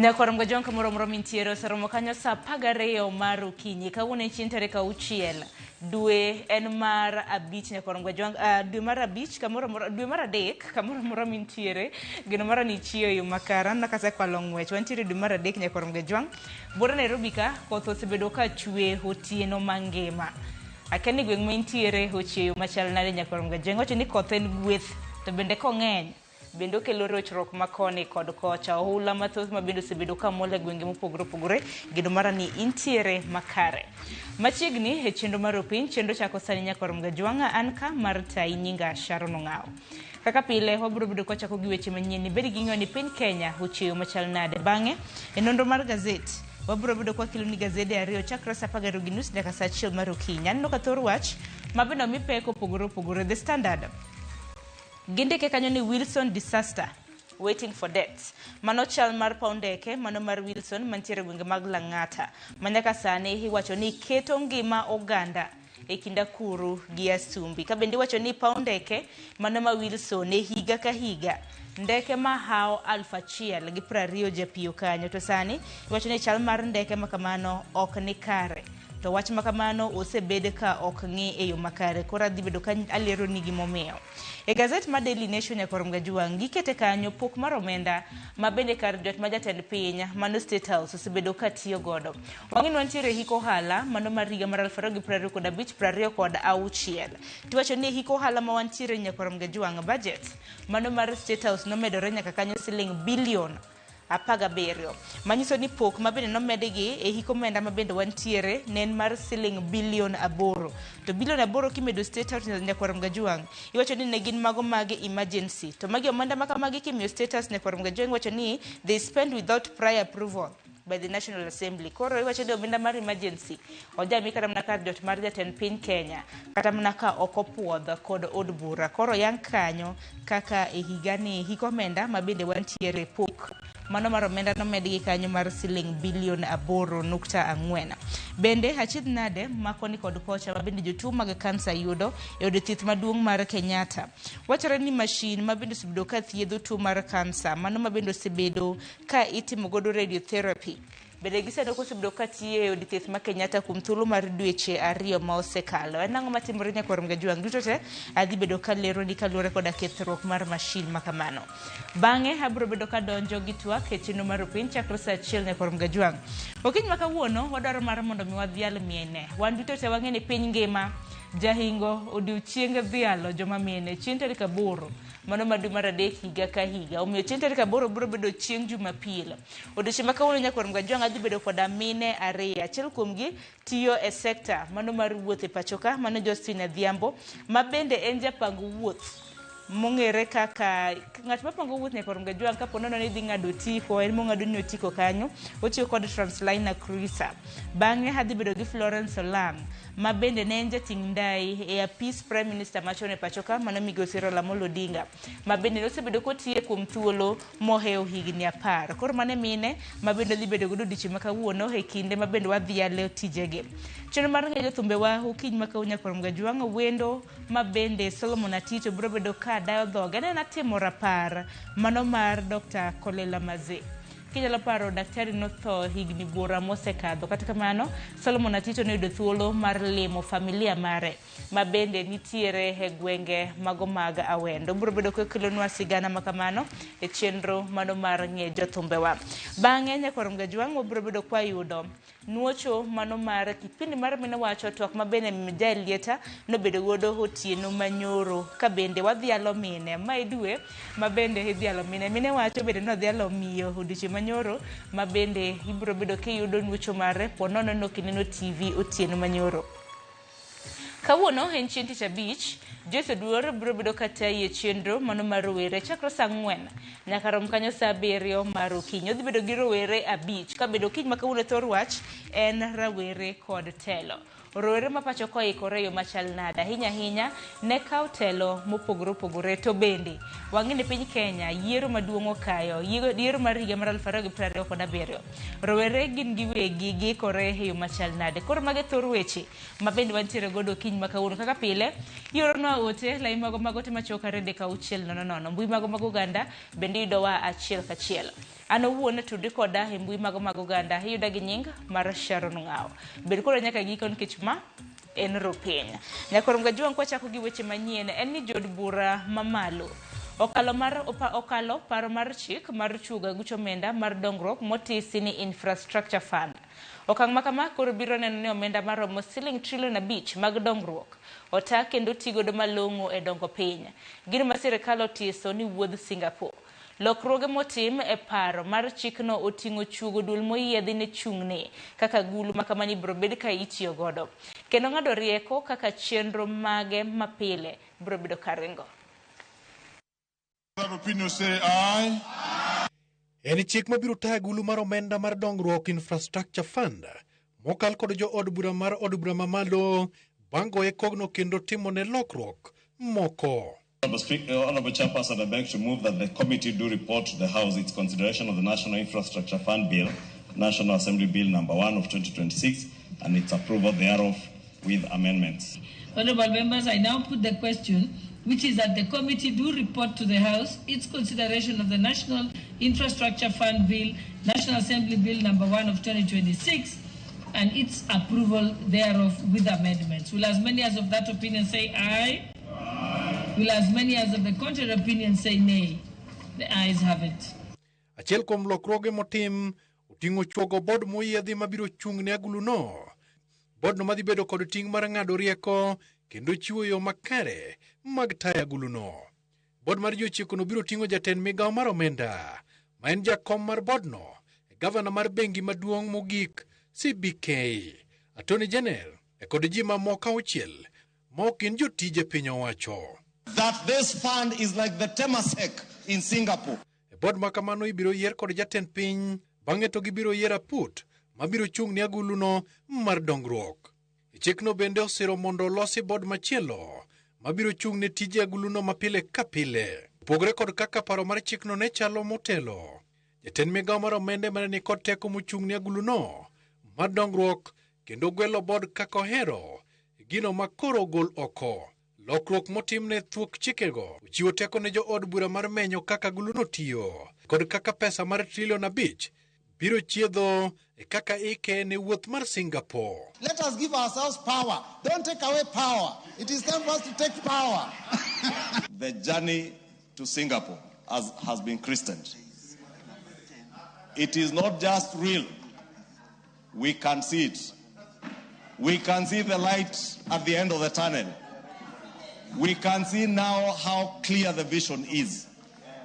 Nyakorom ga jonka moro mintiero saromo kanyo sa pagareyo mar okinyi kawuono chieng' tarik 6 dwe en mar abich nyakorom ga jonka dwe mar abich dwe mar adek kamoro mintiere gino mara ni chiyo yo makara na kase kwalo ngwech wantiere dwe mar adek nyakorom ga jwang bora Nairobi ka koth osebedo ka chwe otieno mangima akeni gweng' mintiere ochiyo machal nade nyakorom ga jwang wacho ni koth en gweth to bende kong'eny bendo kelo rochruok makoni kod kocha ohula mathoth mabendo sebedo ka mole gwenge mopogore gido mara ni intiere makare machiegni e chenro mar opiny chenro chako sani nyakorom ga jwanga an ka mar tai nyinga Sharon Ong'aw kaka pile wabiro bedo ko chako gi weche manyien ni bedi ging'eyo ni piny Kenya ochiyo machal nade bang'e e nonro mar gazeti wabiro bedo kwa kilo ni gazede ariyo chakra sa 10:30 nyaka saa 1 mar okinyi aneno ka thor wach mabendo mipeko opogore The Standard ginde ke kanyo ni Wilson disaster waiting for death mano chal mar paundeke mano mar Wilson mantiere gwenge mag Lang'ata manyaka sani iwacho ni keto ngima oganda e kinda kuru gi Asumbi ka bende iwacho ni paundeke mano ma Wilson e higa ka higa ndeke mahao 1,020 japiyo kanyo to sani iwacho ni chal mar ndeke makamano ok ni kare to wach makamano osebede ka ok ng'i e yo makare kora dhi bedo ka alero ni gimomiyo e gazet ma Daily Nation nyakorom ga jwang gikete kanyo pok mar omenda mabende kar jot ma jatend piny mano State House osebedo ka tiyo godo wang'in wantiere hiko hala mano mar higa mar 2025-2026 tiwacho ni hiko hala ma wantiere nyakorom ga jwang budget mano mar State House nomedore nyaka kanyo siling bilion 17 manyiso ni pok mabende nomedegi e hiko omenda mabende wantiere nen mar siling bilion 8 to bilion 8 kimedo State House nyakorom ga jwang iwacho ni ne gin mago mage emergency to magi omenda makamagi kimiyo State House nyakorom ga jwang iwacho ni they spend without prior approval by the National Assembly koro iwacho ni omenda mar emergency ojami kata mana kar jot mar jatend piny Kenya kata mana ka okopuodh kod od bura koro yang kanyo kaka e higani hiko omenda mabende wantiere pok mano mar omenda nomedgi kanyo mar siling bilion 8.4 bende achidh nade makoni kod kocha mabende jotuo mag kansa yudo e od thieth maduong' mar Kenyatta wachore ni mashin mabende osebedo ka thiedho tuo mar kansa mano mabende osebedo ka itimo godo radiotherapy bende gisedo kosebedo ka tiyo e od thieth ma Kenyatta kuom thuolo mar dweche 2 ma osekalo en ang'o matimore nyakorom ga jwang duto te adhi bedo ka lero ni kaluwore koda kethruok mar mashin makamano bang'e abiro bedo ka donjo gi twak e chenro mar opiny chakre saa 1 nyakorom ga jwang okiny ma kawuono wadwaro mar mondo mi wadhial miene wan duto te wang'e ni piny ngima jahingo odiochieng dhialo joma mine chieng' tarik 8 mano ma dwe mar adek higa ka higa omiyo chieng' tarik 8 biro bedo chieng' Jumapil odiochieng' ma kawuono nyakorom ga jwang adhi bedo koda mine ariyo achiel kuomgi tiyo e sekta mano mar wuoth e pachoka mano Justina Dhiambo ma bende en japang wuoth mong'ere kaka ng'at mapango wuoth nyakorom ga jwang kapo nono ni dhi ng'ado tipo en mong'ado ni otiko kanyo otiyo kod Transliner Cruiser bang'e adhi bedo gi Florence Olang ma bende ne en jating' ndai e apis Prime Minister machon e pachoka mano migosi Raila Amolo Odinga ma bende nosebedo kotiye kuom thuolo moheo higni 10 koro mane mine ma bende dhi bedo godo odiochieng' ma kawuono e kinde ma bende wadhiale tijegi chenro mar ng'eyo thumbewa okiny ma kawuono nyakorom ga jwang wendo ma bende Solomon Atito biro bedo ka dayo dhoge ne natimo rapar mano mar Dr. Kolela Maze kinyalo paro daktari notho higni buora mosekadho kata kamano Solomon Atito ne yudo thuolo mar limo familia mare ma bende nitiere e gwenge mago mag Awendo biro bedo ko kelonwa sigana makamano e chenro mano mar ng'e jothumbewa bang'e nyakorom ga jwang biro bedo kwa yudo nuocho mano mar kipindi mar mine wacho twak ma bende Mjalieta no bedo godo otieno manyoro ka bende wadhialo mine mai dwe ma bende idhialo mine wacho bende no dhialo miyo odiochieng' manyoro ma bende ibiro bedo kiyudo nuocho mare ponono no kineno TV otieno manyoro kawuono en chieng' tich abich Jose Duor biro bedo kata e chenro mano mar rowere chakre saa 4 nyaka rom kanyo saa 7 mar okinyi odhi bedo gi rowere 5 ka bedo kiny ma kawuono thor wach en rawere kod telo rowere ma pacho koikore yo machal nade ahinya ne kaw telo mopogore to bende wang'e ni piny Kenya yiero maduong' okayo yiero mar higa mar 2027 rowere gin giwegi gikore e yo machal nade koro mage thor weche ma bende wantiere godo kiny ma kawuono kaka pile iorona ote lai mago te machokare de 600 mbui mago oganda bende yudowa achiel kachiel An owuon tudri koda e mbui mag oganda iyuda gi nying mar Sharon Ng'ao. Bed koro nyaka giko nikech ma en ropiny. Nyakorom Gajuang kwachako gi weche manyien en ni jod bura mamalo okalo paro mar chik mar chuga gucho omenda mar dongruok motisi ni Infrastructure Fund. Okang' makama koro biro neno ni omenda maromo siling trilion 5 mag dongruok ota kendo tigodo malong'o e dongo piny. Gino ma sirikal otiso ni wuodh Singapore. Lokruoge motim e paro mar chikno oting'o chugo dul moyiedhi ne chung'ne kaka gulu makamani biro bed ka itiyo godo. Kendo ng'ado rieko kaka chenro mage mapile biro bedo karingo. En chik mabiro tayo gulu mar omenda mar dongruok Infrastructure Fund mokal kod jo od bura mar od bura mamalo bango e kogno kendo timo ne lokruok moko. Honorable Chairperson, I beg to move that the committee do report to the House its consideration of the National Infrastructure Fund Bill, National Assembly Bill number 1 of 2026, and its approval thereof with amendments. Honorable members, I now put the question, which is that the committee do report to the House its consideration of the National Infrastructure Fund Bill, National Assembly Bill number 1 of 2026, and its approval thereof with amendments. Will as many as of that opinion say aye? Will as many as of the contrary opinion say nay? The ayes have it. Achiel kuom lokruoge motim oting'o chuogo bod moyiedhi mabiro chung' ne agulu no. Bod no madhi bedo kod ting' mar ng'ado rieko kendo chiwo yo makare mag tayo agulu no. Bod mar jochiko no biro ting'o jatend migawo mar omenda ma en jakom mar bod no, gavana mar bengi maduong' mogik CBK, Attorney General kod ji mamoko auchiel ma ok gin jotije piny owacho. That this fund is like the Temasek in Singapore. Bod makamano ibiro yier kod jatend piny, bang'e to gibiro yier aput mabiro chung' ne agulu no mar dongruok. Chikno bende osiro mondo olosi bod machielo mabiro chung' ne tije agulu no mapile ka pile. Pogre kod kaka paro mar chikno ne chalo motelo. Jatend migawo mar omenda mane ni kod teko mochung' ne agulu no mar dongruok kendo gwelo bod kaka ohero gino makoro gol oko. Lokruok motim ne thuok chikego ochiwo teko ne jo od bura mar menyo kaka guluno tiyo kod kaka pesa mar trilion 5 biro chiedho kaka ike ne wuoth mar Singapore. Let us give ourselves power. Don't take away power. It is time for us to take power. The journey to Singapore has been christened. It is not just real. We can see it. We can see the light at the end of the tunnel. We can see now how clear the vision is.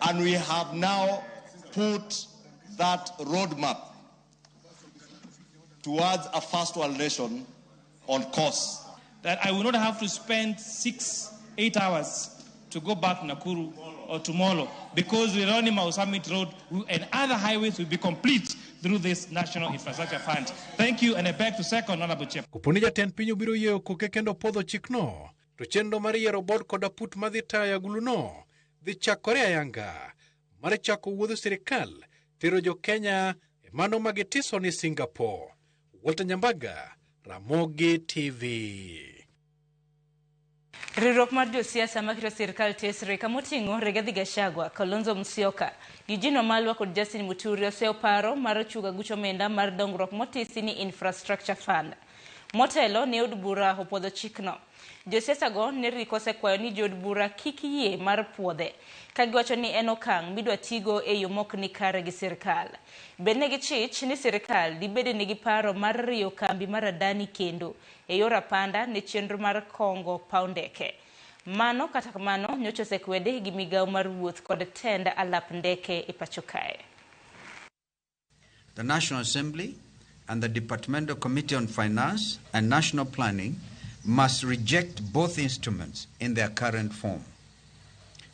And we have now put that roadmap towards a first world nation on course. That I will not have to spend 6-8 hours to go back to Nakuru or to Molo because we're running Mau Summit Road and other highways will be complete through this National Infrastructure Fund. Thank you, and I beg to second, Honorable Chair. Kuponi jatend piny obiro yieyo koke kendo podho chikno, to chenro mar yiero bod kod aput madhi tayo agulu no dhi chakore ayanga mar chako wuodh sirikal tero jo Kenya e mano magitiso ni Singapore. Walter Nyambaga, Ramogi TV. Riwruok mar josiasa makiro sirikal tesre kamoting'o Rigathi Gachagua, Kalonzo Musyoka, Eugene Wamalwa kod Justin Muturi oseo paro mar chuga gucho omenda mar dongruok motisi ni Infrastructure Fund. Motelo ne od bura opodho chikno. Josiasa go ne rikose kwayo ni jod bura kik yie mar puodhe ka giwacho ni en okang' midwa tigo e yo mok ni kare gi sirikal. Bende gichich ni sirikal dibede nigi paro mar riyo kambi mar Adani kendo e yor apanda ne chenro mar Kongo paundeke. Mano kata kamano nyocha osekwede gi migawo mar wuoth kod tend alap ndeke e pacho kae. The National Assembly and the Departmental Committee on Finance and National Planning must reject both instruments in their current form.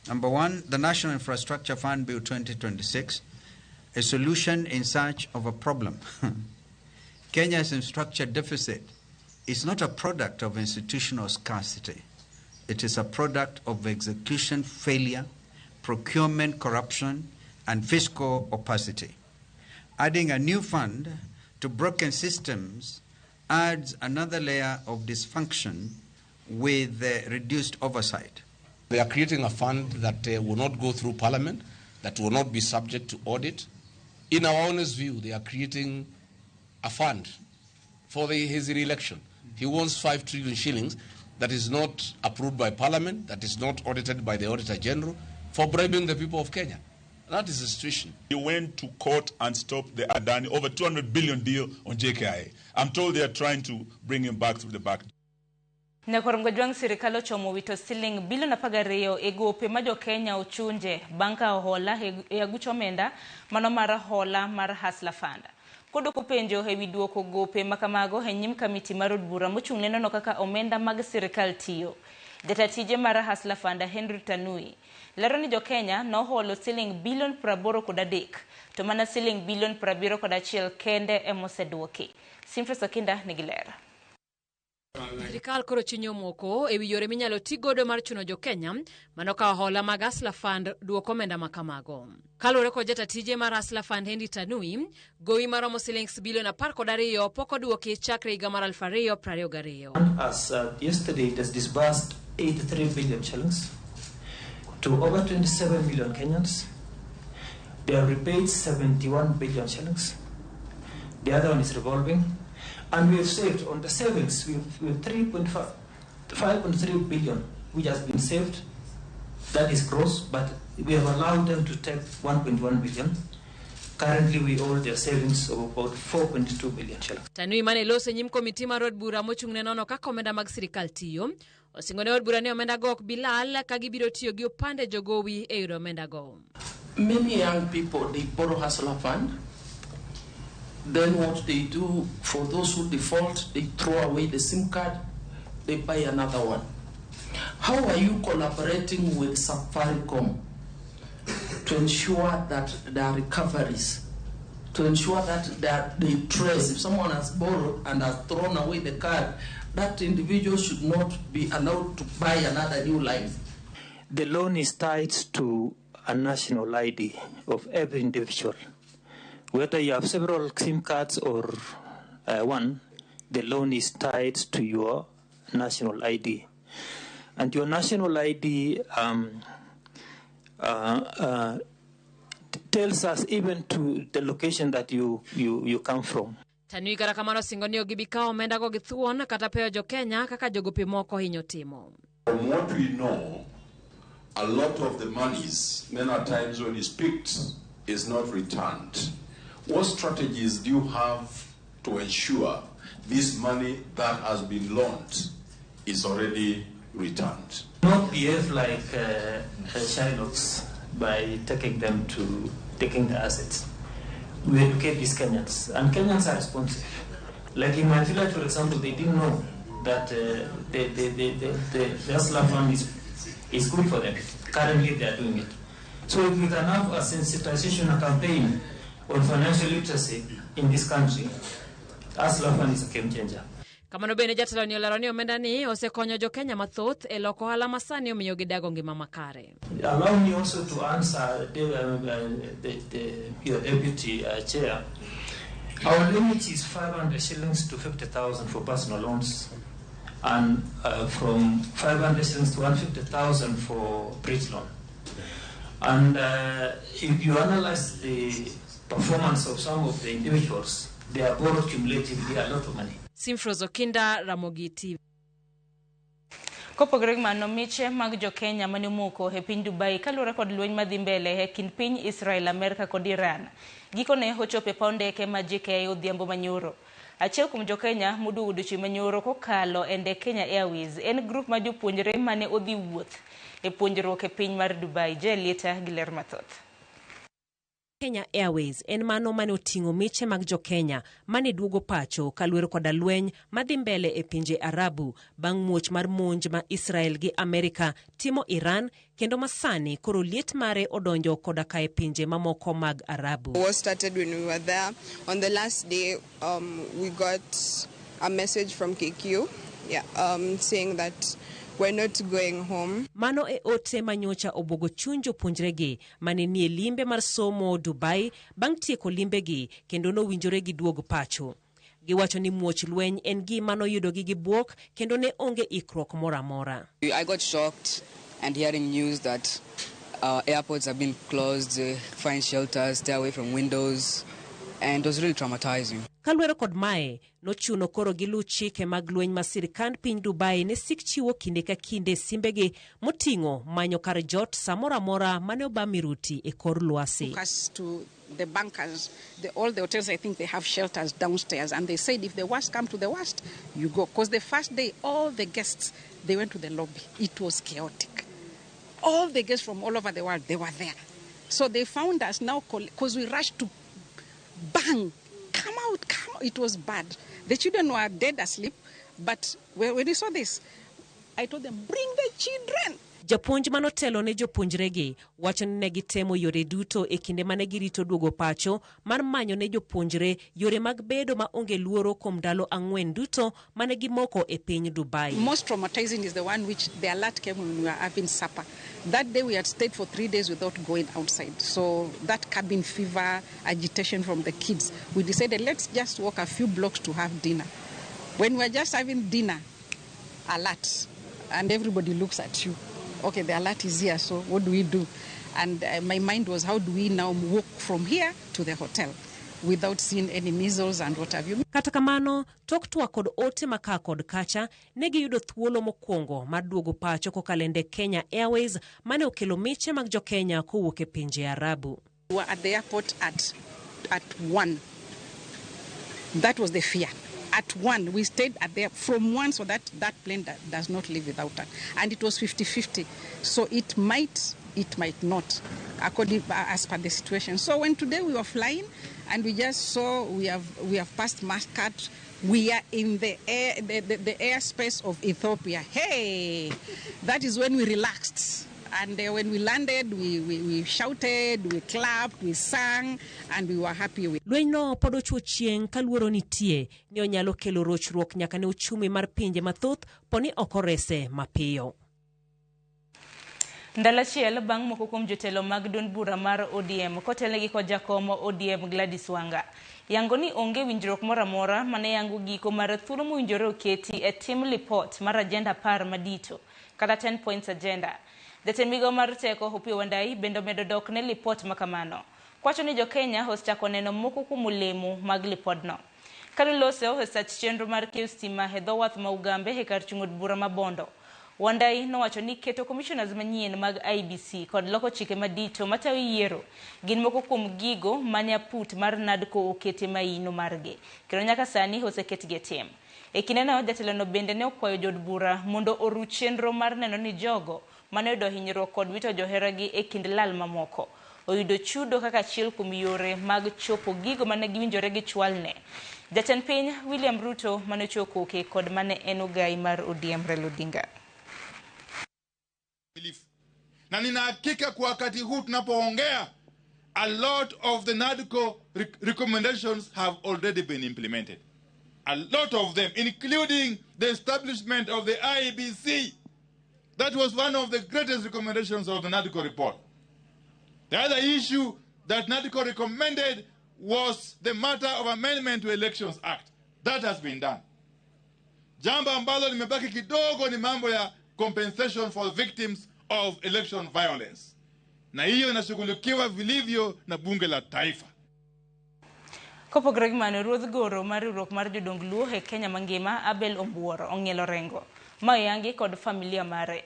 Number one, the National Infrastructure Fund Bill 2026, a solution in search of a problem. Kenya's infrastructure deficit is not a product of institutional scarcity. It is a product of execution failure, procurement corruption, and fiscal opacity. Adding a new fund to broken systems adds another layer of dysfunction with reduced oversight. They are creating a fund that will not go through Parliament, that will not be subject to audit. in our honest view, they are creating a fund for his re-election. He wants 5 trillion shillings that is not approved by Parliament, that is not audited by the Auditor General, for bribing the people of Kenya. That is the situation. He went to court and stopped the Adani over 200 billion deal on JKIA. I'm told they are trying to bring him back through the back. Na korom gajwang sirikal ochomo wito siling bilion 12 e gope ma jo Kenya ochunje banka hola e aguch omenda mano mar hola mar Hustler Fund. Kodoko penjo e wi duoko gope makamago e nyim kamiti mar od bura mochung'ne nono kaka omenda mag sirikal tiyo. Jatatije mar Hustler Fund Henry Tanui lero ni jo Kenya no holo siling bilion 83 to mana siling bilion 71 kende emoseduoki. Simfres Okinda nigilera. Sirikal koro chinyo moko e wi yore minyalo ti godo mar chuno jo Kenya mano ka hola mag Hustler Fund duoko omenda makamago. Kalore ko jatatije mar Hustler Fund Henry Tanui gowi maromo siling bilion 12 poko duoki chakre higa mar 2022. As yesterday it has disbursed 83 billion shillings to over 27 million Kenyans. They have repaid 71 billion shillings. The other one is revolving. And we have saved on the savings, we have 5.3 billion which has been saved. That is gross, but we have allowed them to take 1.1 billion. Currently, we owe their savings of about 4.2 billion shillings. Tanui mane lose nyim komiti mar od bura mochung'ne nono kaka omenda mag sirikal tiyo. Osingone od bura ne omenda go ok bilal ka gibiro tiyo gi opande jogowi e yudo omenda go. Many young people, they borrow Hustler Fund. Then what they do, for those who default, they throw away the SIM card, they buy another one. How are you collaborating with Safaricom to ensure that there are recoveries, to ensure that they trace? If someone has borrowed and has thrown away the card, that individual should not be allowed to buy another new life. The loan is tied to a national ID of every individual. Whether you have several SIM cards or one, the loan is tied to your national ID. And your national ID tells us even to the location that you come from. Tanui kara kamano singoni ogibika omenda go githuon kata peo jo Kenya kaka jogopi moko hinyo timo. From what we know, a lot of the monies, many times when it's picked, is not returned. What strategies do you have to ensure this money that has been loaned is already returned? Not behave like Shylocks by taking the assets. We educate these Kenyans, and Kenyans are responsive. Like in my village, for example, they didn't know that the Hustler Fund is good for them. Currently, they are doing it. So if we can have a sensitization campaign on financial literacy in this country, Hustler Fund is a game changer. Kamano bene jatelo ni olero ni omenda ni osekonyo jo Kenya mathoth e loko ohala masani omiyo gidago ngima makare. Allow me also to answer your deputy chair. Our limit is 500 shillings to 50,000 for personal loans, and from 500 shillings to 150,000 for bridge loan. And if you analyze the performance of some of the individuals, they are borrowed cumulatively a lot of money. Simfros Okinda, Ramogi TV. Kopogore mano miche mag jo Kenya mane moko e piny Dubai kalure kod lweny madhi mbele e kind piny Israel, Amerika kod Iran. Giko ne ochope paw ndeke ma JKIA odhiambo manyoro. Achiel kuom jo Kenya mudugudu chi manyoro kokalo e ndeke Kenya Airways en grup ma jopuonjre mane odhi wuoth e puonjruok e piny mar Dubai. Jelita Giler mathoth. Kenya Airways en mano mane oting'o miche mag jo Kenya mane duogo pacho kaluwero koda lweny madhi mbele e pinje Arabu bang' muoch mar monj ma Israel gi Amerika timo Iran kendo masani koro liet mare odonjo koda ka e pinje mamoko mag Arabu. War started when we were there. On the last day, we got a message from KQ saying that we're not going home. Mano e ote manyocha obogo chuny jopuonjregi mane nie limbe mar somo Dubai bang' tieko limbegi kendo nowinjore gi duogo pacho. Giwacho ni muoch lweny en gima noyudogi gi buok kendo ne onge ikruok mora mora. I got shocked and hearing news that Airports have been closed, find shelters, stay away from windows, and it was really traumatizing. Kalwero kod mae nochuno koro gilu chike mag lweny ma sirikand piny Dubai ne sik chiwo kinde ka kinde simbegi moting'o manyo kar jot samora mora mane oba miruti e kor lwasi. To the bunkers, all the hotels, I think they have shelters downstairs, and they said if the worst come to the worst, you go. Because the first day, all the guests, they went to the lobby. It was chaotic. All the guests from all over the world, they were there. So they found us now, because we rushed to bang, come out. It was bad. The children were dead asleep, but when we saw this, I told them, bring the children. Japuonj manotelo ne jopuonjregi wacho ni ne gitemo yore duto e kinde mane girito duogo pacho mar manyo ne jopuonjre yore mag bedo ma onge luoro kuom ndalo 4 duto mane gimoko e piny Dubai. Most traumatizing is the one which the alert came when we were having supper. That day we had stayed for 3 days without going outside. So that cabin fever, agitation from the kids, we decided let's just walk a few blocks to have dinner. When we were just having dinner, alert, and everybody looks at you. Okay, the alert is here, so what do we do? And my mind was, how do we now walk from here to the hotel without seeing any measles and what have you? Kata kamano, tok twak kod ote maka kod kacha, ne giyudo thuolo mokwongo mar duogo pacho kokalende Kenya Airways mane okelo miche mag jo Kenya kowuok e pinje Arabu. We were at the airport at 1. That was the fear. At 1, we stayed at there from 1, so that plane does not leave without us. And it was 50-50. So it might not, according as per the situation. So when today we were flying, and we just saw we have passed Muscat, we are in the air, the airspace of Ethiopia. Hey, that is when we relaxed. And when we landed, we shouted, we clapped, we sang, and we were happy with. Lweny no pod ochuo chieng' ka luoro nitie ni onyalo kelo rochruok nyaka ne uchumi mar pinje mathoth poni ok orese mapiyo. Ndalo achiel bang' moko kuom jotelo mag duond bura mar ODM kotelnegi kod jakom ODM Gladys Wanga yango ni onge winjruok moro amora mane yango giko mar thuolo mowinjore oketi e tim report mar agenda 10 madito kata 10 points agenda. Jatend migawo mar teko Opiyo Wandayi bende omedo dok ne lipot makamano. Kwacho ni jo Kenya osechako neno moko kuom olemo mag lipodno. Kalilose osechako chenro mar keyo stima e dho wath ma Ugambe e kar chung' od bura ma Bondo. Wandayi nowacho ni keto commissioners manyien mag IBC kod loko chike madito matayo yiero gin moko kuom gigo mane aput mar NADCO okete maino margi. Kendo nyaka sani oseketgi e tim. E kineno jatelono bende ne okwayo jod bura mondo oru chenro mar neno ni jogo mane oyudo hinyruok kod wito joheragi e kind lal mamoko oyudo chudo kaka achiel kuom yore mag chopo gigo mane giwinjore gi chwalne. Jatend piny William Ruto mane ochiwo koke kod mane en ogai mar ODM Raila Odinga. Na nina hakika kwa wakati huu tunapoongea, a lot of the NADCO recommendations have already been implemented. A lot of them, including the establishment of the IBC. That was one of the greatest recommendations of the NADCO report. The other issue that NADCO recommended was the matter of amendment to Elections Act. That has been done. Jambo ambalo limebaki kidogo ni mambo ya compensation for victims of election violence. Na hiyo inashughulikiwa vilivyo na bunge la taifa. Kopogore gi mano, ruodh goro mar riwruok mar jodong Luo e Kenya mangima Abel Ombuoro ong'ielo rengo ma oyangi kod familia mare.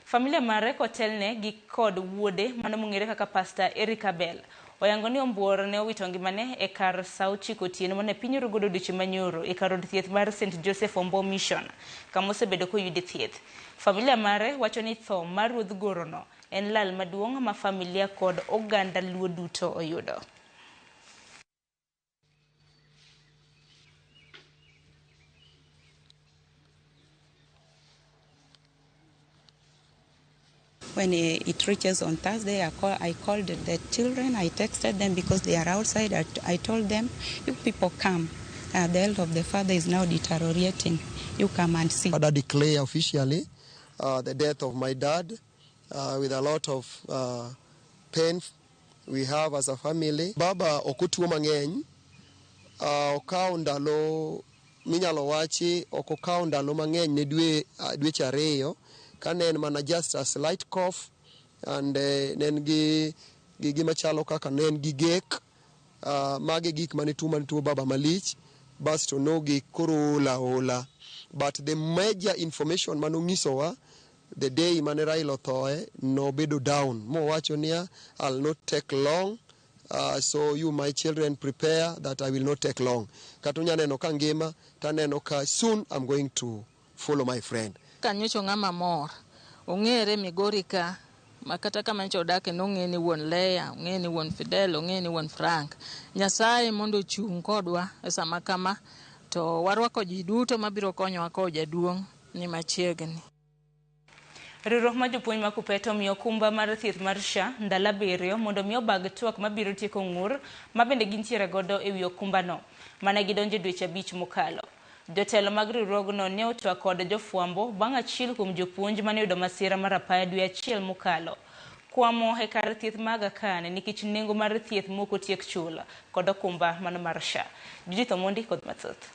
Familia mare kotelne gi kod wuode mane mong'ere kaka Pastor Eric Abel oyango ni Ombuoro ne owito ngimane e kar Sao Chiko Otieno mane piny Rugodo Duchi manyoro e kar od thieth mar St Joseph Ombo Mission kama osebedo koyude thieth. Familia mare wacho ni tho mar ruodh goro no en lal maduong' ma familia kod oganda Luo duto oyudo. When it reaches on Thursday, I called the children, I texted them because they are outside. I told them, you people come. The health of the father is now deteriorating. You come and see. I declare officially the death of my dad with a lot of pain we have as a family. Baba okutuo mang'eny, okawo ndalo minyalo wachi, okawo ndalo mang'eny ne dweche ariyo. Kanen mana just a slight cough and nen gi machalo kaka nen gi gek mage gik mane tuo baba malich bas to no gi koro ola. But the major information manonyisowa the day mane Raila othoe no bedo down. Mo wacho niya, I'll not take long. So you, my children, prepare that I will not take long. Katunya neno ka ngima, taneno ka soon I'm going to follow my friend. Kanyocho ng'ama mor, ong'ere Migori ka, makata kama nyocha odake nong'e ni wuon Leia, ong'e ni wuon Fidel, ong'e ni wuon Frank. Nyasaye mondo chung' kodwa e sama kama, to warwako ji duto mabiro konyowa ko jaduong' ni machiegni. Riwruok ma jopuonj ma Kuppet omiyo okumba mar thieth mar SHA ndalo 7 mondo omi obag twak mabiro tieko ng'ur ma bende gintiere godo e wi okumbano mane gidonjo dweche 5 mokalo. Jotelo mag riwruogno ne otwak kod jofwambo bang' achiel kuom jopuonj mane oyudo masira mar apaya dwe achiel mokalo. Kwamo e kar thieth mag Aga Khan nikech nengo mar thieth mok otiek chula kod okumba mano mar SHA. Judith Omondi kod mathoth.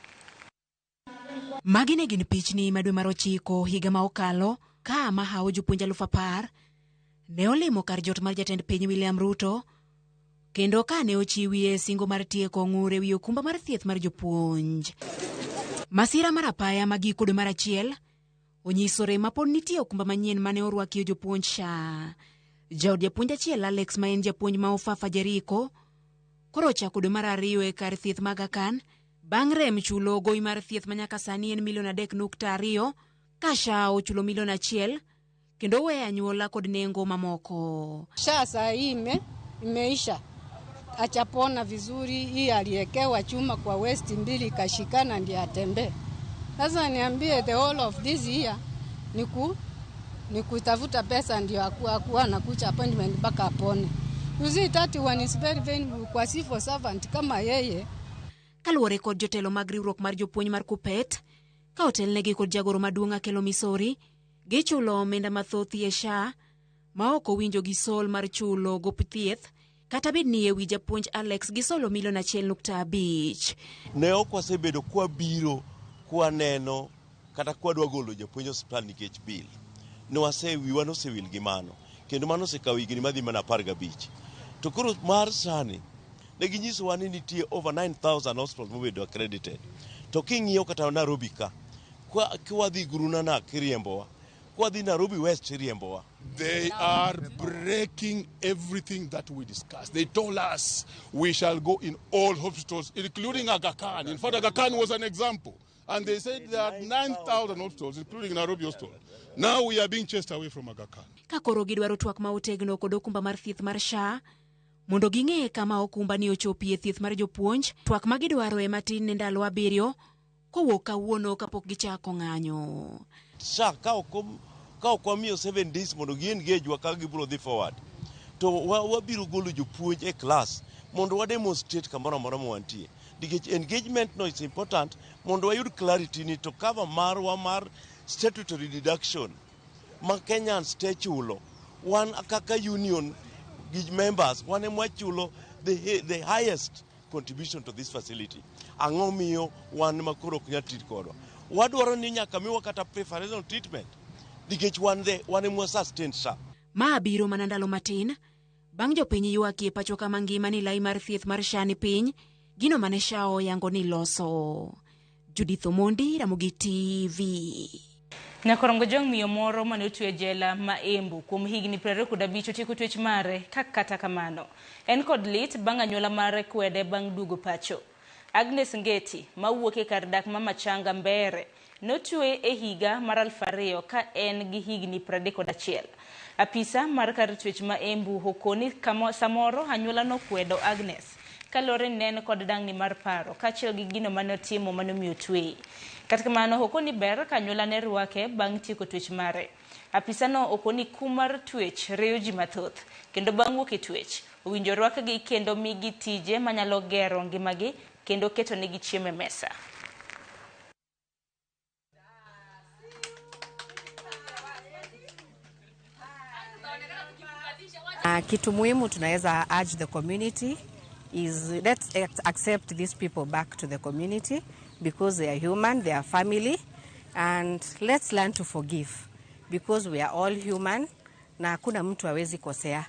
Magi ne gin pichni ma dwe mar 9 higa ma okalo ka mahawo jopuonj 10,000 ne olimo kar jot mar jatend piny William Ruto kendo ka ne ochiwie singo mar tieko ng'ur e wi okumba mar thieth mar jopuonj. Masira mar apaya ma giko dwe mar 1 onyisore ma pod nitie okumba manyien mane orwaki jopuonj SHA. Jaod japuonj achiel Alex ma en japuonj ma Ofafa Jeriko koro chako dwe mar 2 e kar thieth mag Aga Khan bang' rem chulo gowi mar thieth manyaka sani en $3.2 ka SHA ochulo $1 kendo we anyuola kod nengo mamoko. SHA saa hii imeisha, achapona vizuri. Hii aliekewa chuma kwa west 2 ikashikana ndiye atembe. Sasa niambie the whole of this year ni kutafuta pesa ndio akuwa na kucha appointment mpaka apone. You see that one is very valuable kwa civil servant kama yeye. Kaluwore kod jotelo mag riwruok mar jopuonj mar Kuppet ka otelnegi kod jagoro maduong' Akelo Misori gichulo omenda mathoth e SHA ma ok owinjo gi sol mar chulo gop thieth kata bed ni e wi japuonj Alex gisolo $1.5. Ne ok wasebedo kwa biro kwa neno kata kwa dwa golo japuonj hospital nikech bil. Ne wasewiwa nosewil gi mano kendo mano osekawo higni madhi mana 15. To koro mar sani ne ginyisowa ni nitie over 9,000 hospitals mobedo accredited. To king'iyo kata Nairobi ka kwa dhi Gurunana kiriembowa, kwa dhi Nairobi West kiriembowa. They are breaking everything that we discussed. They told us we shall go in all hospitals, including Aga Khan. In fact, Aga Khan was an example. And they said there are 9,000 hospitals, including Nairobi Hospital. Now we are being chased away from Aga Khan. Ka koro gidwaro twak ma otegno kod okumba mar thieth mar SHA mondo ging'e kama okumba ni ochopie thieth mar jopuonj, twak ma gidwaro e matin ne ndalo 7 kowuok kawuono kapok gichako ng'anyo. SHA ka ok wamiyo 7 days mondo gi-engage ka gibiro dhi forward. To wabiro golo jopuonj e class mondo wa demonstrate kamoro amora ma wantie. Nikech engagement no is important mondo wayud clarity ni to cover marwa mar statutory deduction ma Kenyans te chulo. Wan kaka union members wan ema wachulo the highest contribution to this facility. Ang'o miyo wan makoro ok nyal tit kodwa. Wadwaro ni nyaka miwa kata preferential treatment nikech wan ema sustain SHA. Ma biro mana ndalo matin bang' jopiny ywak e pacho kama ngima ni lai mar thieth mar SHA ni piny gino mane SHA oyango ni loso. Judith Omondi, Ramogi TV. Nyakorongo jong miyo moro mane otwe jela ma Embu kuom higni 25 otieko twech mare kata kamano en kod lit bang' anyuola mare kwede bang' duogo pacho. Agnes Ngeti mawuok e kar dak ma Machanga Mbere notwe e higa mar 2000 ka en gi higni 31. Apisa mar kar twech ma Embu hokoni kama samoro anyuola no kwedo Agnes kalore nen kod dang'ni mar paro kaachiel gi gino mane otimo mane omiyo tweye. Kata kamano hokoni ber kanyuola ne rwake bang' tieko twech mare. Apisa no okoni kum mar twech reyo ji mathoth kendo bang' wuok e twech owinjo rwakgi kendo migi tije manyalo gero ngimagi kendo keto negi chiemo e mesa. Kitu muhimu tunaweza urge the community is let's accept these people back to the community because they are human, they are family, and let's learn to forgive because we are all human na hakuna mtu hawezi kosea.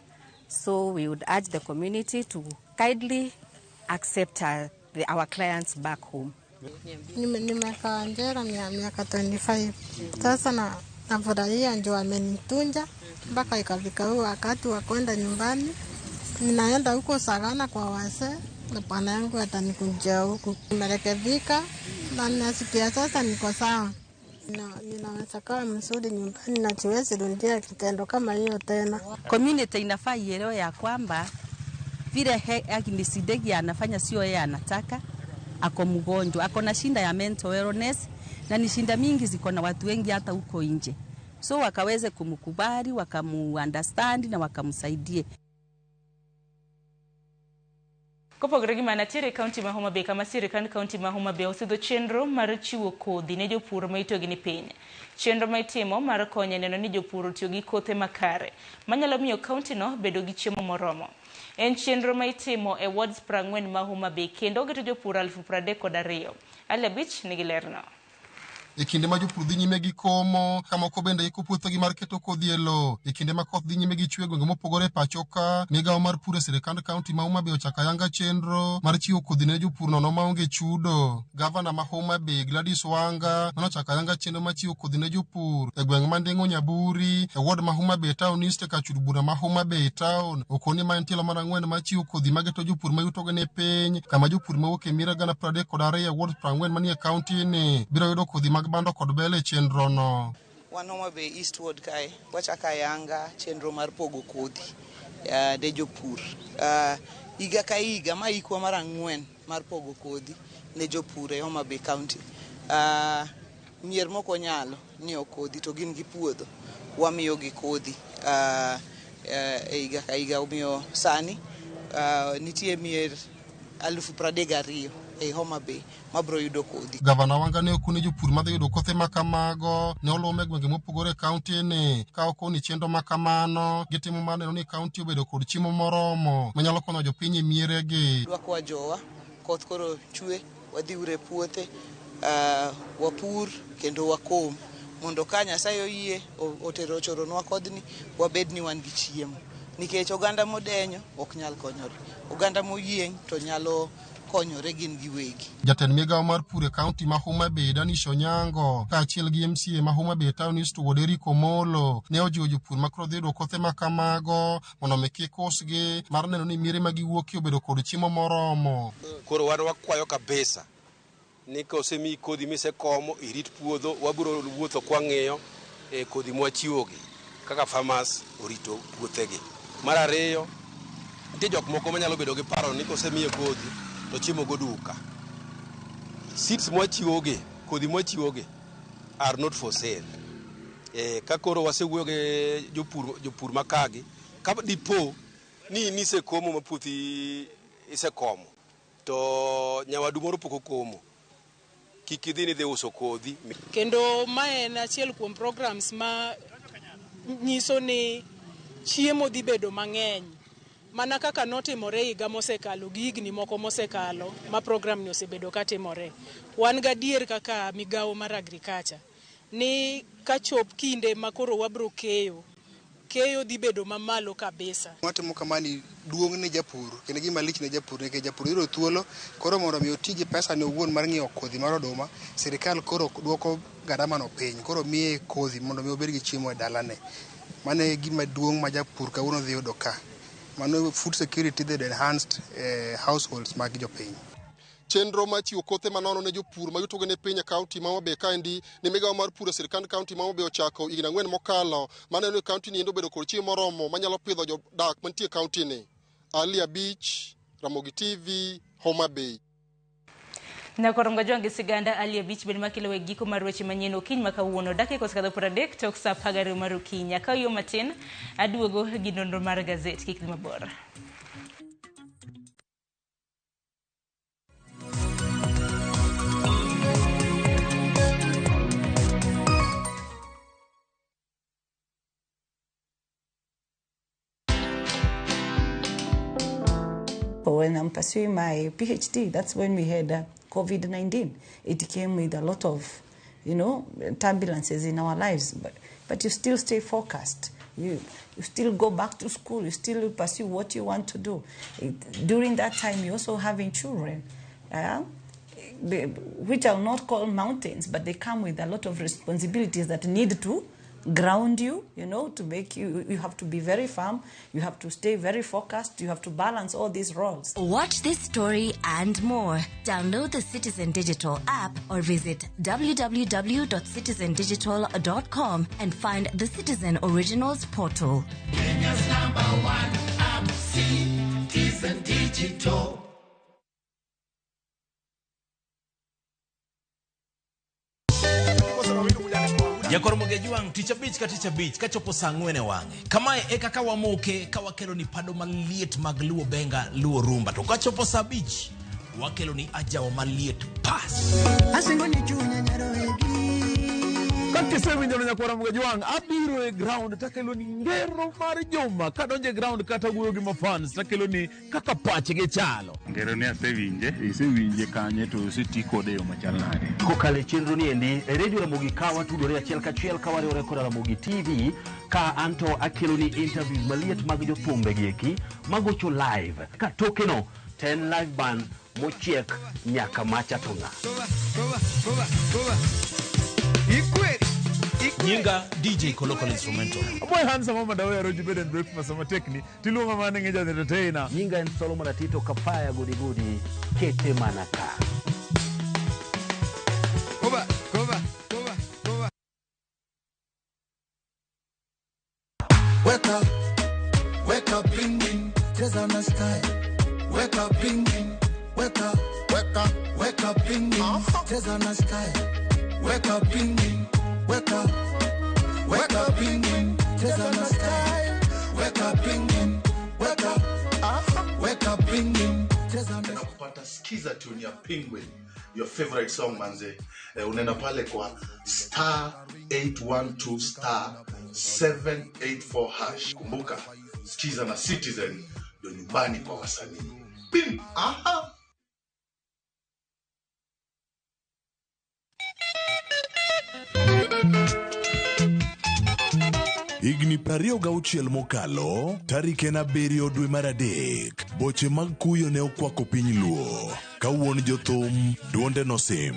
So we would urge the community to kindly accept our clients back home. Nimekaa jela miaka 25. Sasa nafurahia ndio amenitunja mpaka ikafika huo wakati wa kwenda nyumbani. Ninaenda huko Sagana kwa wazee na bwana yangu atanikujia huku. Nimerekebika na nasikia sasa niko sawa. Ninaweza kaa mzuri nyumbani na siwezi rudia kitendo kama hiyo tena. Community inafaa ielewe ya kwamba vile Misidegi anafanya sio yeye anataka. Ako mgonjwa, ako na shinda ya mental wellness na ni shinda mingi ziko na watu wengi hata huko nje. So wakaweze kumkubali, wakamu-understand na wakamsaidie. Kopogore gi manatiere kaunti ma Homa Bay kama sirikand kaunti ma Homa Bay osidho chenro mar chiwo kodhi ne jopur ma itiyogi ni piny. Chenro ma itimo mar konyo neno ni jopur tiyo gi kothe makare manyalo miyo kaunti no bedo gi chiemo moromo. En chenro ma itimo e wards 40 ma Homa Bay kendo geto jopur 32,000. Alabich nigi lerno. E kinde ma jopur dhi nyime gi komo, kamoko bende iko puothegi mar keto kodhi e lowo. E kinde ma koth dhi nyime gi chwe gwenge mopogore pacho ka, migawo mar pur e sirikand kaunti ma Homa Bay ochako ayanga chenro mar chiwo kodhi ne jopur nono maonge chudo. Gavana ma Homa Bay Gladys Wanga nochako ayanga chenro mar chiwo kodhi ne jopur e gweng' ma Nding'o Nyaburi, e ward ma Homa Bay Town East, Kachud Bura ma Homa Bay Town. Okoni ma en tielo mar 4 mar chiwo kodhi mageto jopur ma yutogi ni piny, kama jopur mawuok e miera 32,000 e ward 40 manie kaunti ni biro yudo kodhi mag bando kod bele chenro no. Wan Homa Bay Eastward kae wachaka ayanga chenro mar pogo kodhi de jopur. Higa ka higa ma ikwa mar 4 mar pogo kodhi ne jopur e Homa Bay County. Mier moko nyalo nyiewo kodhi to gin gi puodho, wamiyo gi kodhi higa ka higa. Omiyo sani nitie mier 32,000 e Homa Bay mabro yudo kodhi. Gavana Wanga ne okone jopur madhi yudo kothe makamago ne olume gwenge mopogore kaunti ni ka okoni chenro makamano gitimo mar neno ni kaunti obedo kod chiemo moromo manyalo konyo jopiny e mieregi. Dwakwa jowa koth koro chwe, wadhi ure puothe, wapur kendo wakom mondo ka Nyasaye oyie otero choronwa kodhni wabed ni wan gi chiemo. Nikech oganda modenyo ok nyal konyore, oganda moyieng to nyalo konyore gin giwegi. Jatend migawo mar pur e kaunti ma Homa Bay Danish Onyango kaachiel gi MCA ma Homa Bay Town East Eric Omolo ne ojiwo jopur makoro dhi yudo kothe makamago mondo mi kik usgi mar neno ni miere ma giwuokie obedo kod chiemo moromo. Koro wan wakwayo kabisa ni kosemi kodhi misekomo irit puodho, wabiro wuotho kwang'iyo kodhi mwachiwogi kaka farmers orito puothegi. Mar ariyo, nitie jok moko manyalo bedo gi paro ni kosemiye kodhi to chiemo go duka. Seeds mwachiwoge, kodhi mwachiwoge are not for sale. Ka koro wasewuoyo gi jopur makagi, ka dipo ni nisekomo ma puothi isekomo to nyawadu moro pok okomo, kik idhi ni dhi uso kodhi. Kendo mae en achiel kuom programs ma nyiso ni chiemo dhi bedo mang'eny mana kaka notimore higa mosekalo gi higni moko mosekalo ma program ni osebedo ka timore. Wan gadier kaka migawo mar agriculture ni kachop kinde makoro wabro keyo dhi bedo mamalo kabisa. Watimo kamani duong' ne japur kendo gima lich ne japur nikech japur yudo thuolo koro mondo mi otigi pesa ne owuon mar ng'iewo kodhi mar oduma. Sirikal koro duoko gharama no piny, koro miye kodhi mondo mi obed gi chiemo e dalane. Mano e gima duong' ma japur kawuono dhi yudo ka. Mano food security the enhanced households mag jopiny. Chenro ma chiwo kothe manono ne jopur ma yutogi ne piny e kaunti ma Homa Bay kaendi ni migawo mar pur e sirikand kaunti ma Homa Bay ochako higni 4 mokalo maneno ni kaunti ni endo bedo kod chiemo moromo manyalo pidho jodak mantie kaunti ni. Ali Abich, Ramogi TV, Homa Bay. Nakoronga jwangi siganda Ali Abich ben makilo we giko mar weche manyien okiny makawuono dakika osekadho 30 tok saa 12 mar okinyi. Ka yo matin aduogo gi nonro mar gazet kik dhi mabor. When I'm pursuing my PhD, that's when we had COVID-19. It came with a lot of, turbulences in our lives, but you still stay focused. You still go back to school. You still pursue what you want to do. During that time, you're also having children, which I'll not call mountains, but they come with a lot of responsibilities that need to ground you, to make you have to be very firm, you have to stay very focused, you have to balance all these roles. Watch this story and more. Download the Citizen Digital app or visit www.citizendigital.com and find the Citizen Originals portal. Kenya's #1 app, Citizen Digital. Yakoromoge juang ticha beach kachopo sangwene wange. Kamae eka kawamoke kawakelo ni pado maliet magluo benga luo rumba. To kachopo sa beach wakelo ni ajawa maliet pass. Asingo ni chunya nyarowegi. Kakise winjano Nyakoromoge juang abiro e ground takelo ni ngero mar joma kadonje ground kata guyo gi mafans takelo ni kaka pache ge chalo. Ngero ni isewinje kanye to sitikode yo machal nade. Kokale chenro ni endi radio Ramogi kawa tudore achiel kachiel kawariwore kod Ramogi TV ka anto akelo ni interviews maliet mag jothumbe gieki magocho live ka tokeno 10 live band mochiek nyaka macha tonga. Nyinga DJ Kolokol Instrumental. Boy handsome mama dawe roji bed and breakfast sama techni tilunga mane ngeja entertainer. Nyinga en Solomon Atito kapaya gudi kete manaka. Koba. Wake up, binging, cheza na style. Wake up, binging, wake up, binging, cheza na style. Wake up, binging, wake up, binging, cheza na style. Wake up, binging, wake up, binging, cheza na. Kupata skiza tune ya Penguin, your favorite song manze. Unaenda pale kwa *812*784#. Kumbuka skiza na Citizen ndio nyumbani kwa wasanii. Pim. Aha. Igni 26 mokalo, tarik en 7 dwe mar adek, boche mag kuyo ne okwako piny luo. Kawuon jothum, duonde nosim.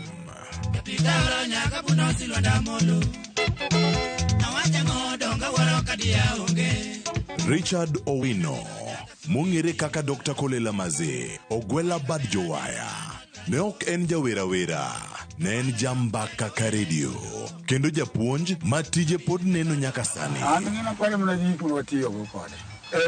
Richard Owino, mong'ere kaka Dr. Kolela Maze, ogwela bad jowaya. Ne ok en jawera, ne en jambaka ka radio. Kendo japuonj matije pod neno nyaka sani. Ng'ina kwani mnajifu watiyo kode.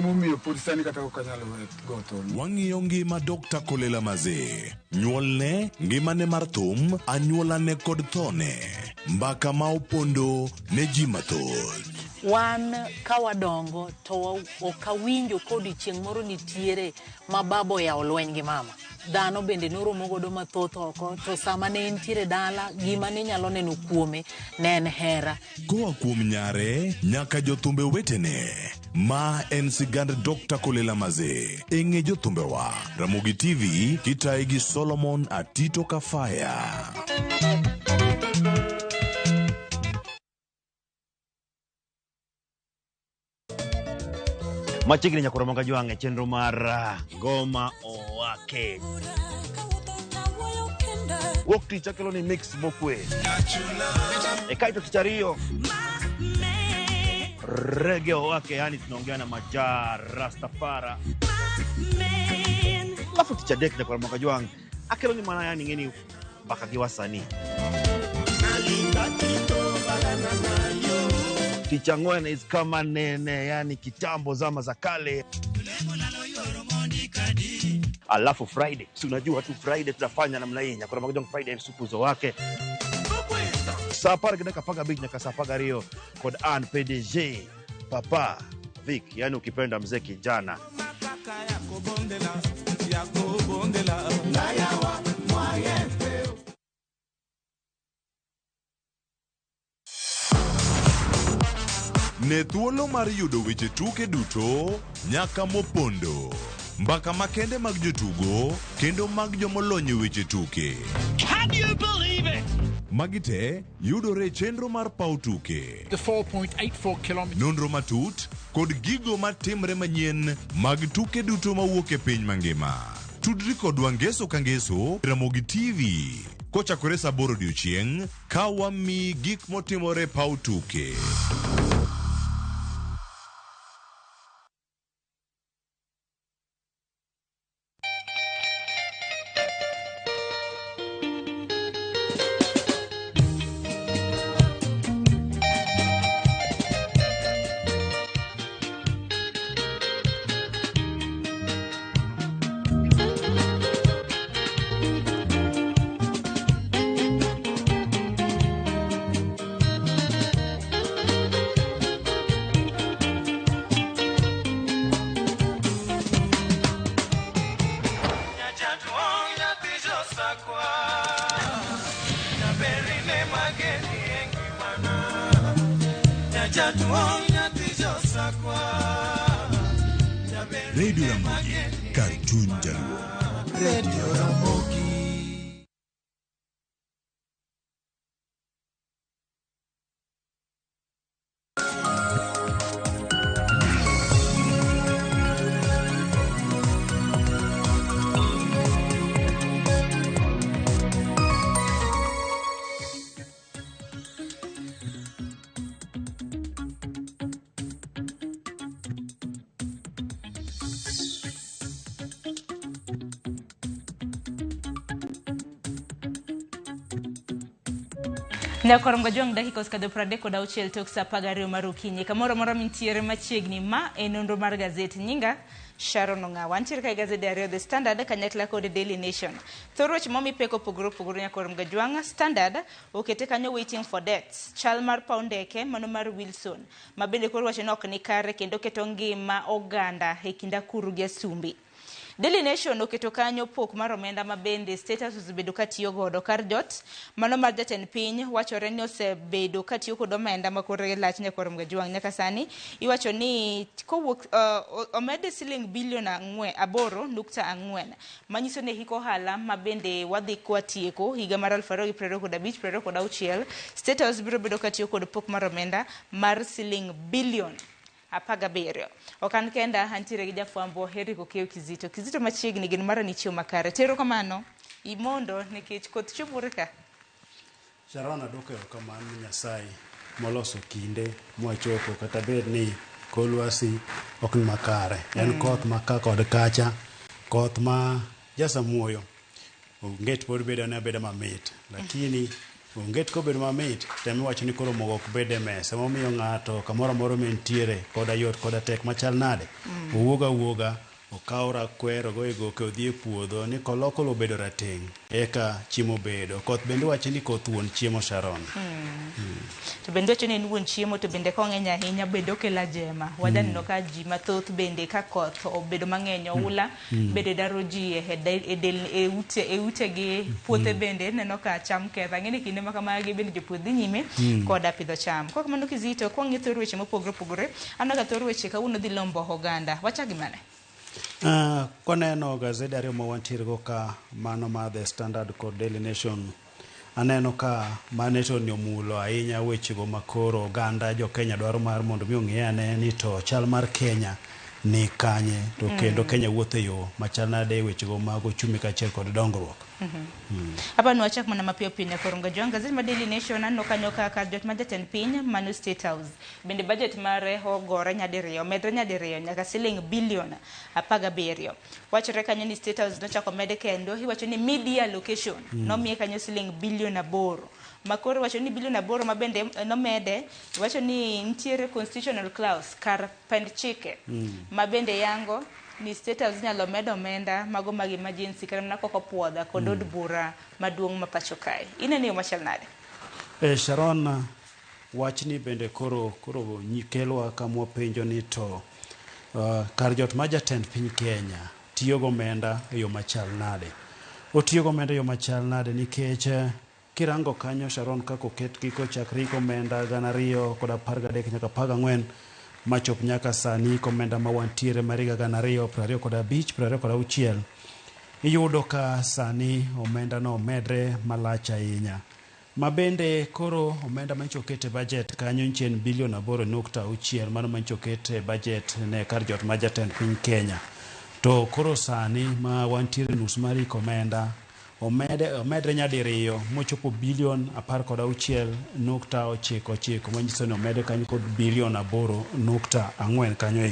Mumiyo pod sani kata okanyalo goto. Wang'iyo ngima Dr. Kolela Maze. Nyuolne, ngimane mar thum, anyuolane kod thone. Mbaka ma opondo ne ji mathoth. Wan kawadongo to okawinjo kodi chieng' moro nitiere mababo ya olweny gi mama. Dhano bende noromo godo mathoth oko, to sama ne entiere dala gima ne nyalo neno kuome ne en hera. Koa kuom nyare nyaka jothumbe wetene. Ma en sigand Dr. Kolela Maze. Eng'e jothumbe wa Ramogi TV kitaye gi Solomon Atito Kafaya. Machigni Nyakoromoge juang chenro mar Ngoma Owake. Wok ticha kelo ni mix mokwe. Kaito tichario. Reggae Owake, yani tunaongea na Majar Rastafara. Alafu ticha dek Nyakoromoge juang akelo ni mana yani ngeni baka kiwasani. Ticha Ngwene is kama nene, yani kitambo zama za kale. Alafu Friday, si unajua tu Friday tutafanya namna hii. Nyakoromoge juang Friday supu zo wake. Sapara kidaka paga beach nyaka sapaga Rio kod Ann PDG Papa Vic, yani ukipenda mzee kijana. Ne thuolo mar yudo weche tuke duto nyaka mopondo. Mbaka makende mag jotugo kendo mag jomolony weche tuke. Can you believe it? Magite yudore chenro mar pau tuke. The 4.84 kilometers. Nonro matut kod gigo matimre manyien mag tuke duto mawuok e piny mangima. Tudri kodwa ngeso ka ngeso Ramogi TV kochakore saa 8 odiechieng' ka wami gik motimore paw tuke. Radio Ramogi, Cartoon Jaluo. Radio Ramogi. Na korongo jong dakika oskadho 36 tok saa 12 mar okinyi kamoro moro mintiere machiegni ma e nonro mar gazet nyinga Sharon Onga wantiere ka gazet Ario The Standard kanyakla kod Daily Nation. Thoroch momi peko pogro nya korongo jwanga Standard okete kanyo waiting for deaths. Chal mar paundeke mano mar Wilson mabende koro wacho nok ni kare kendo keto ngima oganda e kinda kuru gi Sumbi. Daily Nation oketo kanyo pok mar omenda mabende status osebedo katiyo godo kar jot mano mar jatend piny wachore ni osebedo katiyo kod omenda makore lach nyakorom gajwang nyaka sani iwacho ni kowuok omede siling bilion 8.4 manyiso ne hiko hala mabende wadhi kwa tieko higa mar 2025-2026 status biro bedo katiyo kod pok mar omenda mar siling bilion 17. Okan kenda antire gi jafwambo Heri Kokeo Kizito machiegni gin mara ni chiwo makare tero kamano imondo nikech koth chupore ka. Sharona dokeo kamano Nyasaye moloso kinde mwachopo kata bed ni kolwasi ok ni makare en koth maka kod kacha koth ma jasamuoyo onget pod bedo na beda mamit lakini onget ko bedo mamit temi wacho ni koro mogo ok bede mesa momiyo ng'ato kamoro moro mentiere koda yot koda tek machal nade owuoga okawra kwero go ego ke odhi e puodho ni koloko lo bedo rateng eka chiemo bedo koth bende wacho ni koth wuon chiemo Sharon to bende wacho ni wuon chiemo to bende kong'eny ahinya bedo kela jema wadanno ka ji mathoth bende ka koth obedo mang'eny oula bende daro ji e ute gi puothe bende neno ka cham ketha ng'eni kinde makamagi bende jopur dhi nyime koda pidho cham kwa kamano Kizito kwang'e thoro weche mopogore anaga thoro weche kawuono dhi lombo oganda wacha gimane. Koneno gazet Ario ma wantiere go ka mano ma The Standard kod Daily Nation aneno ka mane to ni omulo ahinya wechego makoro oganda jo Kenya dwaro mar mondo mi ong'e ane ni to chal mar Kenya ni kanye to kendo Kenya wuotho yo machal nade wechego mag ochumi kaachiel kod dongruok. Hapa ni wachak mana mapio pinya koronga jwang gazet ma Daily Nation anno kanyo ka jot ma jatend piny Manu State House bende budget mare ogore nyadiriyo medre nyadiriyo nyaka siling bilion 17 wachore kanyo ni State House nochako mede kendo iwacho ni media allocation nomiye kanyo siling bilion 8 makoro wacho ni bilion 8 mabende nomede wacho ni ntiere constitutional clause kar pend chike mabende yango ni State House nyalo medo omenda mago mag emergency kana na koko puodha kod od bura maduong' ma pacho kae inene yo machal nade. Sharon wachni bende koro nyikelwa kama penjo ni to kar jot ma jatend piny Kenya tiyo go omenda e yo machal nade otiyo go omenda e yo machal nade nikech kirango kanyo Sharon kako ket kiko chakri ko omenda 2013 nyaka 14 machop nyaka sani komenda ma wantiere mariga 2025-2026 iyudo ka sani omenda no medre malach ahinya Mabende koro omenda mancho kete budget kanyo nchen bilion 8.6 mano mancho kete budget ne kar jot ma jatend piny Kenya. To koro sani ma wantiere nus mar omenda omedre nyadiriyo mochopo bilion 16.99 manyiso ni omede kanyo kod bilion 8.4 kanyo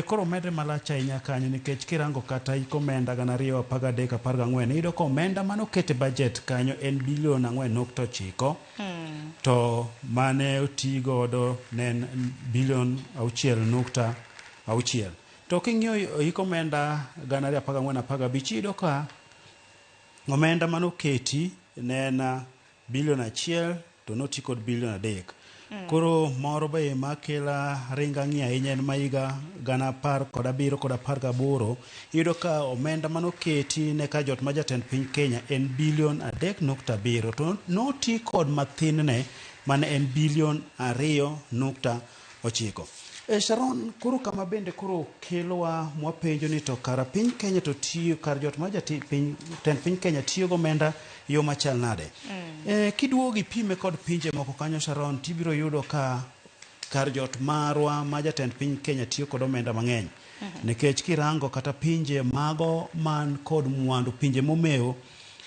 koro medre malach ahinya kanyo nikech kirango kata omenda 2013-14 iyudo ka omenda mano kete budget kanyo en bilion 4.9 to mane oti godo ne bilion 6.6 to king'iyo omenda 2014-15 iyudo ka omenda mano keti ne en bilion 1 to noti kod bilion 3. Koro moro be makela ringa ng'i ahinya en ma higa 2017 kod 18 iyudo ka omenda mano keti ne ka jot ma jatend piny Kenya en bilion 3.7 to noti kod mathinne mane en bilion 2.9. Sharon, koro kama bende koro kelowa mwapenjo ni to kara piny Kenya to tiyo kar jot ma jatend piny Kenya tiyo gomenda yo machal nade. Kiduogo ipime kod pinje moko kanyo Sharon, tibiro yudo ka kar jot marwa ma jatend piny Kenya tiyo kod omenda mang'eny. Nikech kirango kata pinje mago man kod mwandu, pinje momeo,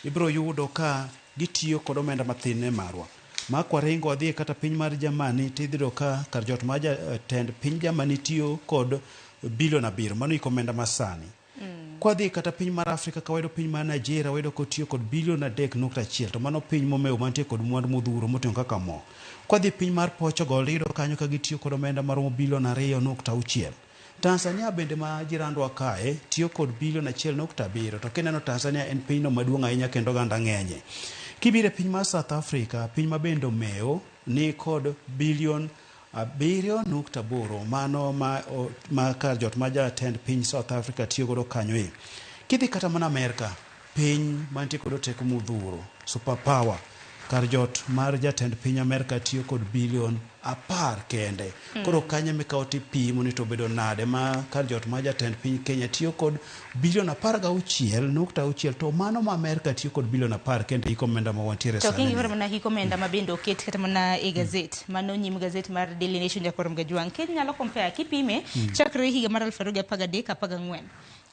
ibiro yudo ka gitiyo kod omenda mathin marwa. Makwa ringo wadhi kata piny mar Germany tidhiro ka kar jot ma jatend piny Germany tiyo kod bilion 7 mano iko omenda masani. Kwa dhi kata piny mar Afrika ka wayudo piny mar Nigeria wayudo ko tiyo kod bilion 3.1 to mano piny momeo mantie kod mwandu modhuro moting'o kaka mo. Kwa dhi piny mar Portugal iyudo kanyo ka gitiyo kod omenda maromo bilion 2.6. Tanzania bende ma jirandwa kae tiyo kod bilion 1.7 to kineno Tanzania en pinyno maduong' ahinya kendo ganda ng'enye. Kibire piny mar South Africa, piny ma bende omeo ni kod bilion 7.8 mano ma kar jot ma jatend piny South Africa tiyo godo kanyo Kidhi kata mana Amerika, piny mantie kod teko modhuro, super power, kar jot mar jatend piny Amerika tiyo kod bilion 10 kende. Koro kanyo mikawo tipimo ni to bedo nade ma kar jot ma jatend piny Kenya tiyo kod bilion 16.6 to mano ma Amerika tiyo kod bilion 10 kende iko omenda ma wantiere sani. To kingi vara mana hiko omenda ma bende oket kata mana gazet mano nyim gazet mar Daily Nation Jakorom Gajwang. Kenya nyalo compare kipime chakre higa mar 2013-14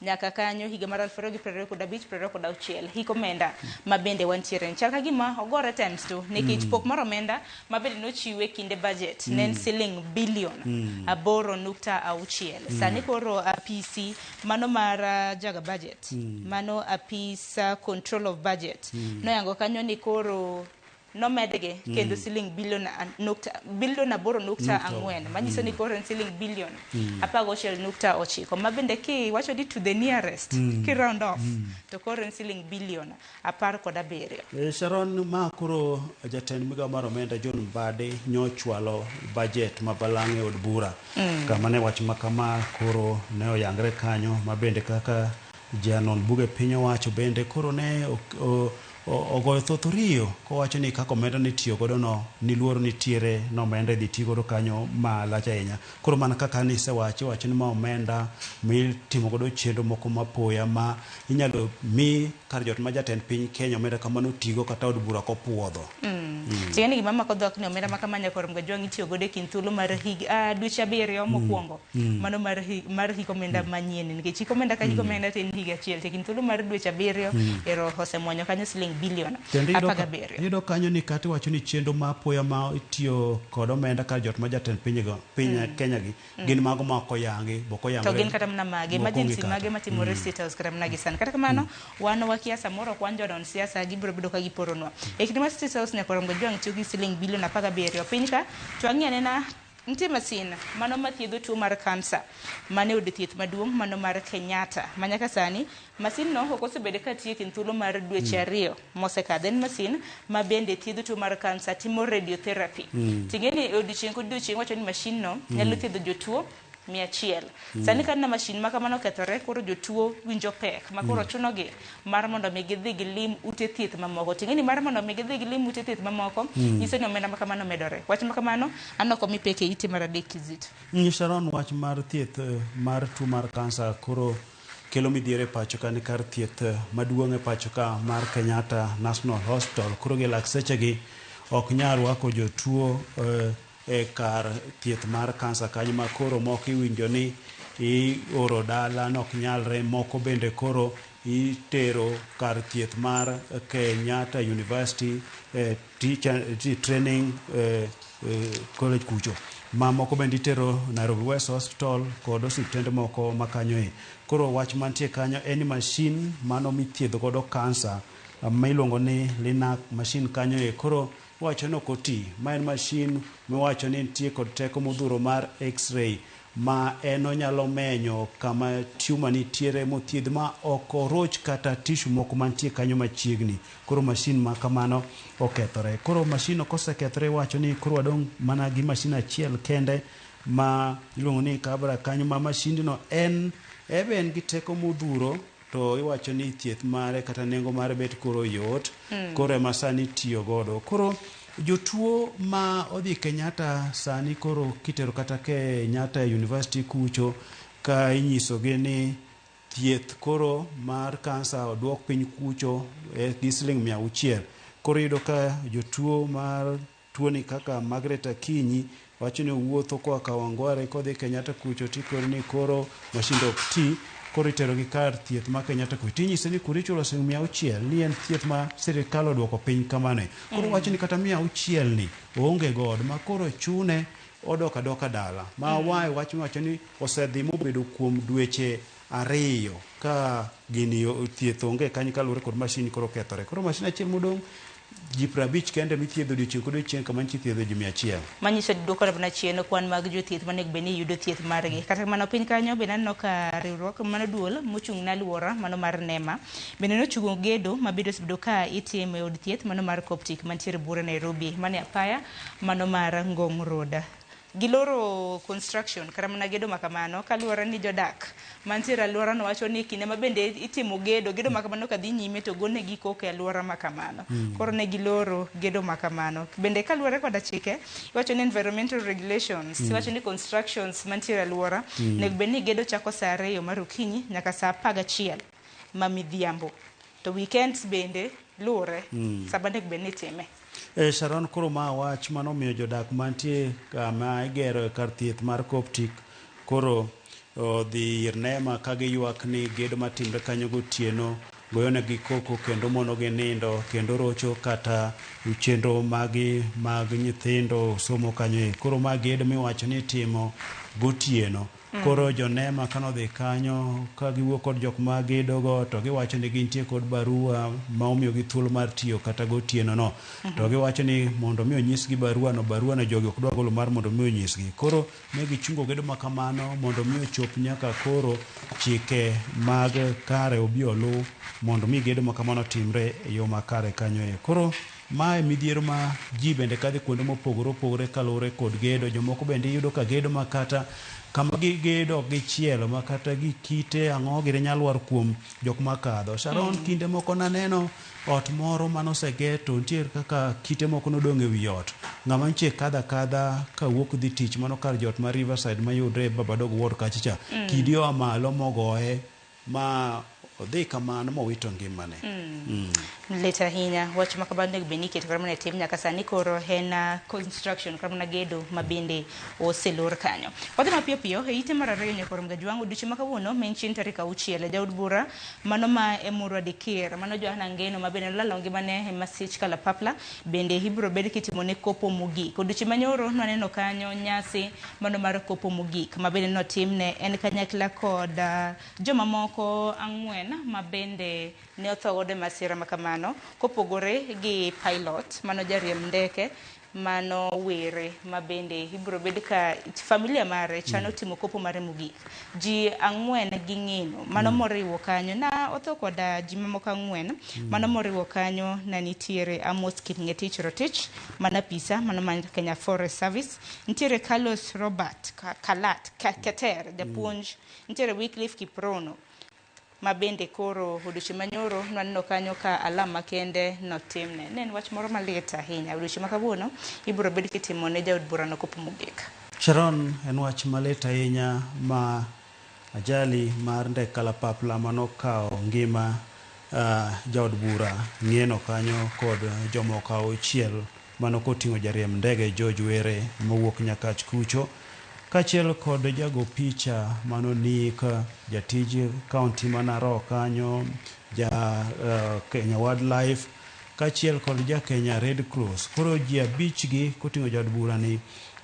nyaka kanyo higa mar 2025-26 hiko omenda ma bende wantiere chaka gima ogore times 2 nikech pok mar omenda ma bende nochiwe kinde budget nen siling bilion 8.6 sani koro apisi mano mar jaga budget mano apisa control of budget no yango kanyo ni koro no medge kendo siling bilion 8.4 manyiso ni koro siling bilion 10.9 mabende ki wacho di to the nearest ki round off to koro siling bilion 10.7. Sharon, ma koro jatend migawo mar omenda John Mbadi nyochwalo budget mabalang'e od bura kama ne wach makama koro ne oyangre kanyo mabende kaka janon buge piny owacho bende koro ne ogoyo thothoriyo kowacho ni kaka omenda ni tiyo godo no ni luoro nitiere no omenda dhi tiyo godo kanyo malach ahinya. Koro mana kaka nisewacho ni ma omenda mitimo godo chenro moko mapoya ma inyalo mi kar jot ma jatend piny Kenya omenda kamano tigo kata od bura kopuodho. Tieni gima mako dhok ni omenda makamanya Jakorom Gajwang itiyo godo kind thuolo mar dweche 7 mokwongo mano mar hiko omenda manyien nikech hiko omenda ka hiko omenda tin higa achiel to kind thuolo mar dweche 7 ero osemwonyo kanyo siling bilion 17. Yudo kanyo ni kata wacho ni chenro mapoya ma itiyo kod omenda kar jot ma jatend piny Kenya gi gin mago ma ok oyangi boko yangi to gin kata mana mage emergency mage matimore state house kata mana gisan kata kamano wan wakia samoro kwan jodon siasa gibiro bedo ka giporonwa kinde mar state house Jakorom Gajwang tiyo gi siling bilion 17 piny ka to ang'iyane na nitie masin mano mathiedho tuo mar kansa mane od thieth maduong' mano mar Kenyatta manyaka sani masin no ok osebedo ka tiyo kind thuolo mar dweche 2 mosekadho en masin ma bende thiedho tuo mar kansa timo radiotherapy tingeni odiochieng' kod odiochieng' wacho ni masin no nyalo thiedho jotuo 100. Sani kana mashin makamano kethore koro jotuo winjo pek makoro chunogi mar mondo mi gidhi gilim ute thieth mamoko tingeni mar mondo mi gidhi gilim ute thieth mamoko nyiso ni omenda makamano medore wach makamano anoko mi peke ite mar adek Kizito. Sharon, wach mar thieth mar tuo mar kansa koro kelo midhiero e pacho ka ni kar thieth maduong' e pacho ka mar Kenyatta National Hospital. Koro gi lak sechegi ok nyal rwako jotuo e kar thieth mar kansa kanyo, ma koro moko iwinjo ni ioro dala, nok nyalre. Moko bende koro itero kar thieth mar Kenyatta University Training College kucho. Moko bende itero Nairobi West Hospital kod osiptende moko makanyoe. Koro wach mantie kanyo en mashin mano mithiedho godo kansa ma iluongo ni Linac mashin kanyoe. Koro wacho no koti, ma en mashin miwacho ni nitie kod teko modhuro mar X-ray, ma en onyalo menyo kama tumor nitiere mothiedh ma ok oroch kata tissue moko mantie kanyo machiegni. Koro mashin ma kamano okethore. Koro mashin kosekethore, wacho ni koro wadong' mana gi mashin achiel kende ma iluongo ni Kabra kanyo, ma mashindno en gi teko modhuro, to iwacho ni thieth mare kata nengo mare bet koro yot. Koro ema sani tiyo godo. Koro jotuo ma odhi Kenyatta sani koro kitero kata Kenyatta University kucho, ka inyisogi ni thieth koro mar kansa odwok piny kucho gi $600. Koro yudo ka jotuo mar tuoni kaka Margaret Akinyi wacho ni wuotho koa Kawangware kodhi Kenyatta kucho, tikoro ni koro mashindo ok ti. Koro itero gi kar thieth ma Kenyatta kucho, tinyise ni kuro ichulo $600 ni en thieth ma sirikal odwoko piny kamano. Koro wacho ni kata $100 ni oonge godo, ma koro chune odok adoka dala. Ma wach miwacho ni osedhi mobedo kuom dweche 2 ka gini thieth onge kanyo kaluwore kod mashin koro kethore. Koro mashin achiel modong' ji 50 kende mithiedho odiochieng' kod odiochieng' kama nitie thiedho ji 100. Manyiso duoko na chien kwan mag jothieth manego beni yudo thieth margi. Kata mana piny kanyo bende aneno ka riwruok mano duol mochung' na alwora mano mar NEMA bende nochungo gedo mabedo ka itimo e od thieth mano mar Coptic mantiere Bura Nairobi, mane apaya mano mar Ngong Road. Giloro construction kata mana gedo makamano kaluwore ni jodak mantiere alwora no wacho ni kinde ma bende itimo gedo makamano kadhi nyime to gone gi koko e alwora makamano. Koro ne giloro gedo makamano. Bende kaluwore koda chike wacho ni environmental regulations wacho ni constructions mantiere alwora nego bende ni gedo chako saa 2 mar okinyi nyaka saa 11 ma midhiambo. To weekends bende lure sabande bende itime. Sharon, koro ma wach manomiyo jodak mantie kama igero kar thieth mar Coptic koro dhi ir NEMA ka giywak ni gedo matimre kanyo gotieno goyonegi koko kendo mono gi nindo kendo rocho kata chenro mag nyithindo somo kanyo. Koro ma gedo miwacho ni timo gotieno. Koro jo NEMA kanodhi kanyo ka giwuok kod jok ma gedogo to giwacho ni gintie kod barua ma omiyo gi thuolo mar tiyo kata gotieno no. To giwacho ni mondo mi onyisgi barua no jogi ok dwa golo mar mondo mi onyisgi. Koro ne gichungo gedo makamano mondo mi ochop nyaka koro chike mag kare obi olu mondo mi gedo makamano timre e yo makare kanyo. Koro mae midhiero ma ji bende kadhi kuonde mopogore opogore kaluwore kod gedo. Jomoko bende yudo ka gedo makata kama gigedo gichielo makata gi kite ang'o gire nyalwar kuom jok makadho. Sharon, kinde moko naneno ot moro manosegeto ntiere kaka kite moko nodong' e wi ot. Ng'ama ntie kadha ka wuok dhi tich mano kar jot ma Riverside mayudre Babadog Ward kachicha. Kidi oa malo mogoye ma odhi kamano mowito ngimane. Leta hinya wach makabando nego beni keto kama ne tim nyaka sani koro en construction kama na gedo mabende oselor kanyo. Wadhi mapiyo piyo e ite mar 2 nyakoro Mgajwang' odiochieng' makawuono menchin tarik 6 jaod bura mano ma Emurwa Dikir mano Johana Ngeno mabende lalo ngimane e masich kalapapla bende ibiro bed kitimo ne kopo mogik. Odiochieng' manyoro naneno kanyo nyasi mano mar kopo mogik mabende notimne en kanyakla kod joma moko 4 mabende ne otho godo masira makamano kopogore gi pilot mano jariemb ndeke mano were mabende ibiro bed ka familia mare chano timo kopo mare mogik. Ji 4 gi ng'ino mano moriwo kanyo na otho koda ji mamoko 4 mano moriwo kanyo na nitiere Amos Kipngetich Rotich mana pisa mano man Kenya Forest Service, nitiere Carlos Robert Kalat Keter japuonj, nitiere Wycliffe Kiprono mabende koro odiochieng' manyoro naneno kanyo ka alama kende notimne. Ne en wach moro malit ahinya. Odiochieng' makawuono ibiro bed kitimo ne jaod bura no kopo mogik. Sharon, en wach malit ahinya ma ajali mar ndek kalapapla manokao ngima jaod bura ng'eno kanyo kod jomoko auchiel manokoting'o jariemb ndege George Were mowuok Nyakach kucho, kachiel kod jago picha manonik jatij kaunti ma Narok kanyo, Kenya Wildlife, kachiel kod ja Kenya Red Cross. Koro ji abichgi koting'o jaod bura ni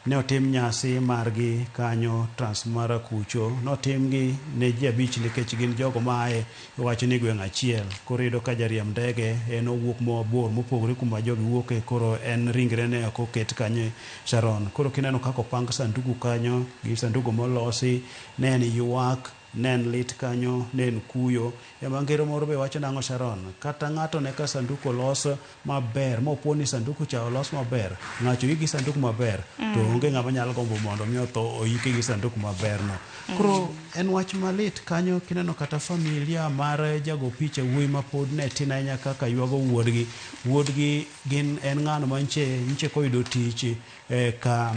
ne otim nyasi margi kanyo Transmara kucho. Notimgi ne ji abich nikech gin jogo maae wacho ni gweng' achiel. Koro iyudo ka jariemb ndege en owuok mabor mopogore kuma jogi wuoke, koro en ringre ne ok oket kanyo Sharon. Koro kineno kako pang sanduku kanyo gi sanduku molosi, ne en ywak, ne en lit kanyo, ne en kuyo. Ema ngero moro be wacho nang'o Sharon, kata ng'ato ne ka sanduku olos maber, moponi sanduku cha olos maber, ng'acho gi sanduku maber, to onge ng'ama nyalo gombo mondo mi otho oike gi sanduku maber no. Koro en wach malit kanyo kineno kata familia mar jago picha wuoyi ma pod ne tin ahinya kaka ywago wuodgi. Wuodgi en ng'ano manche koyudo tich ka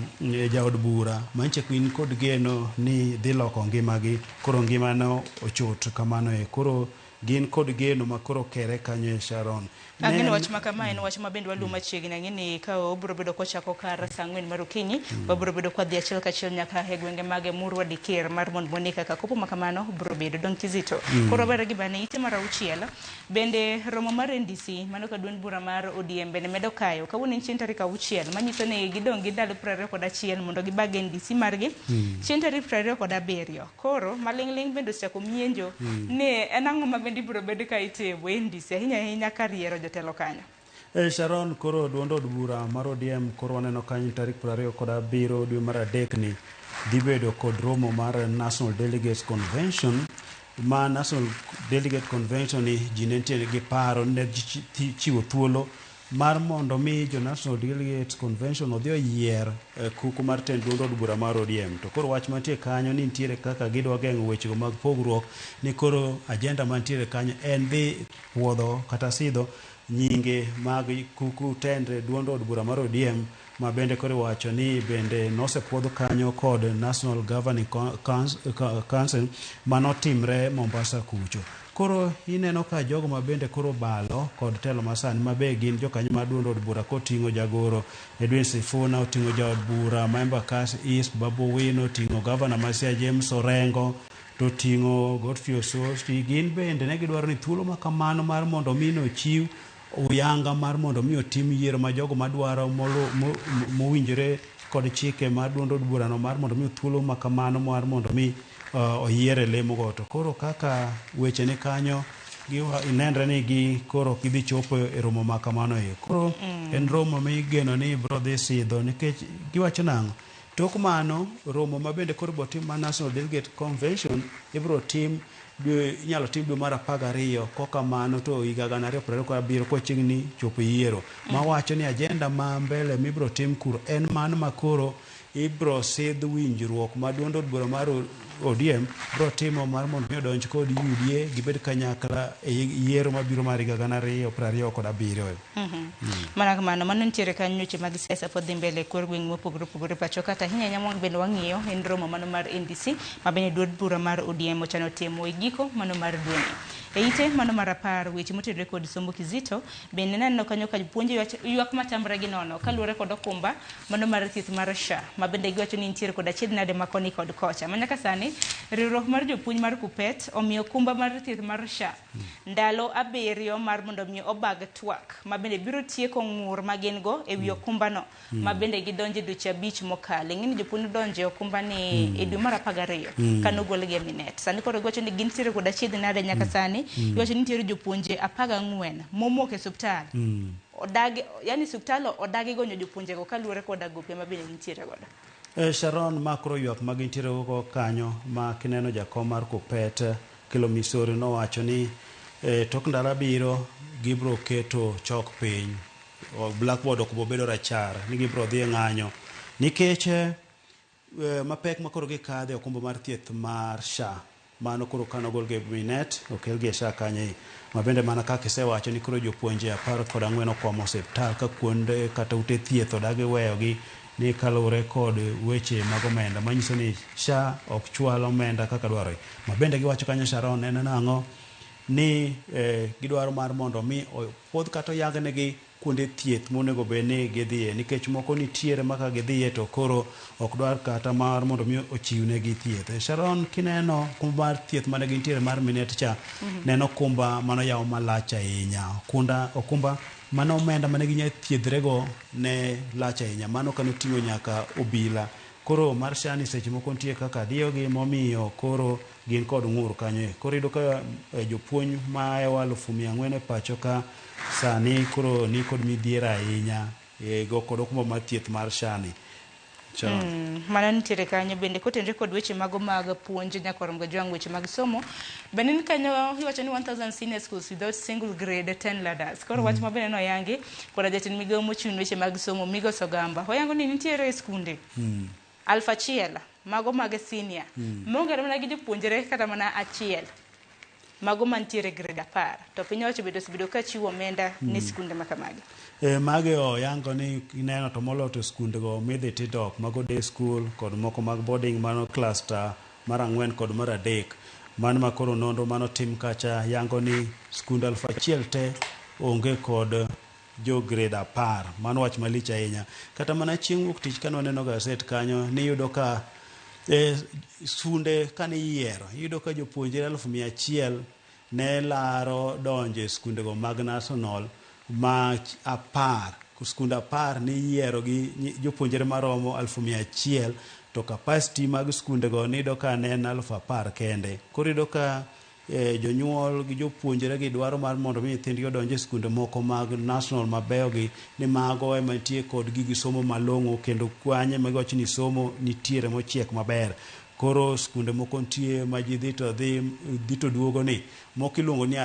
jaod bura, manche kuin kod geno ni dhi loko ngimagi, koro ngimano ochot kamano koro gin kod geno makoro kere kanyo Sharon. Ang'eni wach ma kama en wach ma bende waluwo machiegni. Ang'eni ka obiro bedo kochako kar saa 4 mar okinyi, wabiro bedo kwa dhi achiel kachiel nyaka e gwenge mag Murwa Dikir mar Mond Monika. Ka kopo ma kamano biro bedo Don Kizito. Koro ber gi bane ite mar auchiel bende romo mar NDC mano ka duond bura mar ODM bende medo kayo kawuono en chieng' tarik 6, manyiso ni gidong' gi ndalo 21 mondo gibag NDC margi chieng' tarik 27. Koro maling'ling bende osechako mienjo ni en ang'o ma bende biro bedo ka itimo NDC ahinya ka riero jotelo kanyo. Sharon, koro duond od bura mar ODM koro waneno kanyo tarik 27 dwe mar adek ni dhi bedo kod romo mar National Delegates Convention. Ma National Delegate Convention ni ji nentiere gi paro ne chiwo thuolo mar mondo mi jo National Delegates Convention odhi oyier kuku mar tend duond od bura mar ODM. To koro wach mantie kanyo ni nitiere kaka gidwa geng'o wechego mag pogruok, ni koro ajenda mantiere kanyo en dhi puodho kata sidho nyinge mag kuku tend duond od bura mar ODM, ma bende koro wacho ni bende nosepuodho kanyo kod National Governing Council manotimre Mombasa kucho. Koro ineno ka jogo ma bende koro balo kod telo masani ma be gin jokanyo mar duond od bura koting'o jagoro Edwin Sifuna, oting'o jaod bura ma Embakasi East Babu Owino, oting'o gavana ma Siaya James Orengo, to ting'o Godfrey Osoti. Gin bende ne gidwaro ni thuolo ma kamano mar mondo mi nochiw uyanga mar mondo mi otim yiero ma jogo madwaro mowinjore kod chike mar duond od burano mar mondo mi thuolo ma kamano mar mondo mi oyiere lemo go. To koro kaka weche ni kanyo inendre ni gi koro gidhi chopo e romo ma kamano koro en romo migeno ni bro dhi sidho nikech giwacho nang'o. Tok mano romo ma bende koro botim ma National Delegate Convention ibro tim inyalo tim dwe mar 12. Koka mano to higa 2027 kwa chiegni chopo yiero ma wacho ni ajenda ma mbele mibro tim kur en mano makoro ibro sidh winjruok ma duond od bura mar ODM bro timo mar mondo mi odonj kod UDA gibed kanyakla e yiero mabiro mar higa 2027. Mana kamano mano nitiere kanyo weche mag siasa pod dhi mbele kor gweng' mopogore opogore pacho kata ahinya nyamo bende wang'iyo en romo mano mar NDC ma bende duond bura mar ODM ochano timo e giko mano mar dweni. E ite mano mar 10 weche motenore kod somo Kizito bende naneno kanyo ka jopuonje ywak matamre gi nono kaluwore kod okumba mano mar thieth mar SHA ma bende giwacho ni nitiere kod achiedh nade makoni kod kocha. Manyaka sani riwruok mar jopuonj mar KUPPET omiyo okumba mar thieth mar SHA ndalo 7 mar mondo mi obag twak ma bende biro tieko ng'ur ma gin go e wi okumba no ma bende gidonje dweche 5 mokalo. Ng'eni jopuonj donje okumba ni e dwe mar 12 kanogol gi Minet. Sani koro giwacho ni gintiere kod achiedh nade nyaka sani giwacho ni nitiere jopuonje 14 momok e osiptal. Odagi yani osiptal odagi gonyo jopuonje go kaluwore kod agope ma bende nitiere godo. Sharon, makro ywak ma gintiere go kanyo ma kineno jakom mar KUPPET Kelo Misori nowacho ni tok ndalo 7 gibro keto chok piny, blackboard ok bobedo rachar, ni gibro dhi ng'anyo nikech mapek makoro gikadhe okumba mar thieth mar SHA mano koro kanogol gi Minet okel gi SHA kanyo ma bende mana kaka isewacho ni koro jopuonje 14 okwamo osiptal ka kuonde kata ute thieth odagi weyogi ni kalure kod weche mag omenda manyiso ni SHA ok chwal omenda kaka dwarore. Ma bende giwacho kanyo Sharon en nang'o ni gidwaro mar mondo mi pod kata oyangnegi kuonde thieth monego bed ni gidhiye, nikech moko nitiere maka gidhiye to koro ok dwar kata mar mondo mi ochiwnegi thieth. Sharon, kineno kumba mar thieth mane gintiere mar Minet cha, neno kumba mano yaw malach ahinya, okumba mano omenda mane ginya thiedhrego ne lach ahinya, mano kano ting'o nyaka obila. Koro mar SHA ni seche moko nitie kaka diyogi momiyo koro gin kod ng'ur kanyo. Koro iyudo ka jopuonj ma 400,000 e pacho ka sani koro ni kod midhiero ahinya go kod okumba mar thieth mar SHA ni. Mana nitiere kanyo bende kotenre kod weche mago mag puonj nyakwarom Gajwang', weche mag somo bende ni kanyo iwacho ni 1000 senior schools without single grade 10 ladders. Koro wach mabende no yangi kod jatend migawo mochung' weche mag somo Migos Ogamba oyango ni nitiere skunde 1,000 mago mag senior monge mana gi jopuonjre kata mana achiel mago mantiere grade 10 to piny owacho bedo ka chiwo omenda ne skunde makamagi. Mage oyango ni ineno to moloyo to skundego midhi tidok mago day school kod moko mag boarding mano cluster mar 4 kod mar 3. Mano ma koro nonro mano tim kacha yango ni skunde 1,000 te onge kod jo grade 10. Mano wach malich ahinya. Kata mana chieng' wuok tich kano neno gaset kanyo ni yudo ka sunde kane yiero yudo ka jopuonjre 100,000 ne laro donje skundego mag national ma 10. Skunde 10 ni yiero gi jopuonjre maromo 100,000 to capacity mag skundego nido ka ne en 10,000 kende. Koro yudo ka jonyuol gi jopuonjre gi dwaro mar mondo mi nyithindgi odonje skunde moko mag national mabeyo gi ni mago ema nitie kod gigi somo malong'o kendo kwanye magiwacho ni somo nitiere mochiek maber. Koro skunde moko nitie ma ji dhi to duogo ni moko iluongo ni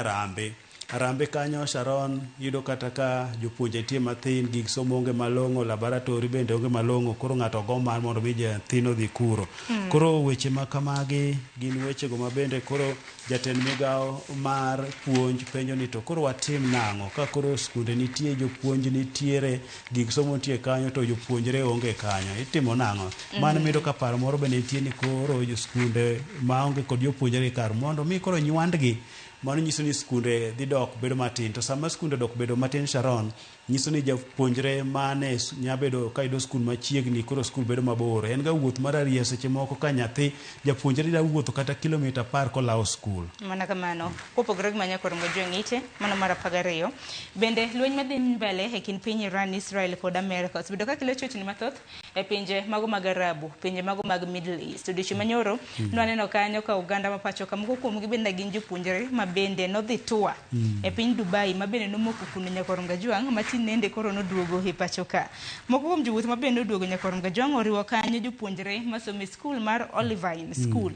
Arambe kanyo Sharon yudo kata ka jopuonje nitie mathin, gig somo onge malong'o, laboratory bende onge malong'o, koro ng'ato go mar mondo mi nyathino dhi kuro. Koro weche ma kamagi gin wechego ma bende koro jatend migawo mar puonj penjo ni to koro watim nang'o ka koro skunde nitie, jopuonj nitiere, gig somo nitie kanyo to jopuonjre onge kanyo, itimo nang'o? Mano mido ka paro moro bende nitie ni koro skunde ma onge kod jopuonjre kar mondo mi koro nywandgi. Mano nyiso ni skunde dhi dok bedo matin, to sama skunde dok bedo matin Sharon, nyiso ni japuonjre mane nyabedo ka ido skul machiegni koro skul bedo mabor. En ga wuoth mar ariya seche moko ka nyathi japuonjre da wuotho kata kilomita 10 kolawo skul. Mana kamano kopogore gi Nyakwarom Gajwang' ite mano mar 12. Bende lweny madhi mbele e kind piny Iran, Israel kod Amerika osebedo ka kelo chochni mathoth e pinje mago mag Arabu, pinje mago mag Middle East. Odiochieng' manyoro nwaneno kanyo ka Uganda ma pacho ka moko kuom gi bende gin jopuonjre ma bende nodhi tua e piny Dubai ma bende nomoko kuno Nyakwarom Gajwang' matin nende koro noduogo e pacho ka. Moko kuom jowuoth ma bende noduogo Nyakwarom Gajwang' oriwo kanyo jopuonjre masomo e skul mar Olivine School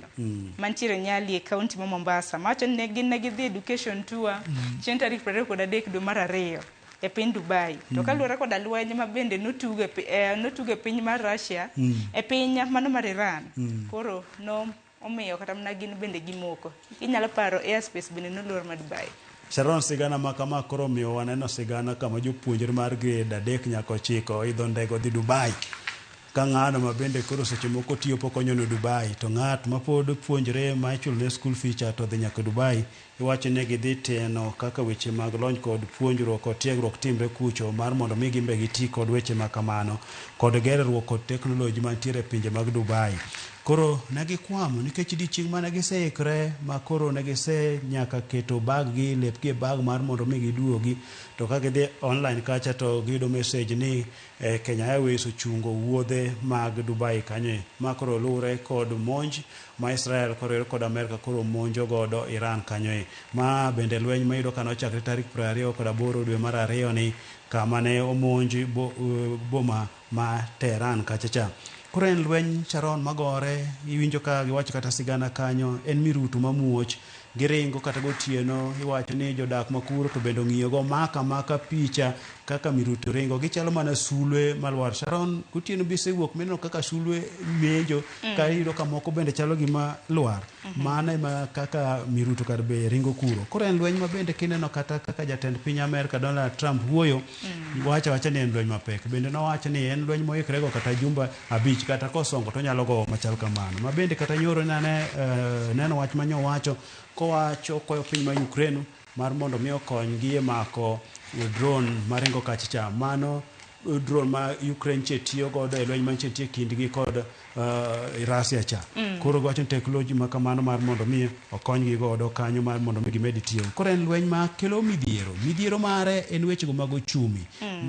mantiere Nyali e kaunti ma Mombasa. Macho ne gidhi education tour chieng' tarik 23 dwe mar 2 e piny Dubai. To kaluwore kod lweny ma bende notugo e piny mar Russia e piny mano mar Iran. Koro no omiyo kata mana gin bende gimoko. Inyalo paro airspace bende nolor ma Dubai. Sharon, sigana ma kama koro miyo waneno sigana kama jopuonjre mar grade 3 nyaka 9 idho ndego dhi Dubai. Ka ng'ano ma bende koro seche moko tiyo pokonyo no Dubai, to ng'at ma pod puonjre ma ichulo ne school fee cha to dhi nyaka Dubai, iwacho ne gidhi teno kaka weche mag lony kod puonjruok kod tiegruok timre kucho mar mondo mi gimbe giti kod weche ma kamano kod gerruok kod teknoloji mantiere e pinje mag Dubai. Koro negikwamo nikech dichieng' mane giseikre ma koro ne gise nyaka keto bag gi lepgi e bag mar mondo mi giduogi, to ka gidhi online kacha to giyudo message ni Kenya Airways ochungo wuodhe mag Dubai kanyo, ma koro lure kod monj ma Israel koro kod Amerika koro monjo godo Iran kanyo, ma bende lweny ma yudo kano chakre tarik 28 dwe mar 2 ni kama ne omonji boma ma Tehran kacha cha. Koro en lweny Sharon magore, iwinjo ka giwacho kata sigana kanyo en mirutu mamuoch giringo kata gotieno iwacho ni jodak makuro to bende ong'iyo go maka picha kaka miruto ringo gichalo mana sulwe malwar. Sharon, gotieno bisewuok mineno kaka sulwe menjo ka iyudo ka moko bende chalo gima lwar. Mano ema kaka miruto kar be ringo kuro. Koro en lweny ma bende kineno kata kaka jatend piny Amerka Donald Trump wuoyo wacha ni en lweny mapek. Bende nowacho ni en lweny moikrego kata jumba 5 kata kosongo to nyalo go machal kamano. Ma bende kata nyoro neno wach manyo wacho kowacho koyo piny ma Ukraine mar mondo mi okonygi e mako drone maringo kachicha. Mano drone ma Ukraine tiyo godo e lweny mantie kindgi kod Russia cha. Koro gwacho teknoloji ma kamano mar mondo mi okonygi godo kanyo mar mondo mi gimedi tiyo. Koro en lweny ma kelo midhiero mare en wechego mag ochumi.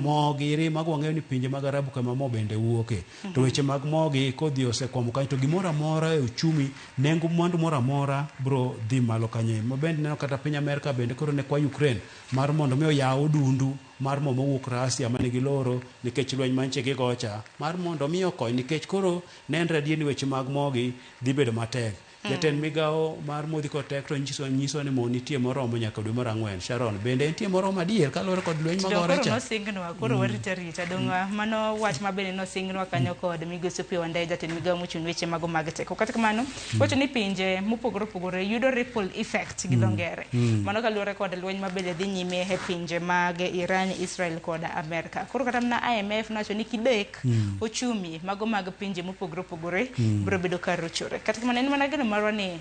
Mogiri mag wang'eyo ni pinje mag Arabu kama mo bende wuoke. To weche mag mogi kodhi osekwamo kanyo to gimoro amora e uchumi, nengo mwandu moro amora bro dhi malo kanyo. Ma bende neno kata piny Amerka bende koro ne kwa Ukraine mar mondo mi oyaw odundu mar mo mowuok Russia manigi loro nikech lweny mantie gi gocha mar mondo mi okony nikech koro nenre adier ni weche mag mogi dhi bedo matek. Jatend migawo mar modhi kod tek to nyiso ni mo nitie moromo nyaka dwe mar 4. Sharon, bende nitie moromo adier kaluwore kod lweny magore cha. Koro nosingnwa, koro warita dongwa mano wach mabende nosingnwa kanyo kod migosi Opiyo Wandayi jatend migawo mochung' weche mago mag teko. Kata kamano wacho ni pinje mopogore opogore yudo ripple effect gi dho ngere. Mano kaluwore kod lweny mabende dhi nyime e pinje mag Iran, Israel kod Amerka. Koro kata mana IMF nacho ni kidek ochumi mago mag pinje mopogore opogore biro bedo ka rochore. Kata kamano en mana geno marwa ni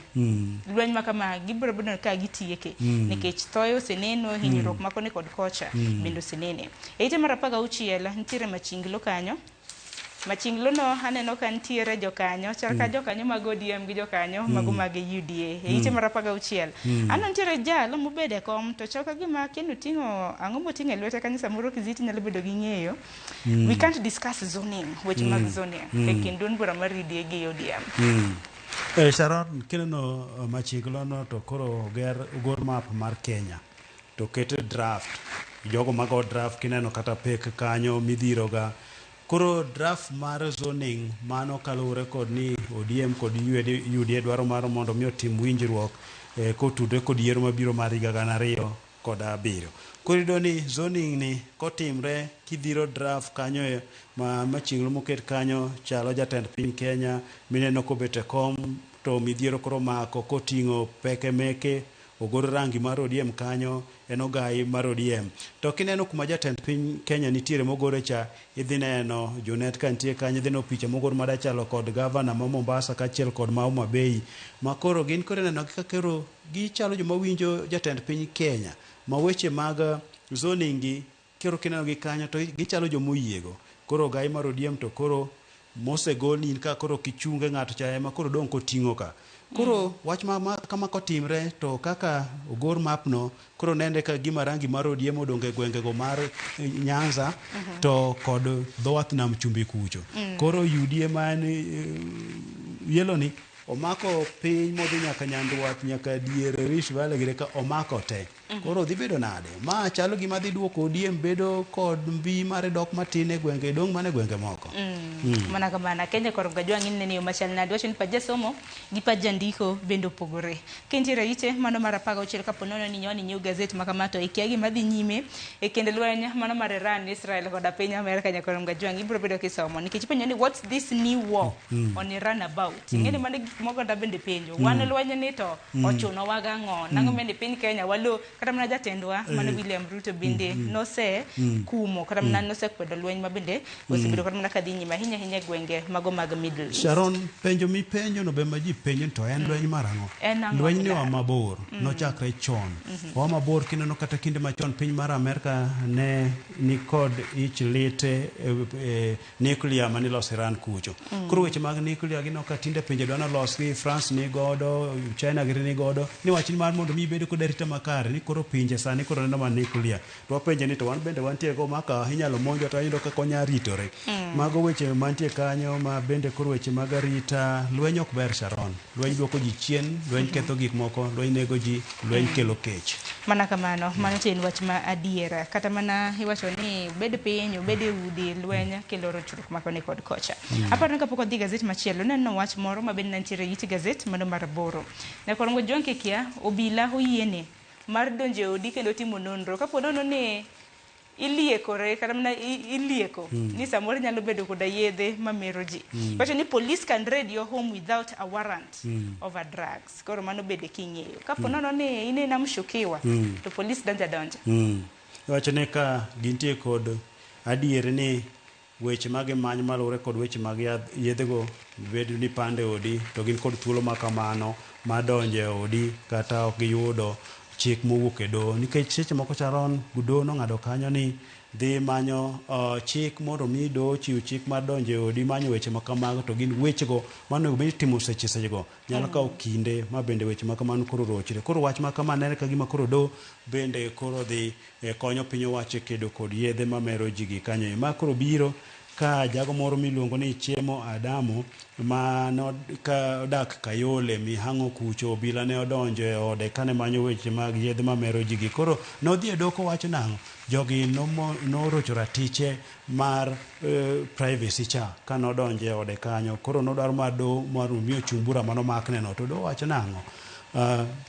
lweny ma kama gibiro bedo ka gitieke nikech thoyo oseneno hinyruok makoni kod kocha bende osenene. E ite mar 16 nitiere machinglo kanyo. Machinglo no aneno ka nitiere jokanyo chal ka jokanyo mag ODM gi jokanyo mago mag UDA. E ite mar 16 ano nitiere jalo mobede kom to chal ka gima kendo tingo ang'o motingo lwete kanyo samoro kiziti nyalo bedo gi ng'eyo. We can't discuss zoning weche mag zoning e kindun bura mar UDA gi ODM. Sharon, kineno machinglo no to koro ogor map mar Kenya to kete draft jogo mago draft kineno kata pek kanyo midhiroga. Koro draft mar zoning mano kaluwore kod ni ODM kod UDA dwaro mar mondo mi otim winjruok kotudre kod yiero mabiro mar higa 2007. Koro iyudo ni zoning ni kotimre kidhiro draft kanyo machinglo moket kanyo chalo jatend piny Kenya mineno kobete kom to midhiero koro mako koting'o peke meke ogor rangi mar ODM kanyo en ogai mar ODM. To kineno kuma jatend piny Kenya nitiere mogore cha idhi neno Junet ka nitie kanyo idhi neno picha mogor madachalo kod gavana ma Mombasa kachiel kod ma Homa Bay makoro gin koro neno kaka kero gichalo joma winjo jatend piny Kenya ma weche mag zoning gi kero kineno gi kanyo to gichalo jomoyiego. Koro gai mar ODM to koro mosegoni ka koro kichunge ng'ato cha ema koro dong' koting'o ka. Koro wach kama kotimre to kaka ogor map no koro nende ka gima rangi mar ODM odonge gwengego mar Nyanza to kod dhowath nam chumbi kucho. Koro UDA man yelo ni omako piny modhi nyaka nyandwat nyaka diere Rift Valley gireka omako te. Koro dhi bedo nade? Ma chalo gima dhi duoko ODM bedo kod mbi mare dok matine gwenge dong mane gwenge moko. Mana kamana Kenya koro gajwa ngin ne yo machal nade wacho ni paja somo gi paja ndiko bendo pogore. Kentiere ite mano mar 16 kaponono ni nyoni New Gazette makamato ikiagi madhi nyime e kende lwenya mano mar Iran, Israel kod piny Amerika nyakoro gajwa ngi biro bedo kisomo nikech penyo ni what's this new war on Iran about? Ngene mane mogo da bende penjo. Wan lwenya ni to ochuno waga ng'o. Nango mende piny Kenya walo kata mana jatendwa mana William Ruto bende nose kumo kata mana nose kwedo lweny mabende osebedo kata mana kadhi nyime hinya gwenge mago mag Middle East. Sharon, penjo mi penjo no be ma ji penjo to en lweny marang'o? Lweny ni wa mabor nochakre chon. Wa mabor kineno kata kinde machon piny mar Amerika ne ni kod ich lite nuclear maniloso Iran kucho. Koro weche mag nuclear gino ka tinde pinje dwana losgi France ni godo, China giri ni godo. Ni wachni mar mondo mi bedo kod arita makare ni koro pinje sani koro neno ma nuclear to wapenje ni to wan bende wantie go maka inyalo monjo to ayudo kaka onya ritore mago weche mantie kanyo ma bende koro weche mag arita lweny ok ber Sharon lweny duoko ji chien lweny ketho gik moko lweny nego ji lweny kelo kech mana kamano mano tin wach ma adiera kata mana iwacho ni bed piny obed e udi lweny kelo rochruok makoni kod kocha aparo ni kapok odhi gazet machielo neno wach moro ma bende nitiere it gazet mano mar boro ne korongo jonke kia obila oyiene mar donje odi kendo timo nonro kapo nono ni iliekore kata mana ilieko ni samoro nyalo bedo koda yedhe mamero ji wacho ni police can raid your home without a warrant over drugs koro mano bede king'eyo kapo nono ni inena mshukiwa to police donja wacho ni ka gintie kod adier ni weche mag many malure kod weche mag yedhego bedo ni pande odi to gin kod thuolo ma kamano ma donje odi kata ok giyudo chik mowuok e doho nikech seche moko Sharon doho nong'ado kanyo ni dhi manyo chik mondo mi doho chiw chik mar donje odi manyo weche ma kamago to gin wechego mano bende timo sechego nyalo kawo kinde ma bende weche ma kamano koro rochre koro wach ma kamano en ka gima koro doho bende koro dhi konyo piny owacho kedo kod yedhe mamero ji gi kanyo ma koro biro ka jago moro miluongo ni Chiemo Adamu ma ka dak Kayole Mihango kucho obila ne odonjo e ode kane manyo weche mag yedhe mamero ji gi koro nodhi e doko wacho nang'o jogi norocho ratiche mar privacy cha ka nodonjo e ode kanyo koro nodwaro mar doho mar miyo chumbura mano makneno to doho wacho nang'o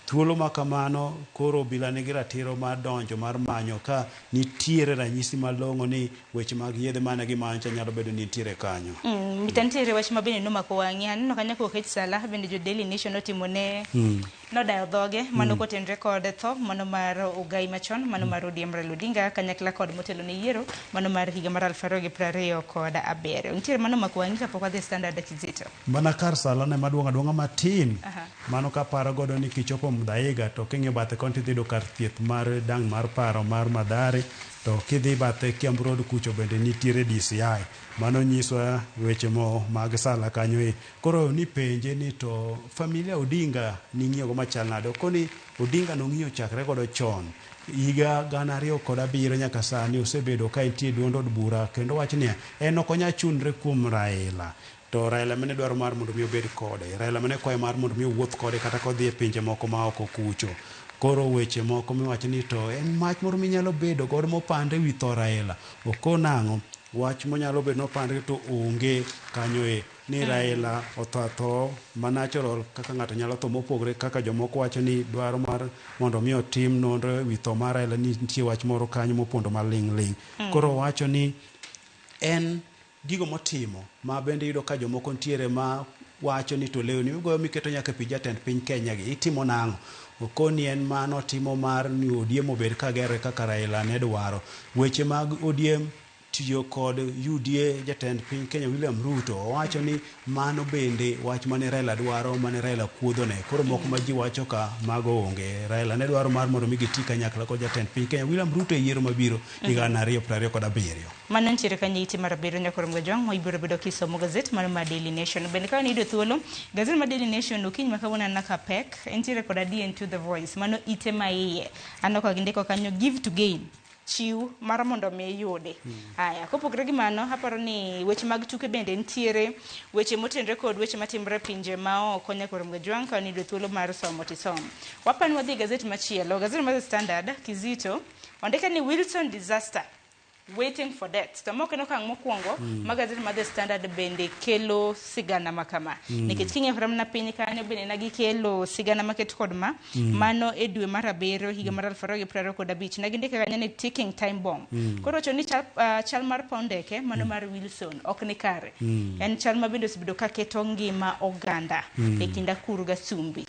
thuolo ma kamano koro obila nigi ratiro mar donjo mar manyo ka nitiere ranyisi malong'o ni weche mag yedhe mane gimanyo nyalo bedo ni nitiere kanyo mitantiere wach ma bende nomako wang'i aneno kanyo kokech Salah bende jo Daily Nation otimone nodayo dhoge mano kotenre kod tho mano mar Ogai machon mano mar ODM Raila Odinga kanyakla kod motelo ne yiero mano mar higa mar 2027 nitiere mano mako wang'i kapok wadhi Standard Kizito mana kar Salah ne maduong' matin mano kaparo godo ni kichopo Mudhaiga to king'e bathe konti dhido kar thieth mar dang' mar paro mar Mathare to kidhi bathe Kiambu Road kucho bende nitiere DCI mano nyiswa weche mag Salah kanyo koro ni penje ni to familia Odinga ning'iyogo machal nade koni Odinga nong'iyo chakre godo chon higa 2007 nyaka sani osebedo ka entie duond od bura kendo wach ni en ok onya chunre kuom Raila to Raila mane dwaro mar mondo mi obed kode Raila mane kwayo mar mondo mi owuoth kode kata kodhi e pinje moko ma oko kucho koro weche moko miwacho ni to en mach moro minyalo bedo godo mopande wi tho Raila okonang'o wach monyalo bedo nopande to onge kanyo ni Raila otho manatural kaka ng'ato nyalo tho mopogre kaka jomoko wacho ni dwaro mar mondo mi otim nonro wi tho mar Raila ni nitie wach moro kanyo mopondo maling' koro wacho ni en gigo motimo ma bende yudo ka jomoko ntiere ma wacho ni to leo ni migoyo miketo nyaka pi jatend piny Kenya gi itimo nang'o okoni en mano timo mar ni ODM obed ka gere kaka Raila ne dwaro weche mag ODM tiyo kod UDA jatend piny Kenya William Ruto wacho ni mano bende wach mane Raila dwaro mane Raila kuodhone koro moko ma ji wacho ka mago onge Raila ne dwaro mar mondo mi giti kanyakla kod jatend piny Kenya William Ruto e yiero mabiro higa 2027 mano nitiere kanyo iti mar abiriyo nyakorongo jwang' ma ibiro bedo kisomo gazet mano mar Daily Nation bende ka nido thuolo gazet mar Daily Nation okiny makawuono naka pek nitiere kod DN to the voice mano ite ma iye anno ka gindiko kanyo give to gain chiw mar mondo mi yude aya kopogre gi mano aparo ni weche mag tuke bende nitiere weche motenre kod weche matimre pinje ma oko nyakorongo jwang' ka nido thuolo mar somo tisom wapan wadhi gazet machielo gazet mar Standard Kizito ondike ni Wilson disaster waiting for death to moko nokang' mokwongo magazet mar The Standard bende kelo sigana makama nikech king'e from na piny kanyo bende nagi kelo sigana maket kod mano e dwe mar abiriyo higa mar 2025 nagindike kanyo ni ticking time bomb koro wacho ni chal mar pondeke mano mar Wilson ok ni kare en chal ma bende osebedo ka keto ngima oganda e kinda kuru ga sumbi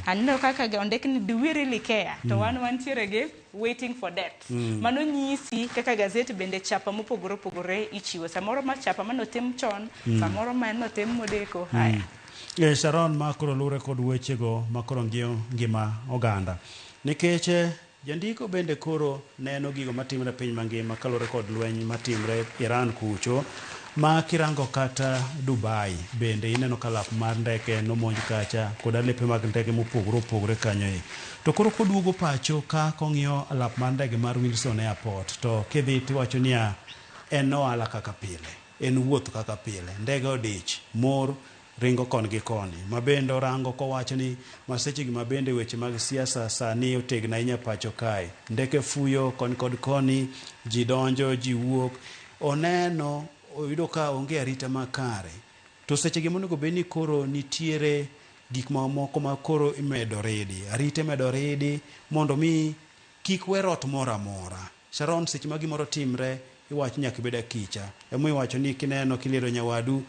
aneno kaka ondike ni do we really care to wan wantiere ge waiting for death mano nyisi kaka gazet bende chapa mopogore opogore ichiwo samoro ma chapa manotim chon samoro ma notim modeko haya Sharon makoro lure kod wechego makoro ngima oganda nikech jandiko bende koro neno gigo matimre piny mangima kalure kod lweny matimre Iran kucho ma kirango kata Dubai bende ineno ka lap mar ndeke nomonj kacha kod alepe mag ndege mopogore opogore kanyo e. To koro koduogo pacho ka kong'iyo lap mar ndege mar Wilson Airport to kidhi tiwacho niya en ohala kaka pile, en wuoth kaka pile, ndege odich, mor ringo kon gi koni, mabende orango kowacho ni masechegi mabende weche mag siasa sani otegna inya pacho kae, ndeke fuyo koni kod koni, ji donjo, ji wuok, oneno oyudo ka onge arita makare. To sechegi monego beni koro nitiere gik mamoko ma koro imedo redi, arite medo redi mondo mi kik werot mora mora. Sharon seche ma gimoro timre iwacho nyaka ibeda kicha. Emo iwacho ni kineno kiliero nyawadu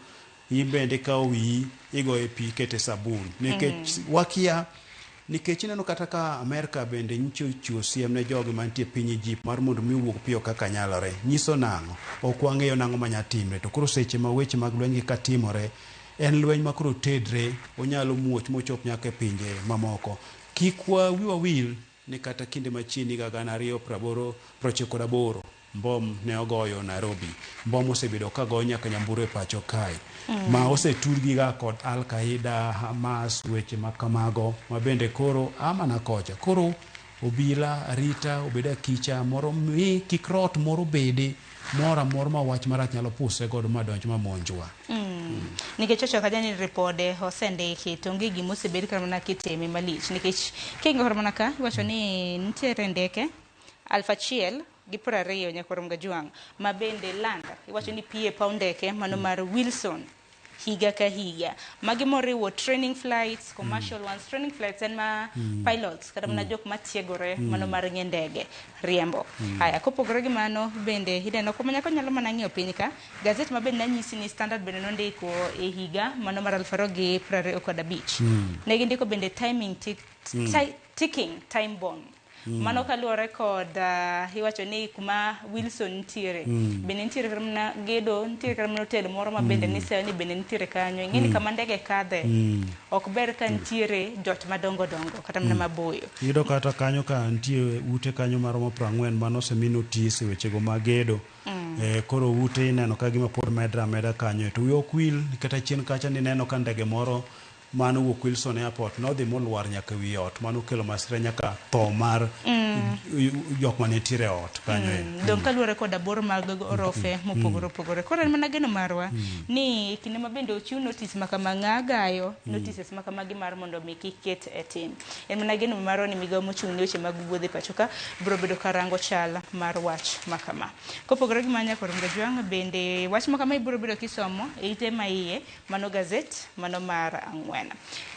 imbende ka wi igoye pi kete sabun. Nikech wakia nikech ineno kata ka Amerika bende nyicho chiwo siem ne jogi mantie piny Egypt mar mondo mi wuok piyo kaka nyalore. Nyiso nang'o ok wang'eyo nang'o manya timre. To koro seche ma weche mag lweny ka timore en lweny ma koro tedre onyalo muoch mochop nyaka pinje mamoko. Kikwa wiwa wil ni kata kinde machiegni ga 2098 mbom ne ogoyo Nairobi. Mbom osebedo ka goyo nyaka Nyambura e pacho kae. Ma oseturgi ga kod Al-Qaeda, Hamas, weche makamago ma bende koro amana kocha. Koro obila arita obeda kicha moro mi kikrot moro bede mora moro ma wach marach nyalo puse god madonj ma monjwa. Nikech ocho kajani repode osendiki to onge gima osebed kamana kitime malich nikech kingo hormona ka wacho ni nitiere ndeke 1,000 gi 20 nyakorom Gajuang ma bende landa iwacho ni pie paw ndeke mano mar Wilson higa ka higa magi moriwo training flights, commercial ones, training flights and ma pilots kada mana jok matiegore mano mar ndege riembo. Haya kopogore gi mano bende hideno ko manyako nyalo mana ng'iyo piny ka gazet ma bende nanyisi ni Standard bende nondiko e higa mano mar 2025 ne gindiko bende ticking time bomb. Mano kaluwore kod iwacho ni kuma Wilson nitiere bende nitiere kamna gedo nitiere kamna hotel moro ma bende niseo ni bende nitiere kanyo ing'eni kama ndege kadhe ok ber ka nitiere jot madongo dongo kata mana maboyo. Yudo kata kanyo ka nitiere ute kanyo maromo 40 mano semi notice wechego magedo. Koro ute ineno ka gima pod meda kanyo to wiyo kwil kata chien kacha ni neno ka ndege moro mano wuok Wilson Airport nodhi molwar nyaka wi ot mano kelo masira nyaka tho mar jok mane tire ot kanyo don kaluwore kod aboro mag orofe mopogore opogore. Koro en mana geno marwa ni kinde ma bende ochiw notice makama ng'agayo notices makamagi mar mondo mi kik ket e tim. En mana geno marwa ni migawo mochung' ne weche mag wuodhe pacho ka biro bedo karango chal mar wach makama. Kopogore gi manya Nyakorom Gajuang bende wach makama ibiro bedo kisomo e ite maiye mano gazet mano mar ang'wen.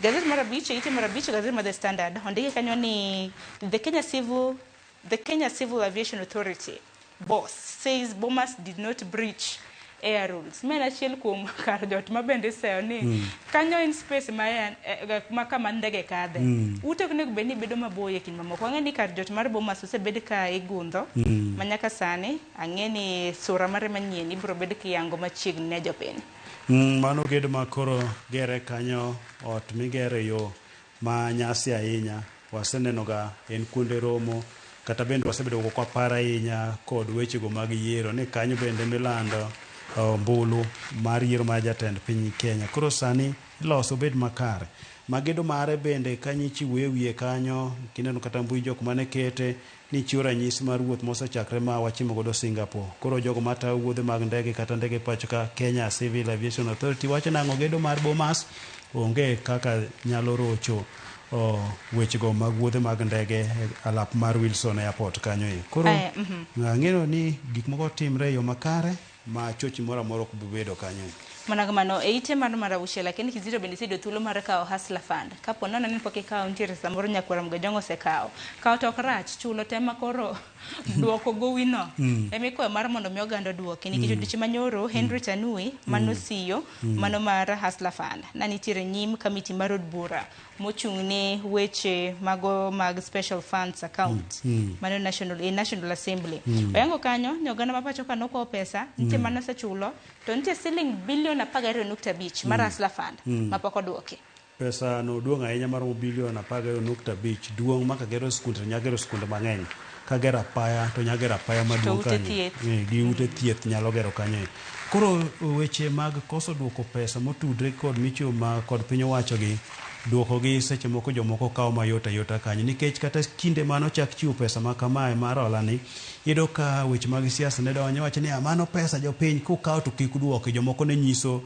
Gazet mar abich ite mar abich gazet mar The Standard ondike kanyo ni the Kenya Civil Aviation Authority boss says Bomas did not breach air rules. Mena achiel kuom kar jot ma bende seo ni kanyo in space ma kama ndege kadhe ute onego bed ni bedo maboyo e kind mamoko. Ang'e ni kar jot mar Bomas osebed ka igundho manyaka sani ang'e ni sura mare manyien ibiro bed kiyango machiegni ne jopiny. Mano gedo ma koro gere kanyo ot migere yo ma nyasi ahinya waseneno ga en kuonde romo kata bende wasebedo kwa para ahinya kod wechego mag yiero ni kanyo bende milando mbulu mar yiero mar jatend piny Kenya. Koro sani iloso bed makare magedo mare bende kanyichi wiye kanyo kineno kata mbui jok mane kete ni chiwo ranyisi mar wuoth mosechakre ma wachimo godo Singapore. Koro jogo mata wuodhe mag ndege kata ndege pacho ka Kenya Civil Aviation Authority wacho nang'o gedo mar Bomas onge kaka nyalo rocho wechego mag wuodhe mag ndege alap mar Wilson Airport kanyo e. Koro ng'eno ni gik moko timre yo makare ma chochi moro amoro kubedo kanyo e. Mano eite mar auchiel lakini Kizito bende sido thuolo mar kawo Hustler Fund. Kapo nono ni pok ikawo nitiere samoro Nyakorom Gajuang osekawo. Kawo to ok rach chulo tema koro duoko gowino. Emikwayo mar mondo mi oganda duoki nikech odiochieng' manyoro Henry Tanui mano CEO mano mar Hustler Fund. Na nitiere nyim kamiti mar od bura mochung' ne weche mago mag special funds account mano National Assembly. Oyango kanyo ni oganda mapacho ka nokwawo pesa nitie manosechulo to nitie siling bilion 12.5 mar Hustler Fund mapok oduoki. pesa no duong' ahinya maromo bilion 10.5 duong' maka gero skunde, nyagero skunde mang'eny. Kagero apaya to nyagero apaya maduong' kanyo. Gi ute thieth nyalo gero kanyo. Koro weche mag koso duoko pesa motudre kod michuma kod piny owacho gi duoko gi seche moko jomoko kawo mayot ayota kanyo, nikech kata kinde mano chak chiwo pesa ma kamae mar hola ni, iyudo ka weche mag siasa ne donjo wacho ni mano pesa jopiny kukawo to kik duoki, jomoko ne nyiso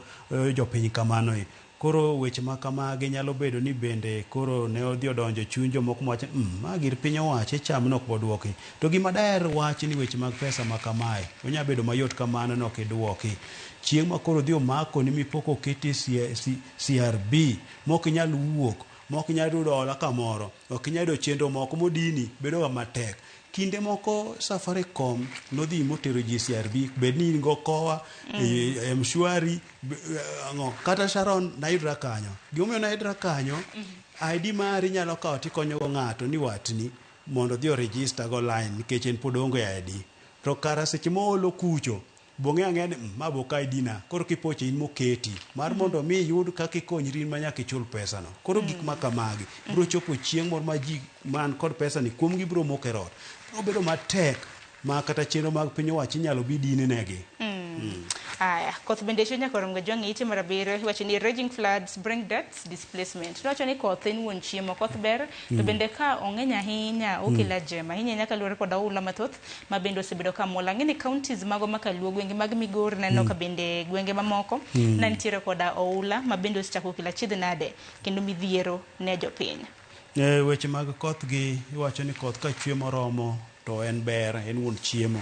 jopiny kamano. Koro weche ma kamagi nyalo bedo ni bende koro ne odhi odonjo chuny jomoko mawacho ma gir piny owacho cham nok boduoki. To gima daher wach ni weche mag pesa ma kamae onya bedo mayot kamano nok iduoki. Chieng' ma koro dhi omako ni mipoko oketi CRB mok inyal wuok, mok inyal yudo hola kamoro, ok inyal yudo chenro moko modini, bedo ga matek. Kinde moko Safaricom nodhi motero ji CRB, bed ni go kowa Mshwari kata Sharon naidra kanyo. Gimomiyo naidra kanyo, ID mari nyalo kawo tikonyo go ng'ato ni watni mondo dhi o register go line nikech en pod onge ID. To kara seche moolo kucho bong'e ang'e ni maboka ID na koro kipoche in moketi mar mondo mi yud kaka ikonyri ma nyaka ichul pesa no. Koro gik ma kamagi biro chopo chieng' moro ma ji man kod pesa ni kuom gi biro moke rot. Obedo matek ma kata chenro mag piny owacho nyalo bi dine negi. Aya, koth bende chunya korom ga jwang' ite mar abiriyo iwacho ni raging floods bring deaths, displacement. Iwacho ni koth en wuon chiemo, koth ber to bende ka ong'eny ahinya okela jema ahinya nyaka luwore kod aula mathoth ma bende osebedo ka muola. Ng'eni counties mago makaluo gwenge mag Migori neno ka bende gwenge mamoko na nitiere kod aula ma bende osechako kila chiedh nade kendo midhiero ne jopiny. Weche mag koth gi iwacho ni koth ka chwe moromo to en ber, en wuon chiemo.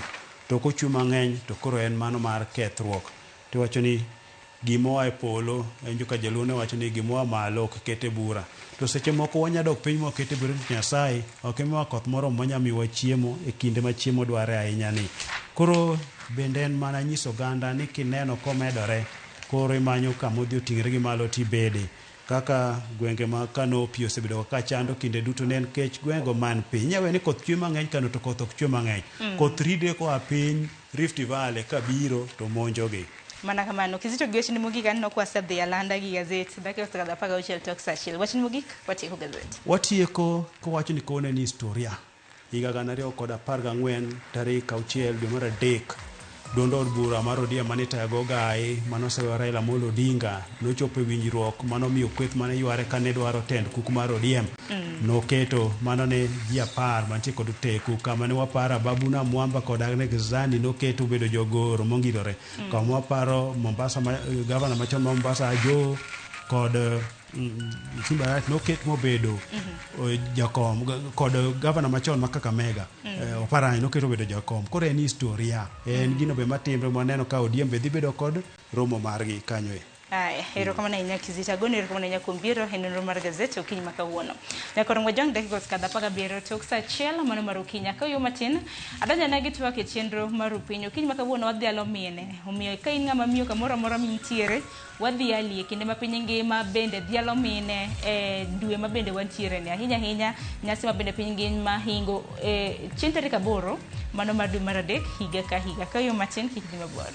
To kochwe mang'eny to koro en mano mar kethruok. To iwacho ni gimoa e polo, en joka jaluone wacho ni gimoa malo ok kete bura. To seche moko wanya dok piny mokete bura ni Nyasaye ok miwa koth moromo manya miwa chiemo e kinde ma chiemo dware ahinya ni. Koro bende en mana nyiso ganda ni kineno komedore koro imanyo kamodhi oting're gi malo tibede. Kaka gwenge ma Kano pi osebedo ka chando kinde duto ne nikech gwenge man piny. Nyawe ni koth chwe mang'eny Kano to koth ok chwe mang'eny. Koth ridre koa piny Rift Valley kabiro to monjogi. Mana kamano kizito gi wachni mogik aneno kwa sadhi alanda gi gazeti dakika 16 tok saa achiel. Wachni mogik watieko gazeti. Watieko kowacho ni kone ni historia. Higa 2014 tarik 6 dwe mar adek duond od bura mar ODM manitago gai manoseyo Raila Amolo Odinga nochopo e winjruok manomiyo kweth mane yware kane dwaro tend kuku mar ODM noketo mano ne ji 10 mantie kod teku kama ne wapara Babuna Mwamba kod Agnes Zani noketo bedo jogoro mongirore kama waparo Mombasa gavana machon ma Mombasa Ajo kod Simbarat noket mobedo jakom kod gavana machon ma Kakamega Oparanya noketo bedo jakom. Koro en historia, en gino be matimre maneno ka ODM be dhi bedo kod romo margi kanyo. Aya, erokamano ahinya Kizita Goni, erokamano ahinya kuom biro e nonro mar gazeti okinyi ma kawuono. Nyaka romwa jang dakika 17 tok saa achiel mano mar okinyi ka yo matin adonjo ne gi twak e chenro mar piny okinyi ma kawuono wadhi alo mine. Omiyo ka in ng'ama miyo kamoro amora mintiere wadhi ali kinde ma piny ngima bende dhi alo mine e dwe ma bende wantiere ne ahinya ahinya nyasi ma bende piny ngima hingo chieng' tarik 8 mano mar dwe mar adek higa ka higa. Ka yo matin kik dhi mabor.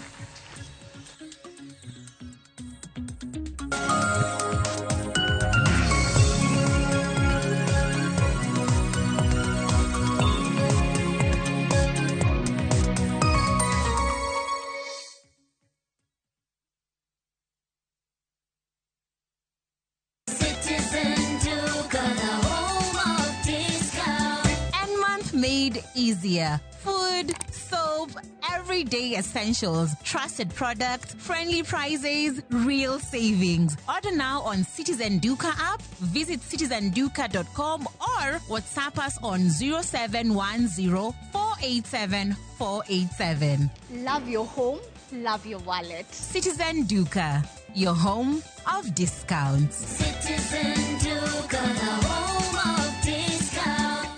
Made easier. Food, soap, everyday essentials, trusted products, friendly prices, real savings. Order now on Citizen Duka app, visit citizenduka.com or WhatsApp us on 0710 487 487. Love your home, love your wallet. Citizen Duka, your home of discounts. Citizen Duka, the home of discounts.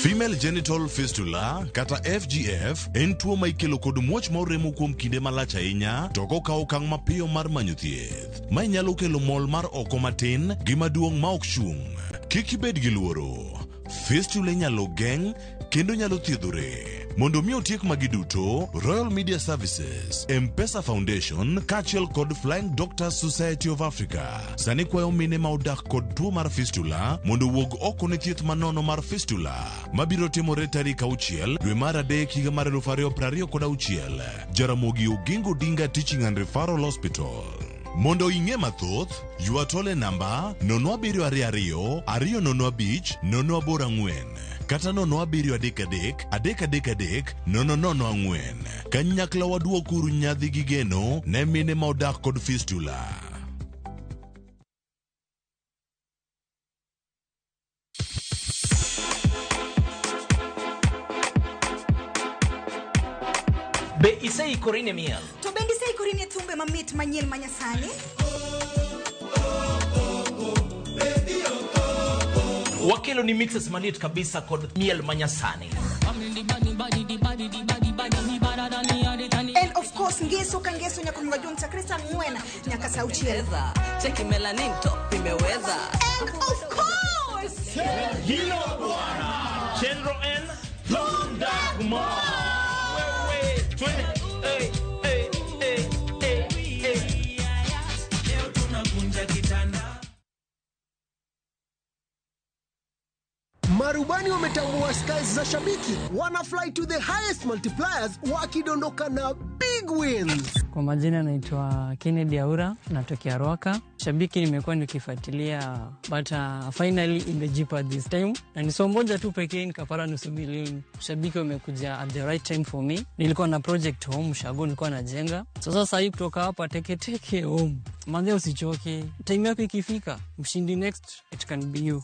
Female genital fistula kata FGF en tuo ma ikelo kod muoch ma oremo kuom kinde malach ahinya to kokawo okang' mapiyo mar manyo thieth ma nyalo kelo mol mar oko matin gi maduong' ma ok chung'. Kik ibed gi luoro. Fistula nyalo geng' kendo nyalo thiedhore. Mondo mi otiek magiduto, Royal Media Services, M-Pesa Foundation, Kachel kod Flying Doctors Society of Africa, sani kwayo mine ma odak kod tuo mar fistula, mondo wuog oko ne thieth manono mar fistula, mabiro timore tarik 6 dwe mar adek higa mar 2026, Jaramogi Oginga Odinga Teaching and Referral Hospital. Mondo ing'e mathoth, ywa tole namba 0722 205 084 kata 0733 004. Kanyakla waduokuru nyadhi gi geno ne mine ma odak kod fistula. Be isei korine miel. To bendi sei korine thumbe mamit manyien manyasani. Wakelo ni mixes malit kabisa kod miel manyasani. And of course ngeso kangeso nyakumwa Jonta Krista Mwena nyaka sauchieza. Cheki melanin top imeweza. And of course Hilo bwana. Chenro N Dagma. Marubani wametambua skies za shabiki, wana fly to the highest multipliers wakidondoka na big wins. Kwa majina naitwa Kennedy Aura, natokea Rwaka. Shabiki nimekuwa nikifuatilia but finally imejipa this time. Na ni somo moja tu pekee nikapata nusu milioni. Shabiki wamekuja at the right time for me. Nilikuwa na project home Shago nilikuwa najenga. Sasa hii kutoka hapa teke home. Manze usichoke. Time yako ikifika, mshindi next it can be you.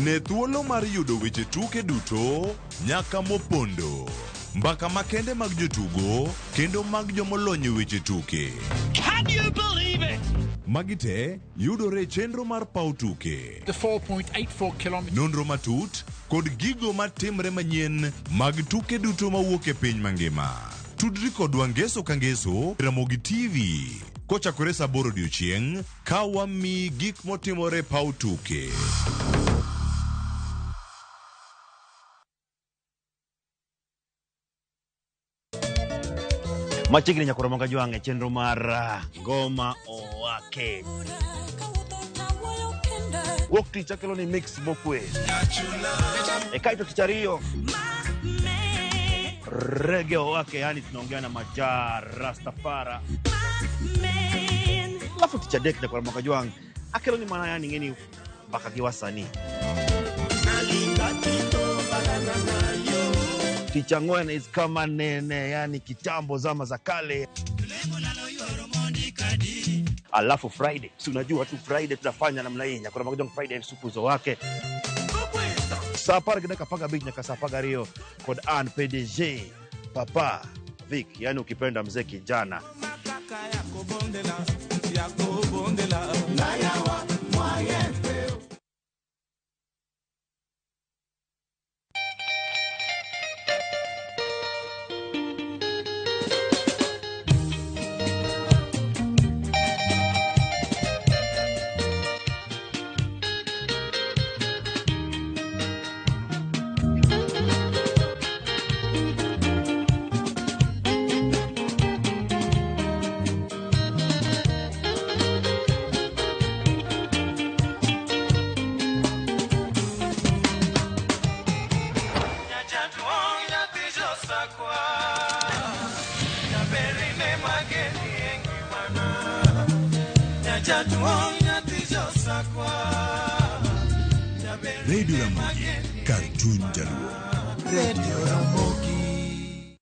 Ne thuolo mar yudo weche tuke duto nyaka mopondo. Mbaka makende mag jotugo kendo mag jomolony weche tuke. Can you believe it? Magite yudore chenro mar pau tuke. The 4.84 kilometers. Nonro matut kod gigo matimre manyien mag tuke duto mawuok e piny mangima. Tudri kodwa ngeso ka ngeso Ramogi TV. Kochakore saa 8 odiechieng' ka wami gik motimore pau tuke. Machigni nyakoro manga jwange chenro mar ngoma owake. Wok ticha kelo ni mix bokwe. Kaito tichario. Reggae owake, yani tunaongea na Majar Rastafara. Alafu ticha dek nyakoro manga jwange akelo ni mana yani ngeni baka giwasani. Ticha Ngwena is kama nene, yani kitambo zama za kale. Alafu Friday, si unajua tu Friday tunafanya namna hii, nyakora magojong Friday and supu zo wake. Sapara kidaka paga beach nyaka sapaga Rio kod Ann PDG Papa Vic, yani ukipenda mzee kijana. Radio Ramogi, Cartoon Jaluo. Radio Ramogi.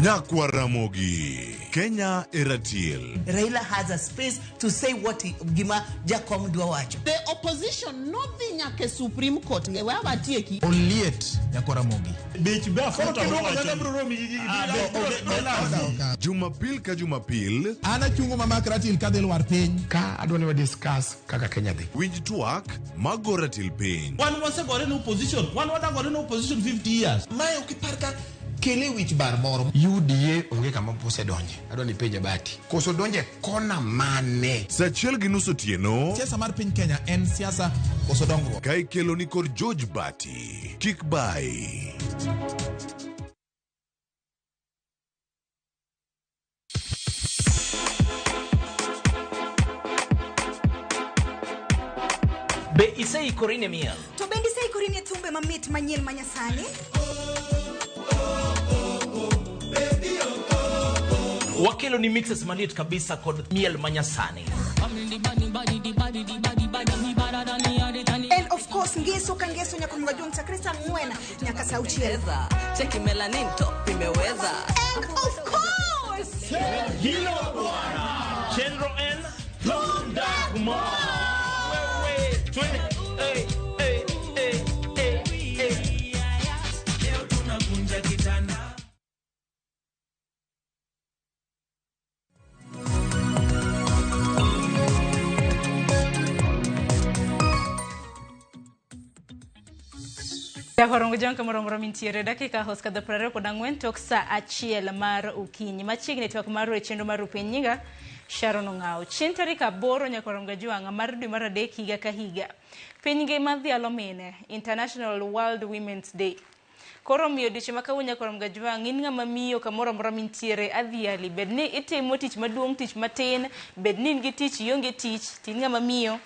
Nyakwa Ramogi, Kenya Eratiel. Raila has a space to say what Gima Jakom Dwawacho. The opposition, nothing like a Supreme Court. Oliet, Nyakwa Ramogi. Jumapil ka Jumapil. Ana chungo mama Ratil kadel war piny. Ka adwani wa discuss kaka Kenya dhi. Winj tuak mago Ratil piny. One was a opposition. One was a opposition 50 years. Mae ukiparka kele wich bar moro. UDA onge kama pose donje. Adwa ni penja bati. Koso donje kona mane. Sachiel gi nus otieno. Siasa mar piny Kenya en siasa koso dongruok. Ka ikelo ni kod George Bati. Kik bai. Be iseikori ne miel? To bende iseikori ne thumbe mamit manyien manyasani? Wakelo ni mixes malit kabisa kod miel manyasani. And of course, ngeso ka ngeso nyaka mngajua Mtakrista Ngwena nyaka sauchiel. Cheki melanin top imeweza. And of course, Hilo bwana. Chenro N. Tonda Kuma. Wewe. Twende. Hey. Leo tunavunja kitanda. Horongo jonka moromoro mintiere dakika hoska da prare ko dangwen tok sa achiel mar ukinyi machiegni tok mar wechendo mar upenyinga Sharon Ongao chien tarik 8 nyaka horongo juanga mar dwe mar 3 higa ka higa piny ngima dhialo mine International World Women's Day koro miyo diche makawuonya korom gajwang in ngama miyo kamoro amora mintiere adhiali bedni itimo tich maduong tich matin bedni in gi tich ionge tich tin ngama miyo.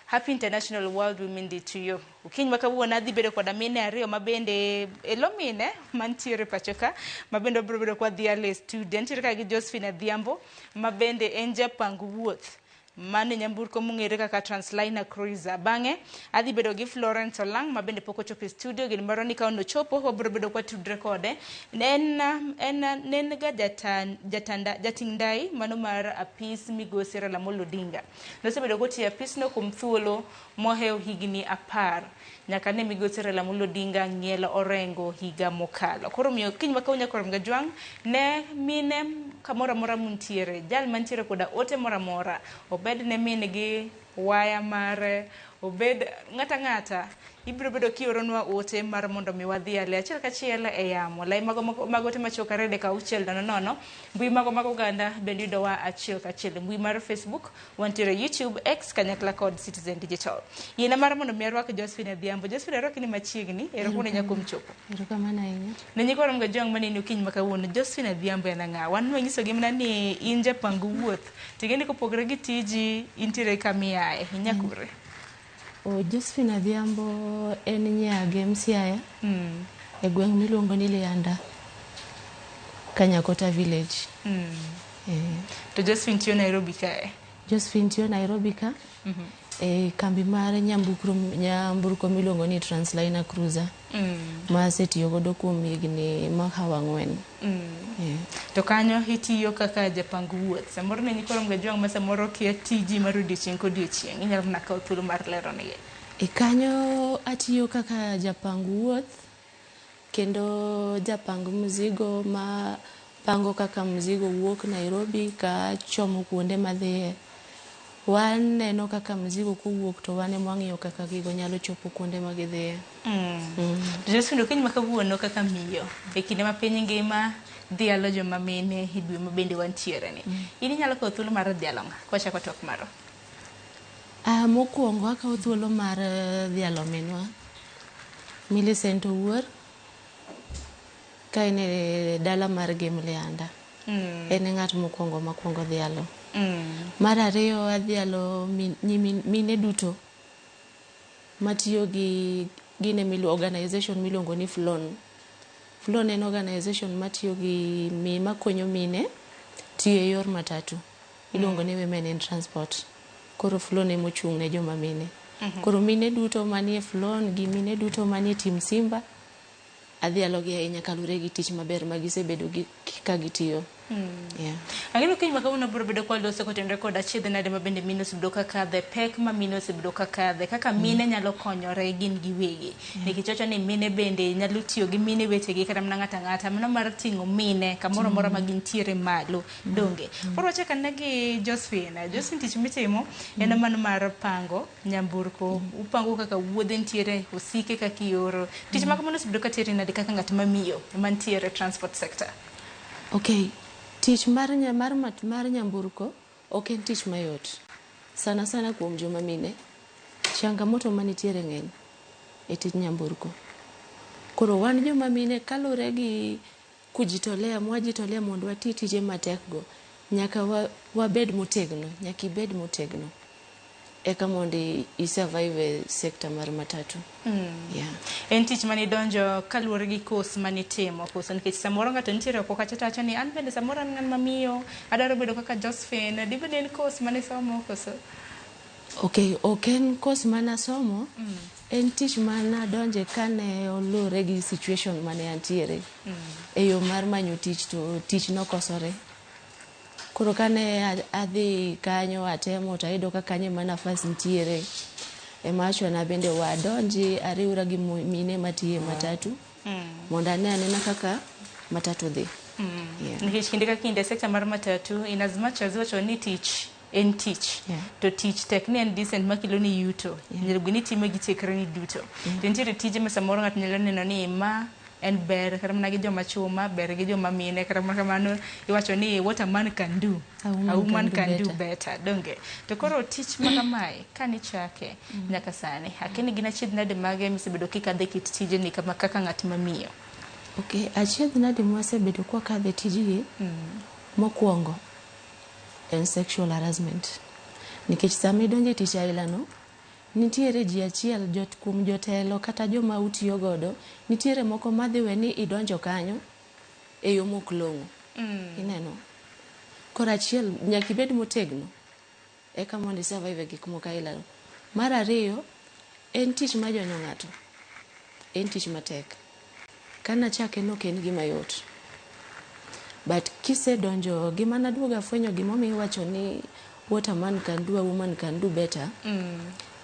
Happy International World Women's Day to you. Ukiny makawuono adhi bedo kod mine ariyo mabende elomine mantiere pachoka mabende obiro bedo kwa dhiale student ka gi Josephine Adhiambo mabende en japang wuoth mane nyamburko mung'ere kaka Transliner Cruiser. Bang'e adhi bedo gi Florence Olang mabende pok ochopo e studio gin maro ni ka ono chopo obiro bedo kwa tudre kode nen ga jatingdai mano mar apis migosi Raila Amolo Odinga nosebedo gotiyo apis no kuom thuolo moheo higni 10 nyaka ne migosi Raila Amolo Odinga ng'ielo orengo higa mokalo. Koro miyo kiny makawuonya korom gajwang ne mine kamoro amora muntiere jal mantiere koda ote moro amora obed ne min gi waya mare obed ng'ata ibiro bedo kioronwa ote mar mondo mi wadhiale achiel kachiel e yamo lai mago te machokare de kauchiel nono mbui mago ganda bende yudowa achiel kachiel mbui mar Facebook wantiere YouTube X kanyakla kod Citizen Digital yena mar mondo mi arwak Josephine Adhiambo. Josephine arwak ni machiegni erokone nyakom chopo erokamano ahinya ne nyikorom ga jong maneni ukiny makawuono Josephine Adhiambo en ang'a wan nwanyiso gi mna ni in japang wuoth tigeni kopogre gi tiji intiere kamiae inyakure. Josephine Adhiambo en nyage Msiaya e gweng' miluongo ni Lianda Kanyakota village. To Josephine tiyo Nairobi kae? Josephine tiyo Nairobi ka e kambi mar nyamburko miluongo ni Transliner Cruiser ma asetiyo godo kuom higni makawa 4. To kanyo itiyo kaka japang wuoth samoro ne nyikorom ga jwang ma samoro kia tiji mar odiochieng' kodiochieng' inyalo mana kawo thuolo mar lero ni kanyo atiyo kaka japang wuoth kendo japang mzigo ma pango kaka mzigo wuok Nairobi ka chomo kuonde madhiye waneno kaka mzigo kowuok to wane mwang'iyo kaka gigo nyalo chopo kuonde magidhiye. Josephine ukiny makawuono kaka miyo e kinde ma piny ngima dhialo joma mine hidwe mabende wantiere ni in inyalo kawo thuolo mar dhialo ng'a kwachako tok maro? Mokwongo akawo thuolo mar dhialo minwa Millicent Owuor ka en e dala mar Gemlianda. En ng'at mokwongo makwongo dhialo. Mar ariyo adhialo mine duto matiyo gi organization miluongo ni Flon. Flon en organization matiyo gi makonyo mine tiyo e yor matatu iluongo ni Women in Transport. Koro Flon ema ochung' ne joma mine. Koro mine duto manie Flon gi mine duto manie Team Simba adhialo gi ahinya kalure gi tich maber ma gisebedo ka gitiyo. Yeah. Angino kiny makawuono biro bedo kwa loso kotenre kod achiedh nade mabende mine osebiro ka kadhe, pek ma mine osebiro ka kadhe, kaka mine nyalo konyore gin giwegi. Nikech wacho ni mine bende nyalo tiyo gi mine wetegi kata mana ng'ata ng'ata, mano mar ting'o mine kamoro moro ma gintiere malo donge. Koro wachak ane gi Josephine. Josephine, tich mitimo en mano mar pango nyamburko, upango kaka wuodhe ntiere, osike kaka ioro. Tich makamano osebiro ka tiere nade kaka ng'at mamiyo mantiere transport sector. Okay. Tich mar nyamburko ok en tich mayot. Sana kuom joma mine. Changamoto manitiere ng'eny e tich nyamburko. Koro wan joma mine kalure gi kujitolea, mwajitolea mondo wati tije matek go. Nyaka wabed motegno, nyaka ibed motegno. Eka mondo I survive sector mar matatu. Yeah. En tich mani donjo kaluwore gi kos mani timo, koso nikech samoro ng'ato nitiere oko kacha tacho ni an bende samoro an ng'an mamiyo, adwaro bedo kaka Josephine, dibed en kos mani somo koso? Okay, ok en kos mana somo, en tich mana donje kane olure gi situation mane antiere. E yo mar manyo tich to tich nokosore. Koro kane adhi kanyo atemo to ayudo ka kanyo mana nafas nitiere. Emacho na bende wadonji ariura gi mine matiye matatu. Mondo anena kaka matatu dhi. Nikech kinde ka kinde sector mar matatu in as much as wacho ni tich en tich. To tich tek ni en decent makilo ni yuto. Nyalo gini time gi chekre ni duto. Nitiere tije ma samoro ng'ato nyalo neno ni ma en ber kata mana gi joma chuma, ber gi joma mine, kata mana kamano iwacho ni what a man can do, a woman can do better, donge. To koro tich ma kamae kani chake nyaka sani, akini gina achiedh nade mage misebedo kikadhe kit tije ni kama kaka ng'at mamiyo? Okay, achiedh nade mwasebedo kwa kadhe tijigi mokwongo en sexual harassment. Nikech sama idonje tich ailano, nitiere ji achiel kuom jotelo kata joma utiyo godo, nitiere moko madhiwe ni idonjo kanyo e yo moklong'o. Ineno. Koro achiel nyaka ibed motegno eka mondo survive gik moko ailano. Mar ariyo en tich ma jonyo ng'ato. En tich matek. Kana chake nok en gima yot. But kisedonjo gima naduoga fwenyo gimomiyo wacho ni what a man can do, a woman can do better.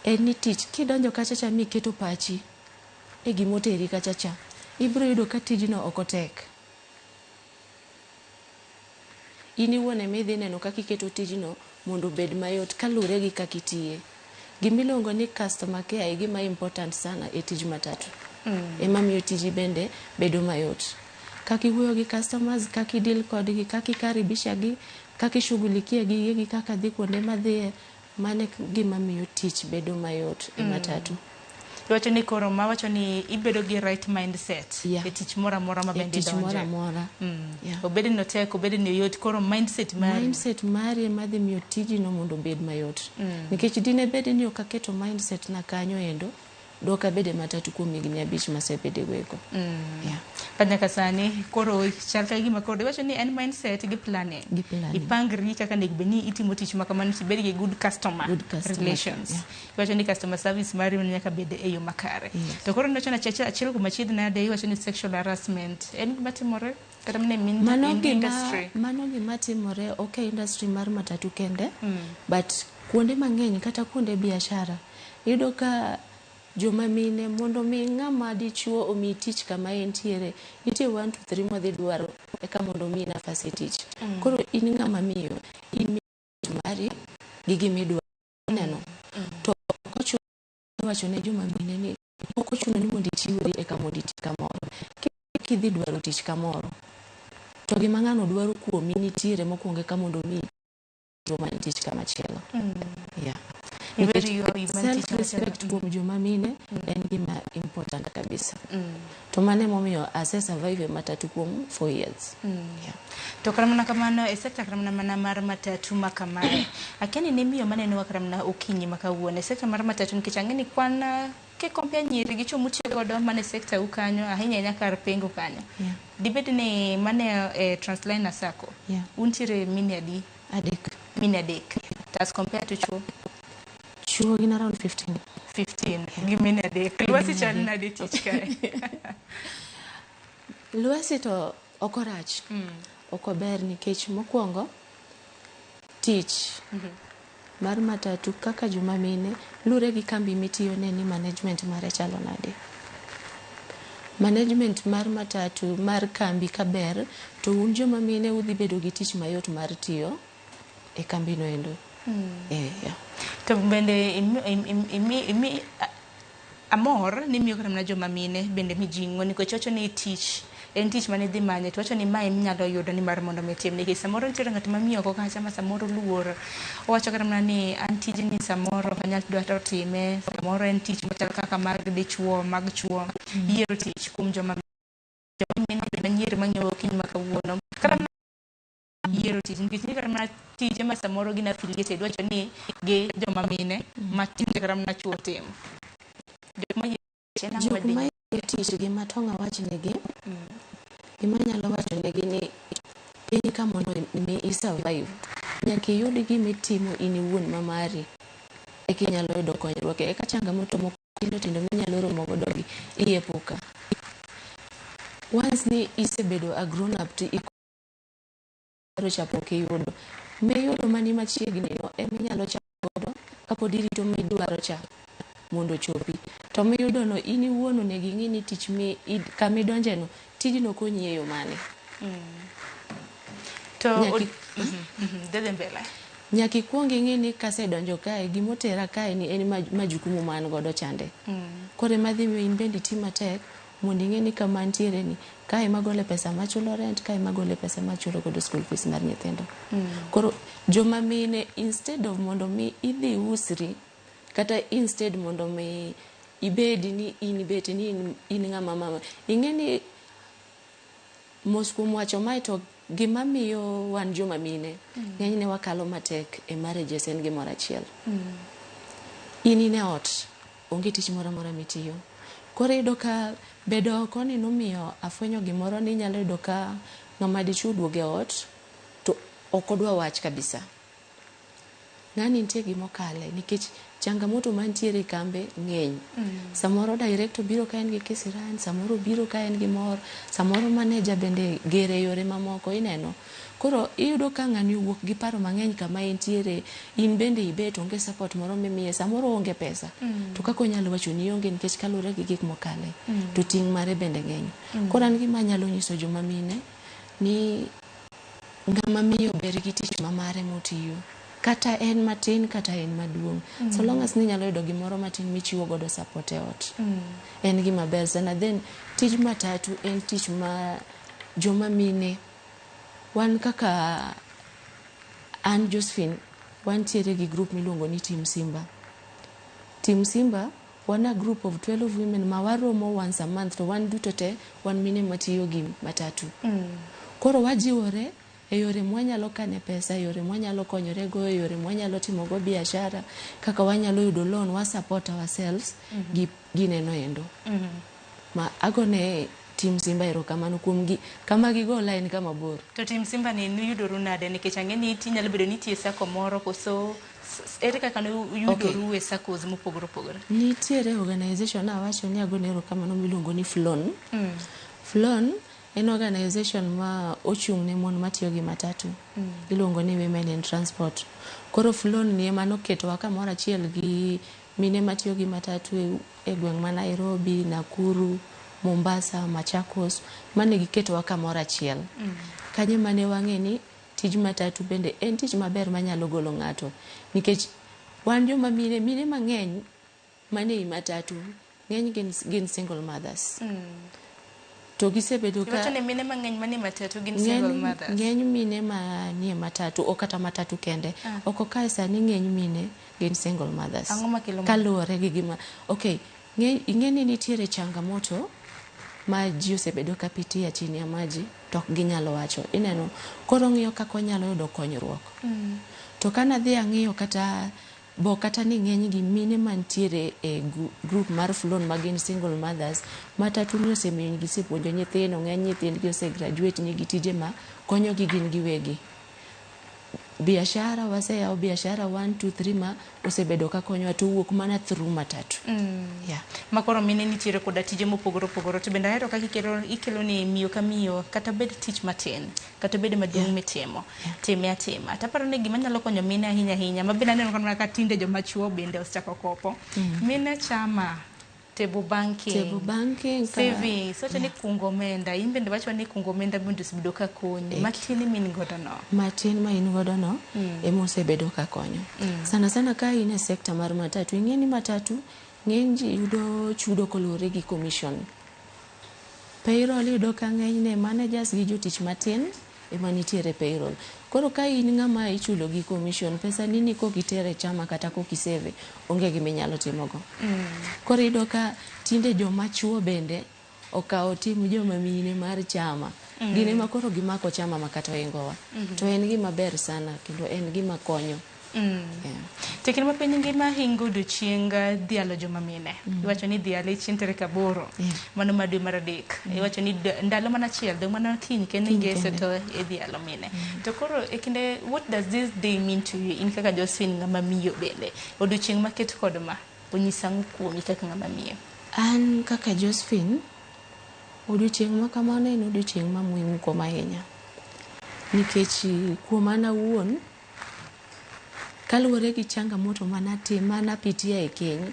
En ni tich kidonjo kachacha miketo pachi e gimoteri kachacha, ibiro yudo ka tijino ok otek. In iwuon ema idhi neno kaka iketo tijino mondo obed mayot kalure gi kaka itiye. Gimiluongo ni customer care e gima important sana e tij matatu. Ema miyo tiji bende bedo mayot. Kaka iwuoyo gi customers, kaka deal kodgi, kaka ikaribisha gi, kaka ishughulikia gi kaka dhi kuonde madhiye, mane gima miyo tich bedo mayot e matatu. Iwacho ni koro ma wacho ni ibedo gi right mindset e tich mora mora ma bende donje. Tich mora mora. Obedi no tek, obedi no yot, koro mindset mari. Mindset mari madhi miyo tiji no mondo bed mayot. Nikech dine bedi ni okaketo mindset na kanyo endo, doka bede matatu kuom higni 5 masebede wego. Kanyaka sani koro chal ka gima koro iwacho ni en mindset gi planning. Ipangri kaka nego beni itimo tich ma kamano tibed gi good customer relations. Iwacho ni customer service mari nyaka bede e yo makare. To koro nocho na achiel kuom achiedh nade iwacho ni sexual harassment en gima timore kata mne in industry. Mano gima timore okay industry mar matatu kende, but kuonde mang'eny kata kuonde biashara iyudo ka joma mine mondo mi ng'ama dichuo omi tich kama entiere, nitie 1 to 3 modhi dwaro eka mondo mi nafas e tich. Koro in ng'ama miyo, in mari gi gimidwaro neno. To kocho wacho ne joma mine ni ok ochuno ni mondo ichiwri eka mondo iti kamoro. Kidhi dwaro tich kamoro, to gima ng'ano dwaro kuomi nitiere mokwongo eka mondo mi joma tich kama chielo. Self-respect kuom joma mine en gima important kabisa. To mane momiyo ase survive matatu kuom 4 years. To karamana kamano e sector karamana mar matatu makamae. Akeni ne miyo maneno wa karamana okinyi makawuone sector mar matatu nikech ang'eni kwan ke compare nyiri gi chomo tiyo godo mane sector ukanyo ahinya nyaka pengo kanyo. Dibed ni mane Transliner Sacco. Untiere mine adi? Adek. Mine adek. As compared to chuo? Chuo gin around 15. 15. Gimine adek. Lwasi chal nade tich kae? Lwasi to okorach. ok ober nikech mokwongo tich mar matatu kaka joma mine lure gi kambi mitiyone ni management mare chalo nade. Management mar matatu mar kambi kaber to un joma mine udhi bedo gi tich mayot mar tiyo e kambi no endo. To bende amor ni miyo kata joma mine bende mijing'o nikech wacho ni tich en tich mane dhi manye to wacho ni mae minyalo yudo ni mar mondo mitim nikech samoro nitiere ng'at mamiyo oko kacha ma samoro luor owacho kata mana ni an tijni samoro ok anyal dwaro time, samoro en tich machal kaka mag dichuo mag chuo yiero tich kuom joma mine nyiri manyiewo kiny ma kawuono kata yiero tich nikech ni kata mana tije ma samoro gin affiliated wacho ni gi joma mine ma tije kata mana chuo tim jok ma tich gima tong' awachnegi gima nyalo wachonegi ni piny ka mondo mi i-survive nyaka iyud gimitimo in iwuon ma mari eka inyalo yudo konyruok. Eka changamoto moko tindo minyalo romo godo gi iepuka. Once ni isebedo a grown up to iro chapo kiyudo miyudo mani machiegni no eminyalo chapo godo kapod irito midwaro cha mondo chopi to miyudo no in iwuon onego ing'i ni tich kamidonje no tijno konyi e yo mane. Nyaka ikwong ing'i ni kasedonjo kae gimotera kae ni en majukumu man godo chande. Koro ema dhi miyo in bende iti matek mondo ing'i ni kama ntiere ni kae magole pesa machulo rent, kae magole pesa machulo godo school fees mar nyithindo. Koro joma mine instead of mondo mi idhi usri kata instead mondo mi ibedi ni inibeti ni in ng'ama mama ing'e ni mos kuom wacho mae to gima miyo wan joma mine ng'enyne wakalo matek e marriages en gimoro achiel. In e ot onge tich moro amora mitiyo. Koro iyudo ka bedo oko ni nomiyo afwenyo gimoro ni nyalo yudo ka ng'ama dichuo duogo e ot to ok odwa wach kabisa. Ng'ani nitie gimokale nikech changamoto mantiere e kambe ng'eny. Samoro director biro ka en gi kisiran, samoro biro ka en gi mor, samoro manager bende gere yore mamoko ineno. Koro iyudo ka ng'ani wuok gi paro mang'eny kama entiere, in bende ibet onge support moro mimiye, samoro onge pesa. To kako nyalo wacho ni onge nikech kalure gi gik mokale. To ting' mare bende ng'eny. Koro an gima nyalo nyiso joma mine ni ng'ama miyo ber gi tich mamare motiyo. Kata en matin kata en maduong'. So long as ni nyalo yudo gimoro matin michiwo godo support e ot. En gima ber sana. Then tij matatu en tich ma joma mine wan kaka an Josephine wantiere gi group miluongo ni Team Simba. Team Simba wan a group of 12 women ma waromo once a month to wan duto te wan mine matiyo gi matatu. Koro wajiwore e yore mwanyalo kane pesa, yore mwanyalo konyore go, yore mwanyalo timo go biashara, kaka wanyalo yudo loan, wa support ourselves gi gineno endo. Ma agone Team Simba erokamano kuom gi kama gigola en kama bor. To Team Simba ni yudoru nade nikech ang'e ni nyalo bedo ni tie sako moro koso ere kaka yudoru e sakos mopogore opogore. Nitiere organization awacho ni agone erokamano miluongo ni FLON. FLON en organization ma ochung' ne mon matiyo gi matatu. Iluongo ni Women in Transport. Koro FLON ni ema noketowa kamoro achiel gi mine matiyo gi matatu e gweng' ma Nairobi, Nakuru, Mombasa, Machakos, mane giketowa kamoro achiel. Kanyo mane wang'e ni tij matatu bende en tich maber manyalo golo ng'ato. Nikech wan joma mine mang'eny mane i matatu ng'eny gin single mothers. To gisebedo ka ne mine mang'eny manie matatu gin single mothers. Ng'eny mine manie matatu o kata matatu kende. Oko kae sani ng'eny mine gin single mothers. Ang'o makelo kaluwore gi gima ing'eni nitiere changamoto ma ji osebedo ka pitia chini ya maji to ok ginyalo wacho. Ineno koro ng'iyo kako nyalo yudo konyruok. To kana dhi ang'iyo kata ni ng'eny gi mine mantiere e group mar FLON magin single mothers, matatu ni osemiyo gisepuonjo nyithindo, ng'eny nyithindgi ose graduate ni gi tije ma konyo gi gin giwegi. biashara waseyawo biashara 1 2 3 ma osebedo ka konyowa to wuok mana through matatu. Yeah. Makoro mine nitiere koda tije mopogore opogore to bende ahero kaka ikelo ni miyo ka miyo kata bed tich matin kata bed maduong' mitimo time atima. Taparo ni gima nyalo konyo mine ahinya ahinya ma bende aneno ka tinde joma chuo bende osechako kopo. Mine chama table banking savings sote ni kungo omenda in bende wacho ni kungo omenda bende osebedo ka konyi matin min godo no matin ma in godo no ema osebedo ka konyo sana sana ka in e sekta mar matatu ing'eni matatu ng'eny ji yudo chudo kolure gi commission payroll yudo ka ng'eny ne managers gi jotich matin ema nitiere payroll. Koro ka in ng'ama ichulo gi commission pesa nini ko gitere chama kata ko kiseve onge gima inyalo timogo. Koro iyudo ka tinde joma chuo bende okawo tim joma mine mar chama. Gine ma koro gimako chama makata oingowa. To en gima ber sana kendo en gima konyo. Tekini ma piny ngima hingo odiochieng dhialo joma mine. Iwacho ni dhialo chieng' tarik 8 mano ma dwe mar 3. Iwacho ni ndalo mana achiel dong mana kiny kendo ngeso to dhialo mine. To koro ekinde what does this day mean to you in kaka Josephine ngama miyo bende odiochieng maket kod ma onyisa kuomi kaka ngama miyo. An kaka Josephine odiochieng ma kamano en odiochieng ma muhimu kuom ahinya. Nikech kuom an awuon kaluwore gi changamoto mana pitia e keny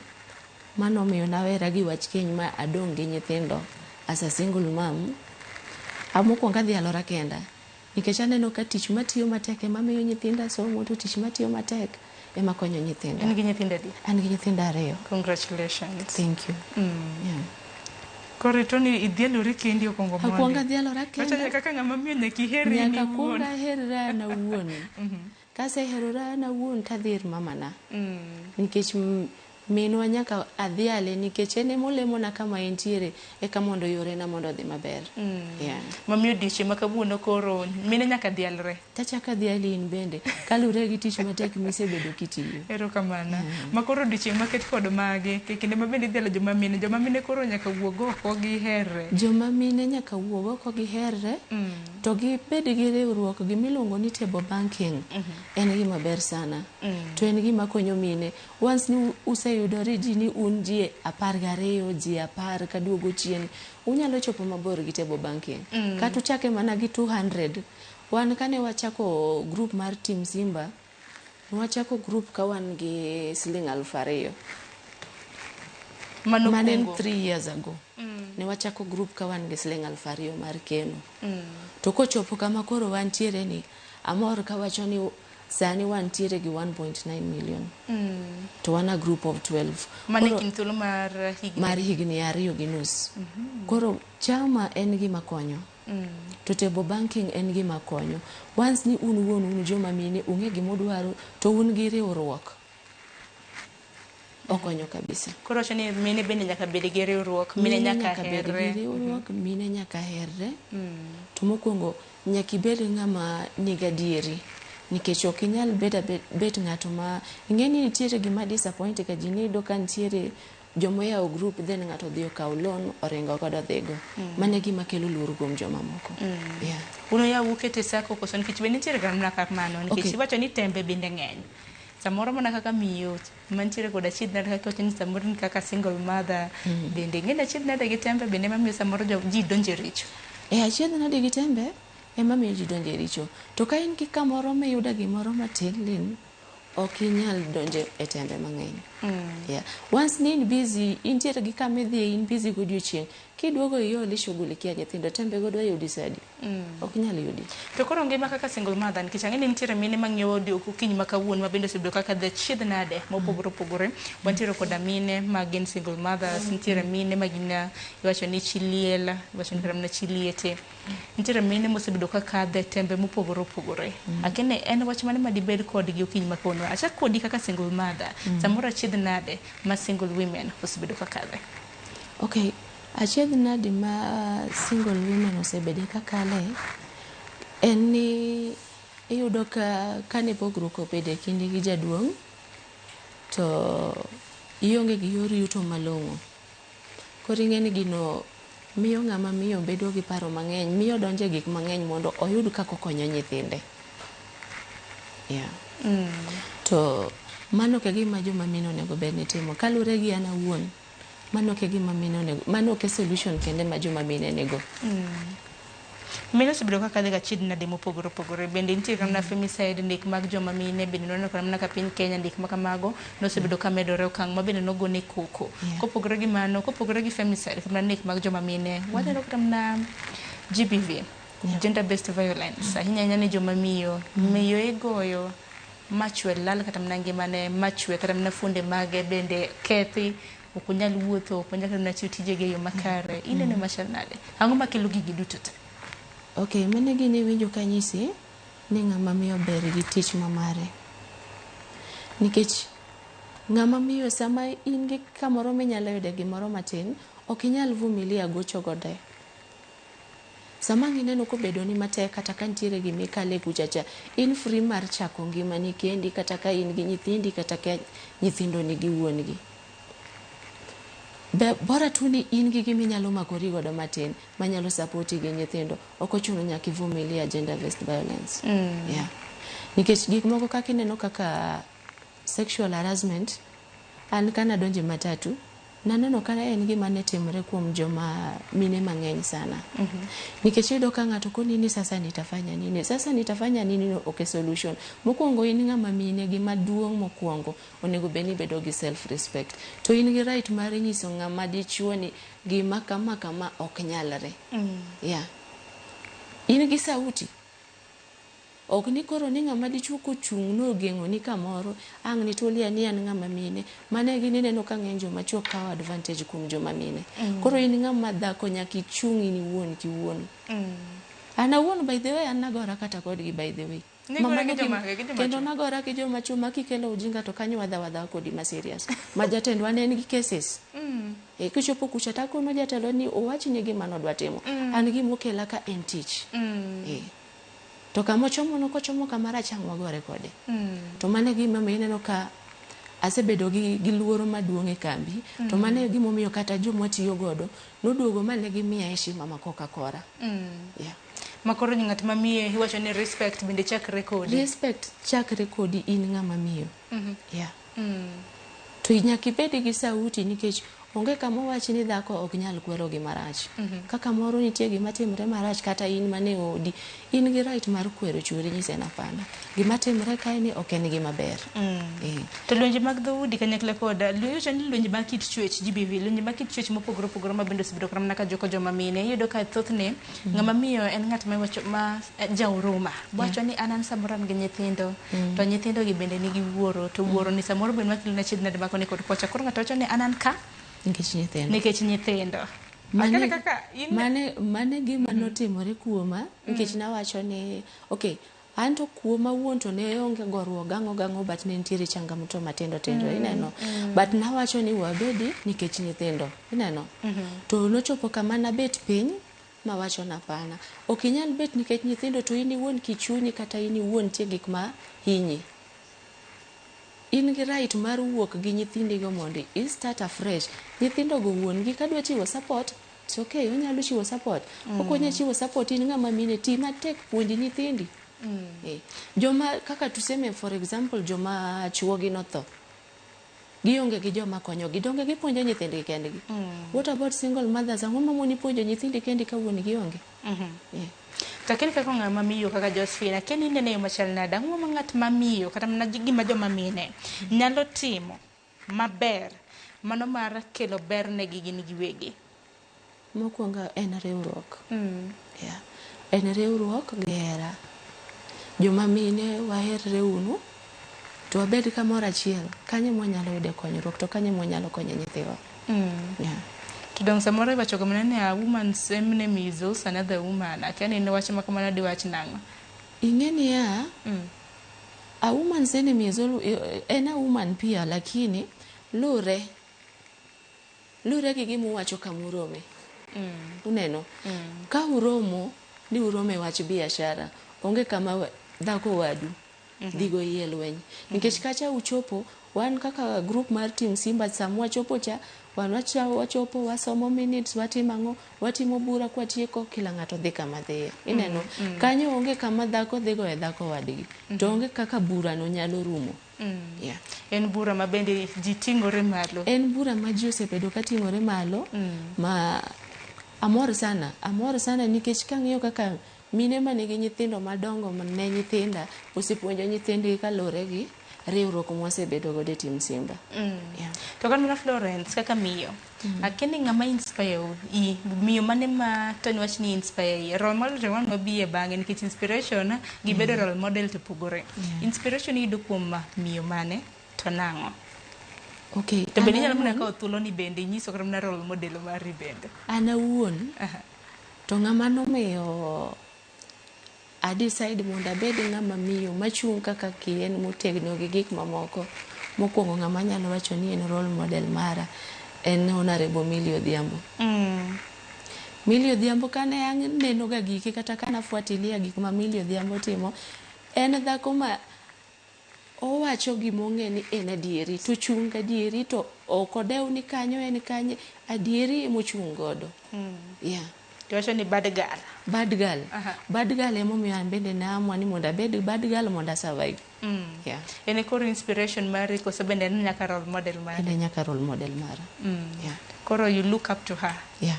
mano miyo nawera gi wach keny ma adong' gi nyithindo as a single mom. Amokwongo adhi alora kenda nikech aneno ka tich matiyo matek ema miyo nyithinda somo to tich matiyo matek ema konyo nyithinda. En gi nyithindo adi? An gi nyithindo 2. Congratulations. Thank you. Yeah. Kore toni idhialore kendi okongo mondi. Akwonga dhialora kenda. Wacha kaka ngama miyo nyaki heri ni nyaka kuonga herra na wuon. Kase herora na wuon tadhir mamana. Nikech minwa nyaka adhiale nikech ene molemo na kama entiere eka mondo yore na mondo dhi maber. Mamiyo diche makabuono koro mine nyaka dhialre. Tachaka dhiali in bende kalure gi tich matek misebedo kitiyo. Erokamano. Makoro diche maket kod mage kinde mabende dhialo joma mine koro nyaka wuog oko gi herre. Joma mine nyaka wuog oko gi herre to gibed gi riwruok gimiluongo ni table banking. En gima ber sana. To en gima konyo mine. Once ni useyudore ji ni un ji 12 ji 10 kaduogo chien unyalo chopo mabor gi table banking. Kata uchake mana gi 200. Wan kane wachako group mar Team Simba wachako group ka wan gi siling 2,000. Mane 3 years ago. Ne wachako group ka wan gi siling 2,000 mar keno. To kochopo kama koro wantiere ni amor ka wacho ni sani wantiere gi 1.9 million. To wana group of 12. Mane kinthulo mar higni? Mar higni 2.5. Koro chama en gima konyo. To table banking en gima konyo. Once ni un joma mine ung'e gimodwaro to un gi riwruok. Okonyo kabisa. Koro chani mine bende nyaka bed gi riwruok, mine nyaka herre. Mine nyaka herre. To mokwongo nyaka ibed ng'ama nigadieri. Nikech ok inyal bet ng'ato ma ing'eni nitiere gima disappoint ka ji nido ka nitiere jomoyawo group then ng'ato dhi okawo loan oringo godo dhigo. Mane gima kelo luoro kuom joma moko. Uno ya ukete sako koso nikech bende nitiere gamna kamano nikech iwacho ni tembe bende ng'eny. Samoro mana kaka miyo mantiere koda chidna kaka wacho ni samoro ni kaka single mother bende ng'eny chidna gi tembe bende mamiyo samoro ji donje richo. Chidna gi tembe ema miyo ji donje richo. To ka in kamoro miyuda gimoro matin lin ok inyal donje e tembe mang'eny. Once ni in busy intiere gi kama idhi in busy godiochieng' kiduogo iole shughulikia nyithindo tembe godo yudi sadi. Ok inyal yudi. To koro ngima kaka single mother nikech ang'eni nitiere mine mang'iewo okinyi ma kawuono mabende osebedo kaka the chid nade mopogore opogore. Wantiere koda mine magin single mothers, nitiere mine magina iwacho ni chiliel, iwacho ni karamna chiliete. Nitiere mine mosebedo kaka the tembe mopogore opogore. Akene en wach mane madibed kodgi okinyi ma kawuono. Achak kodi kaka single mother. Samoro chid nade ma single women osebedo kaka the. Okay. Achiedh nadi ma single women osebede kakale en ni iyudo ka kane pogruok obede kindi gi jaduong' to ionge gi yor yuto malong'o. Koro ing'eni gino miyo ng'ama miyo bedo gi paro mang'eny, miyo donje gik mang'eny mondo oyud kako konyo nyithinde. Yeah. To mano ke gima joma mine onego bed ni timo kalure gi an awuon. Mano ke gima mine onego, mano ke solution kende ma joma mine nego. Mino sebedo kaka dhega chid na demo pogore bende nitie kana femicide ndik mag joma mine bende nono kana ka piny Kenya ndik makamago no sebedo ka medore okang' ma bende nogone koko kopogore gi mano kopogore gi femicide kana ndik mag joma mine wadero kana GBV gender based violence ahinya nyane joma miyo igoyo machwe lal kata mnange mane machwe kata mna funde mage bende kethi okunyal wuotho okunyal na tije yo makare inene mashalnade ang'o makelo gigi duto te. Okay, mane gini winjo kanyisi ni ng'ama miyo ber gi tich mamare. Nikech ng'ama miyo sama in gi kamoro minyalo yude gimoro matin, ok inyal vumilia gocho gode. Sama ngineno kobedo ni matek kata ka ntiere gimi kale kuchacha, in free mar chako ngimani kendi kata ka in gi nyithindi kata ka nyithindo ni gi wuongi. Bora tu ni in gi gimi nyalo makori godo matin manyalo supporti gi nyithindo ok ochuno nyaka ivumilia gender based violence. Yeah. Nikech gik moko kaka ineno kaka sexual harassment an kana donje matatu naneno kana en gima ne timre kuom joma mine mang'eny sana. Nikech yudo ka ng'ato koni ni sasa nitafanya nini no okay solution. Mokwongo in ng'ama mine gima duong' mokwongo onego beni bedo gi self respect. To in gi right mar nyiso ng'ama dichuo ni gima kama ok nyalre. Yeah. In gi sauti. Ok ni koro ni ng'ama dichuo kochung' no gengo ni kamoro ang' ni tolia ni an ng'ama mine mane gini neno ka ng'eny joma chuo kawo advantage kuom joma mine. Koro in ng'ama dhako nyaka ichung' ni wuon ki wuon. Ana wuon by the way an nagora kata kodgi by the way. Kendo nagora ki joma chuo makikelo ujinga to kanyo wadha kodi ma serious. Ma jatendwa ne en gi cases. Kichopo kucha takono jatelo ni owachni gima nodwa timo. An gimokela ka en tich. To kama chomo no kochomo kamara chang wagore kode. To mane gima ineno ka asebedo gi luoro maduong' e kambi to mane gima omiyo kata joma tiyo godo noduogo mane gimiya heshima makoka kora. Yeah. Makoro ni ng'at mamiyo iwacho ni respect bende chakre kodi. Respect chakre kodi in ng'ama miyo. Yeah. To nyaka ibed gi sauti nikech onge kama wachi ni dhako ok nyal kwero gima rach. Kaka moro nitie gima timre marach kata in mane odi in gi right mar kwero churi nyise na pana. Gima timre kae ni ok en gima ber. To lwenje mag dhoudi kanyakla koda lwenje ni lwenje mag kit chwech GBV lwenje mag kit chwech mopogore ma bende osebedo kama naka joma mine iyudo ka thothne ng'ama miyo en ng'at ma jauruma. Wacho ni anan samoro an gi nyithindo to nyithindo gi bende nigi wuoro to wuoro ni samoro bende makelo na chid nade mako ni kod kocha koro ng'ato wacho ni anan ka nikech nyithindo. Mane gima notimore kuoma nikech nawacho ni okay anto kuoma wuon to ne onge goruok gang'o but ne nitiere changamoto matindo ineno but nawacho ni wabedi nikech nyithindo ineno to nochopo kama nabet piny mawacho na pana ok inyal bet nikech nyithindo to in wuon kichunyi kata in wuon tie gik ma hinyi. In gi right mar wuok gi nyithindigo mondo i start afresh. Nyithindo go wuon gi kadwa chiwo support it's okay onyalo chiwo support. Okonya chiwo support in ng'ama mine ti matek puonji nyithindi. Joma kaka tuseme for example joma chuo gi notho. Gionge gi joma konyo gi donge gi puonjo nyithindi kendgi. What about single mothers? Ang'o ma moni puonjo nyithindi kendi ka wuon gi onge? Takeni kaka ng'ama miyo kaka Josephine keni nene yo machal nada ang'o ma ng'at mamiyo kata mana gima joma mine nyalo timo maber mano mar kelo ber ne gin giwegi. Mokwongo en riwruok. Yeah. En riwruok gera. Joma mine waherre unu to wabed kamoro achiel kanyo mwanyalo yude konyruok to kanyo mwanyalo konyo nyithiwa. Yeah. Tudong samoro iwacho kama ni a woman's name is also another woman. Akiani ni wacho makamana di wacho nango. Ingeni ya a woman's enemy is ena woman pia lakini lure gigimu wacho kamurome. Uneno ka uromo ni urome wach biashara onge kama dhako wadu dhigo yie lweny nikech kacha uchopo wan kaka group mar team Simba samwa chopo cha wan wachopo wasomo minutes watimo bura kwa tieko kila ng'ato dhi kama dhiye ineno kanyo onge kama dhako dhi goye dhako wadgi to onge kaka bura no nyalo rumo. Yeah. En bura ma bende ji ting'ore malo. En bura ma ji osebedo ka ting'ore malo ma amor sana nikech kang'iyo kaka mine manigi nyithindo madongo ne nyithinda osepuonjo nyithindgi kalore gi riwruok mosebedo godo e Team Simba. Yeah. To kan mana Florence kaka miyo. Akini ng'ama inspire i miyo mane ma to wach ni inspire role model to wan mabiye bange nikech inspiration gibedo role model to pogore. Inspiration yudo kuom miyo mane to nang'o? Okay. To bende nyalo mana ka thuolo ni bende nyiso kata mana role model mari bende. Ana wuon. To ng'ama nomiyo I decide mondo abed ng'ama miyo machung' kaka kien motegno gi gik mamoko. Mokwongo ng'ama nyalo wacho ni en role model mara en Honorable Millie Odhiambo. Millie Odhiambo kane aneno ga gike kata kana afuatilia gik ma Millie Odhiambo timo, en dhako ma owacho gimong'e ni en adieri to chung' adieri to ok odew ni kanyo en kanye adieri mochung' godo. Yeah. Tiwacho ni bad girl. Bad girl. Bad girl emomiyo an bende naamua ni mondo abed bad girl mondo survive. Yeah. En koro inspiration mari koso bende en nyaka role model mari. En nyaka role model mara. Yeah. Koro you look up to her. Yeah.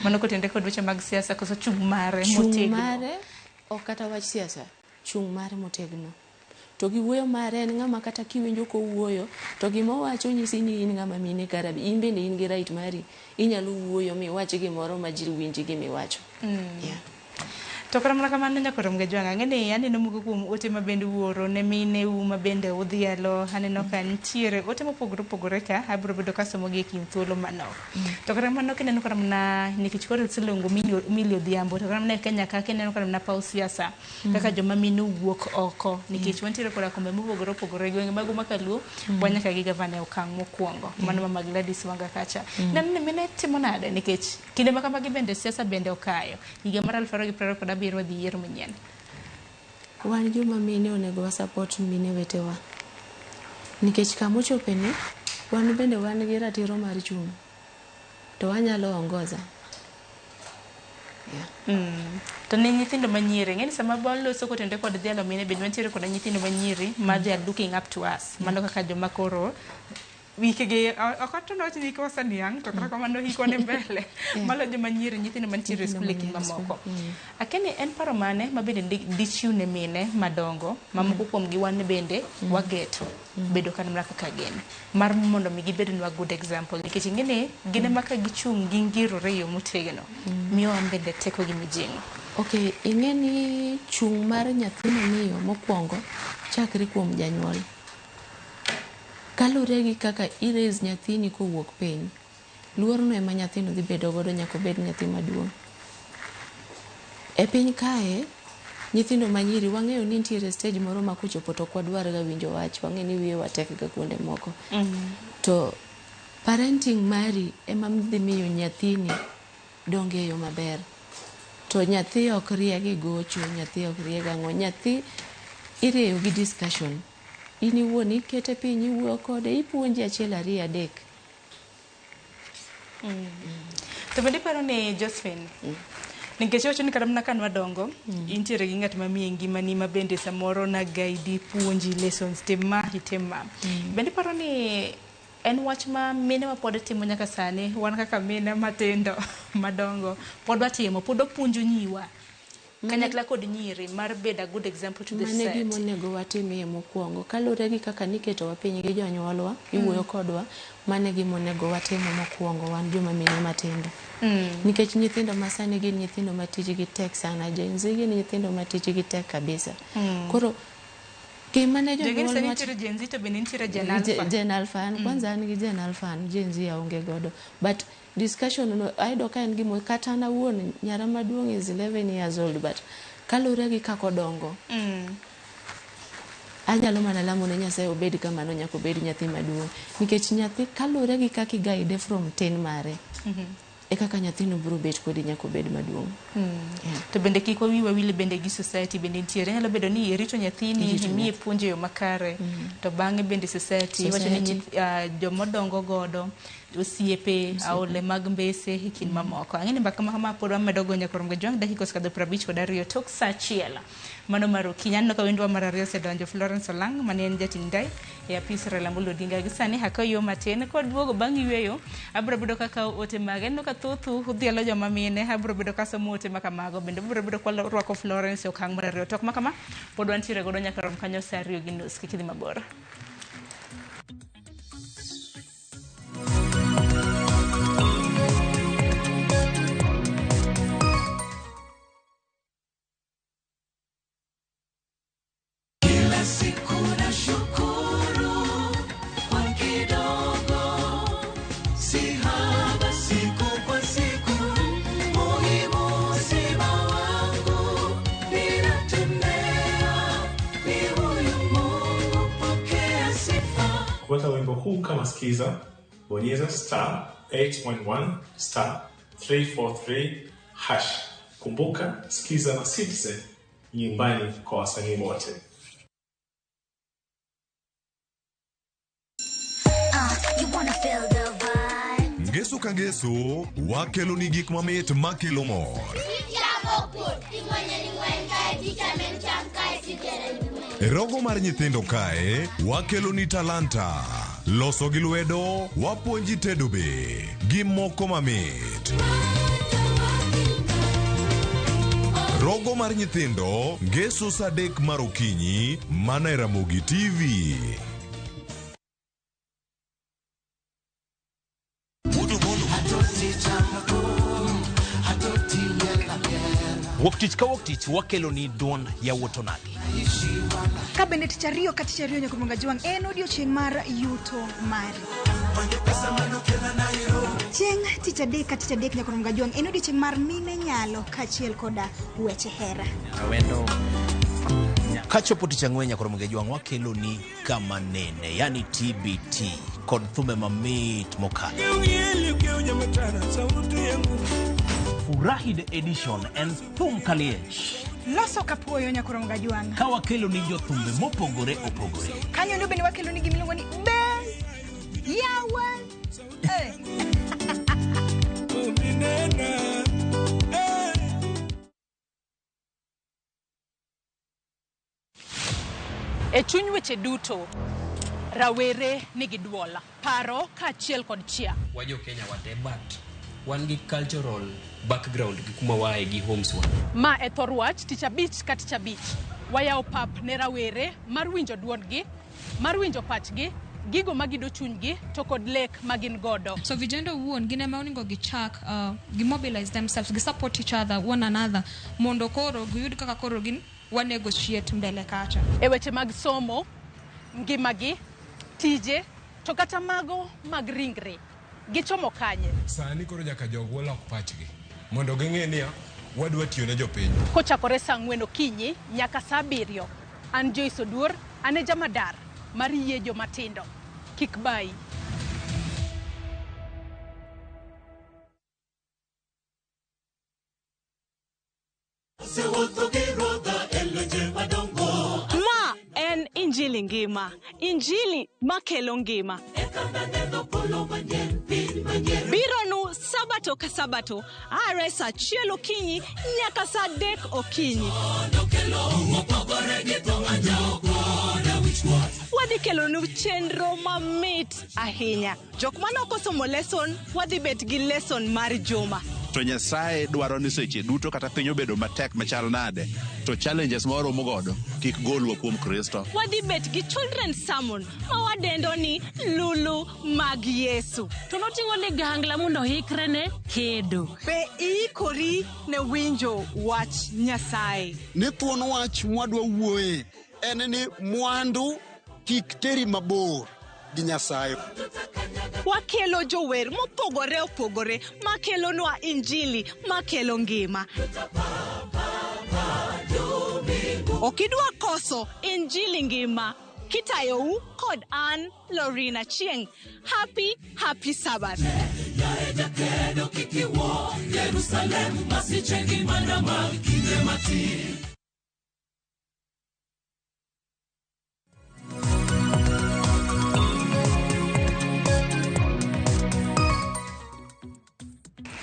Mano kotende kod weche mag siasa koso chung' mare motegno. Chung' mare ok kata wach siasa, chung' mare motegno. To gi wuoyo mare en ng'ama kata kiwinjo ko wuoyo to gima wacho nyisi ni in ng'ama mine karabi in bende in gi right mari inyalo wuoyo mi wach gimoro ma ji winji gimi wacho. Yeah. To kara mana kamano nyakorom ga jwanga ng'eni aneno moko kuom ote ma bende wuoro ne mine ma bende udhialo aneno ka nitiere ote mopogore ka abiro bedo kasomo gi ekin thuolo manok. To kara mano kineno kara mana nikech koro silongo Millie Odhiambo to kara mana Kenya ka kineno kara mana pau siasa kaka joma mine wuok oko nikech wantiere koda kombe mopogore gwenge mago makaluo wanyaka gi gavana okang' mokwongo mano mama Gladys Wanga kacha. Neno mine timo nade nikech kinde ma kamagi bende siasa bende okayo higa mar 2020 biro dhi yiero manyien. Wan joma mine onego wa support mine wetewa. Nikech kama ochope ni wan bende wan gi ratiro mar chung'. To wanyalo ongoza. Yeah. To ne nyithindo manyiri ng'eni sama baloso kotende kod dhialo mine bende wantiere kod nyithindo manyiri ma they are looking up to us. Mano kaka joma koro wikege akoto no chini ko saniang to kaka mano hiko ne mbele malo joma nyiri nyithindo mantiere skul ki mamoko. Akeni en paro mane mabende dichiu ne mine madongo mamoko kuom gi wan bende wageto bedo kan mraka kagene mar mondo mi gibed nwa good example nikech ngene gine maka gichung' gi ngirore yo motegno miyo an bende teko gi mijingo. Okay, ing'eni chung' mar nyathino miyo mokwongo chakre kuom janyuol. Kalure gi kaka iraise nyathini kowuok piny. Luorno ema nyathino dhi bedo godo nyaka bed nyathi maduong'. E piny kae nyithindo manyiri wang'eyo ni nitiere stage moro ma kochopo to kwadwar ga winjo wach wang'e ni wiye watek ga kuonde moko. To parenting mari ema dhi miyo nyathini donge yo maber. To nyathi ok riege gocho, nyathi ok riege ang'o, nyathi ireyo gi discussion. Ini wuon ikete piny iwuoyo kode ipuonje achiel ariyo adek. To bende paro ni Josephine nikech wacho ni kata mana kan wadongo intiere gi ng'at mamiye ngimani ma bende samoro na guide puonji lessons tema hitema. Bende paro ni en wach ma mine ma pod timo nyaka sani wan kaka mine matindo madongo pod watimo pod opuonjo nyiwa kanyakla kod nyiri mar beda good example to the set. Mane gimo nego watime mokwongo kalure gi kaka niketo wa piny gi jonyuolwa iwuoyo kodwa mane gimo nego watimo mokwongo wan joma mine matindo. Nikech nyithindo masani gin nyithindo matijgi tek sana, Gen Z gin nyithindo matijgi tek kabisa. Koro gima ne jonyuol nitiere Gen Z to bende nitiere Gen Alpha. Gen Alpha kwanza an gi Gen Alpha Gen Z aonge godo but discussion no ayudo ka en gimo kata na wuon nyara maduong is 11 years old but kalure gi kako dongo. Anyalo mana lamo ne Nyasaye obed kama no nyako bed nyathi maduong nikech nyathi kalure gi kaki guide from tin mare. kaka nyathino biro bet kodi nyako bed maduong'. To bende kik wawiwa wili bende gi society bende nitiere nyalo bedo ni irito nyathini imiye puonj yo makare to bang'e bende society wacho ni jomodongo godo osiepe aole mag mbese hikin mamoko ang'eni mbaka ma pod wamedo gonya korom gajwang dakika osekadho 52 tok saa achiel mano mar okinyi aneno ka wendwa mar ariyo osedonjo Florence Olang mane en jating dai e apis Raila Amolo Odinga gi sani hakayo matin kod duogo bang' yweyo abro bedo kaka ote mage no ka thothu udhialo joma mine abro bedo ka somo ote makamago bende abro bedo kwa rwako Florence okang' mar ariyo tok makama pod wantiere godo nyaka rom kanyo saa 2:30 kikidhi mabor. Kuweka wimbo huu kama skiza, bonyeza *811 *343 hash. Kumbuka skiza na Citizen nyumbani kwa wasanii wote. Ngeso ka ngeso, wakelo ni gik mamit makelo mor. E rogo mar nyithindo kae, wakelo ni talanta. Loso gi lwedo, wapuonji tedo be. Gi moko mamit. Rogo mar nyithindo, ngeso saa 3 mar okinyi, mana e Ramogi TV. Woktich ka woktich wakelo ni duon ya wotonagi. Kabende tichario katichario nyakumunga juang en odiochieng' mar yuto mari. Chieng' tich adek nyakumunga juang en odiochieng' mar mine nyalo kachiel koda weche hera. Wendo kachopo tich ang'wen nyakumunga juang wakelo ni kama nene yani TBT kod thume mamit mokalo. Furahi the edition and thum kaliech. Loso kapuoyo nyakumunga juang. Ka wakelo ni jothumbe mopogore opogore. Kanyo ndo bende wakelo ni gimiluongo ni Ben Yawan. E chuny weche duto, rawere nigi duola, paro kaachiel kod chia. Wajo Kenya wate but wan gi cultural background gi kuma wae gi homes wa. Ma e thor wach tich abich ka tich abich. Wayao pap ne rawere mar winjo duondgi, mar winjo pachgi, gigo magido chunygi to kod lek magin godo. So vijendo wuon gine ma oningo gichak mobilize themselves, gi support each other, one another, mondo koro giyud kaka koro gin wa negotiate mbele kacha. E weche mag somo, ngimagi, tije, to kata mago mag ringre. Gichomo kanye. Sani koro nyaka jogo lok pachgi mondo ging'e ni wadwa tiyo ne jopiny. Kochakore saa 4 okinyi nyaka saa 7. An Joyce Oduor, ane jamadar mar yie jomatindo. Kik bai. Ma en Injili ngima. Injili makelo ngima. Bironu sabato ka sabato, are saa 1 okinyi nyaka saa 3 okinyi. Wadhi kelo nu chenro mamit ahinya. Jok manoko somo lesson, wadhi bet gi lesson mar juma. To Nyasaye dwaro ni seche duto kata piny obedo matek machal nade, to challenges ma waromo godo kik golwa kuom Kristo. Wadhi bet gi children's sermon ma wadendo ni lulu mag Yesu. To noting'o ligangla mondo hikre ne kedo. Be iikori ne winjo wach Nyasaye. Ne thuon wach mwadwa wuoye en ni mwandu kik teri mabor gi Nyasaye. Wakelo jower mopogore opogore makelo nwa injili makelo ngima. Okidwa koso injili ngima Kitayou kod an Lorena Chieng. Happy Sabbath.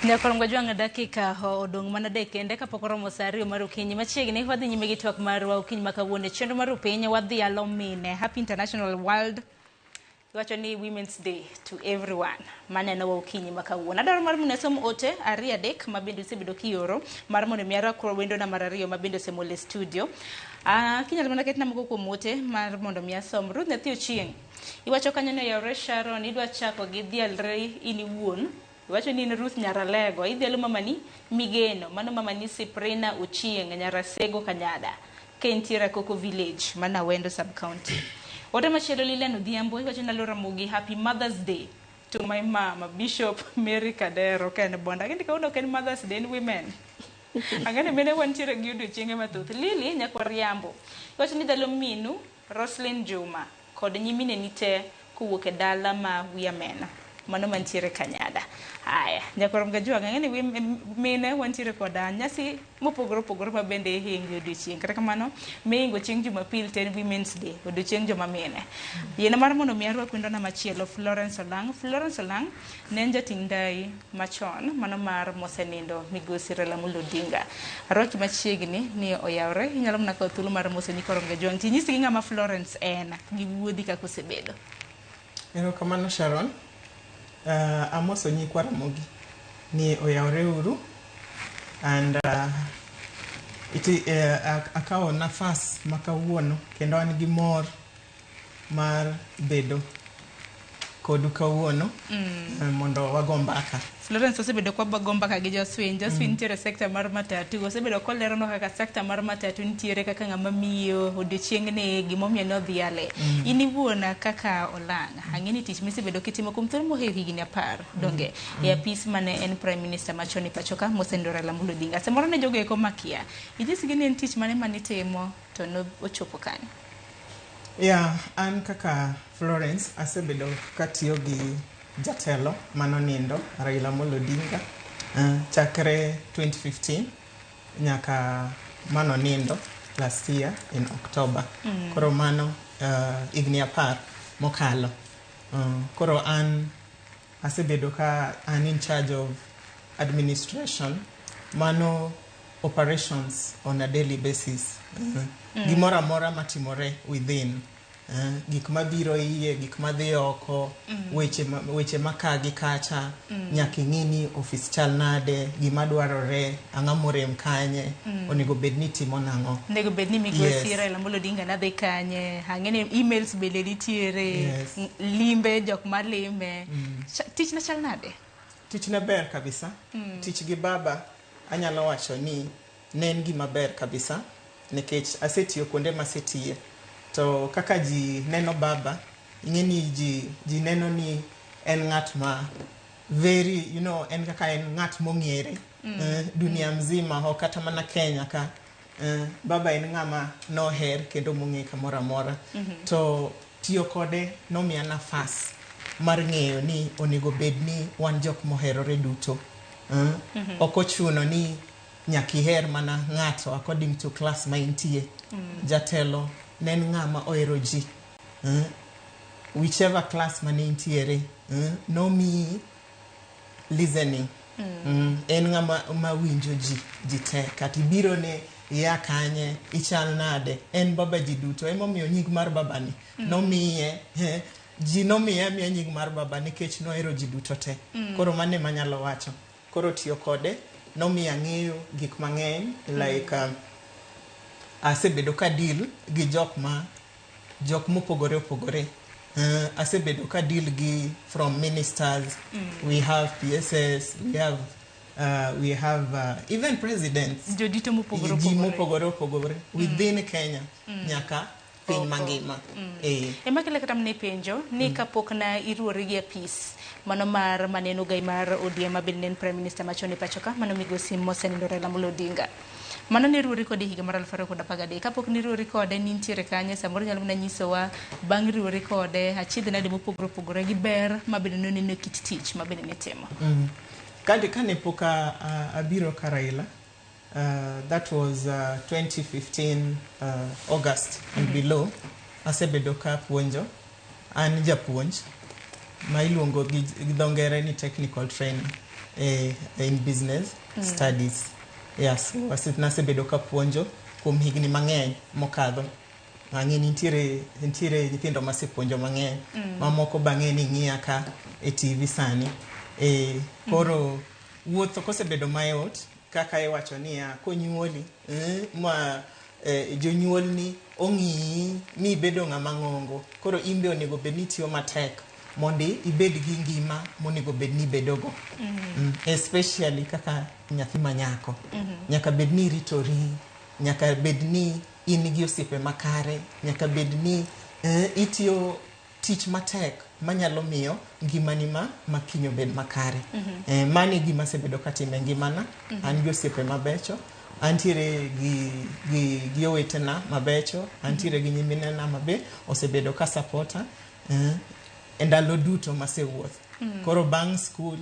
Nyakorom gajwang dakika odong mana dekende kapok oromo saa 2 mar okinyi machiegni wadhi nyime gi twak marwa okinyi makawuono chenro mar piny wadhi alo mine. Happy International World wacho ni Women's Day to everyone. Maneno wa okinyi makawuono. Adwaro mar mune som ote 2-3 mabende osebedo kioro mar mondo miara kro wendo na mar 2 mabende osemole studio. Kinyalo mana ketna moko kuom ote mar mondo miya som. Ruth Nyathi Ochieng. Iwacho kanyo ne Yaure Sharon idwa chako gi dhialre ini wuon. Iwacho ni Ruth Nyaralego idhialo mamani Migeno mano mamani Siprina Ochieng Nyarasego Kanyada Kentiera Coco Village mana Wendo sub county. Ote machielo Lilian Odhiambo iwacho ni Laura Mugi happy Mother's Day to my mama Bishop Mary Kadero Ken Bonda. Kendi kauno ken Mother's Day in women. Angane mene wantiere gi odiochienge mathoth. Lili Nyakwariambo iwacho ni dhalo minu Roslyn Juma kod nyimine nite kuwuok e dala ma Wiamena. Mano mantiere Kanyada. Haya, Nyakorom gajwang ng'eni mine wantiere koda nyasi mopogore mabende hingo odiochieng. Kata kamano mingo chieng' Jumapil ten Women's Day, odiochieng' joma mine. Yiena mar mondo mi arwak wendo na machielo Florence Olang. Florence Olang ne en jating ndai machon mano mar mosenindo Migosi Raila Amolo Odinga. Arwaki machiegni ni oyawre inyalo mna kawo thuolo mar moso Nyakorom gajwang. Tinyisi gi ng'ama Florence en gi wuodhi kaka osebedo. Erokamano Sharon. Amoso nyikwara mogi ni oyawre uru and akawo nafas makawuono kendo an gi mor mar bedo kodu kawuono mondo wago mbaka. Florence osebedo kwa bago mbaka gi Joswin. Joswin nitiere sekta mar matatu. Osebedo kolero no kaka sekta mar matatu nitiere kaka ng'ama miyo odiochieng'ni gimomiyo nodhiale. Ini wuona kaka Olang. Ang'eni tich misebedo kitimo kuom thuolo mohew higni 10 donge e apis mane en Prime Minister machon e pachoka mosenindo Raila Amolo Odinga. Samoro ne jogo eko makia. Ijisi gi ni en tich mane manitimo to no ochopo kanyo. An kaka Florence asebedo katiyo gi jatelo manonindo Raila Amolo Odinga chakre 2015 nyaka manonindo last year in October. Koro mano igni 10 mokalo. Koro an asebedo ka an in charge of administration mano operations on a daily basis. Gimora mora matimore within gik mabiro iye, gik madhi oko, weche makagi kacha, nyaka ing'ini office chal nade, gima dwarore, ang'amorem kanye, onego bedni timo nang'o. Onego bedni Migosi Raila Amolo Odinga nadhi kanye, ang'eni emails bende nitiere, limbe jok malime. Tich na chal nade? Tich na ber kabisa. Tich gi baba anyalo wacho ni ne en gima ber kabisa nikech asetiyo kuonde masetiye. To kaka ji neno baba, ing'eni ji neno ni en ng'at ma very, en kaka en ng'at mong'ere dunia mzima ho kata mana Kenya ka. Baba en ng'ama noher kendo mong'e kamoro amora. To tiyo kode nomiya nafas mar ng'eyo ni onego bedni wan jok moherore duto. Ok ochuno ni nyaka iher mana ng'ato according to class ma intie. Jatelo nen ng'ama ohero ji. Whichever class mane intiere, no me listening. En ng'ama winjo ji te. Kati biro ne ya kanye, ichal nade, en baba ji duto. Emomiyo nying mar baba ni. Nomiye, ji nomiye miya nying mar baba nikech nohero ji duto te. Koro mane manyalo wacho. Koro tiyo kode, nomiya ng'eyo gik mang'eny, like asebedo ka deal gi jok mopogore opogore. Asebedo ka deal gi from ministers, we have PSS, we have even presidents. Jodito mopogore opogore within Kenya nyaka piny mangima. Ema kile kata mne penjo ni kapok na iruori gi apis mano mar maneno gai mar ODM mabende en Prime Minister machon e pachoka mano Migosi mosenindo Raila Amolo Odinga. Mano ni riwori kode higa mar 2013 kapok ni riwori kode ni nitiere kanye samoro nyalo mana nyisowa bang' riwori kode achiedh nade mopogore opogore gi ber mabende noneno kit tich mabende nitimo. Kane pok abiro ka Raila, that was 2015 August and below, asebedo ka puonjo, an japuonj ma iluongo gi dho ngere ni technical training in business studies. Yes, nasebedo ka puonjo kuom higni mang'eny mokadho. Ang'e nitiere nyithindo masepuonjo mang'eny, mamoko bang'e ni ng'iya ka e TV sani. Koro wuotho kosebedo mayot kaka iwacho niya konyuoli ma jonyuol ni ong'i mi bedo ng'ama ng'ongo, koro imbe onego bed ni tiyo matek mondi ibed gi ngima monego bed ni bedogo. Especially kaka nyathi manyako, nyaka bed ni ritori, nyaka bed ni in gi osiepe makare, nyaka bed ni itiyo tich matek manyalo miyo ngimani makinyo bed makare. Mani gima sebedo katime ngimana, an gi osiepe mabecho, antiere gi owetena mabecho, antiere gi nyiminena mabe osebedo ka supporta ndalo duto masewuoth. Koro bang' school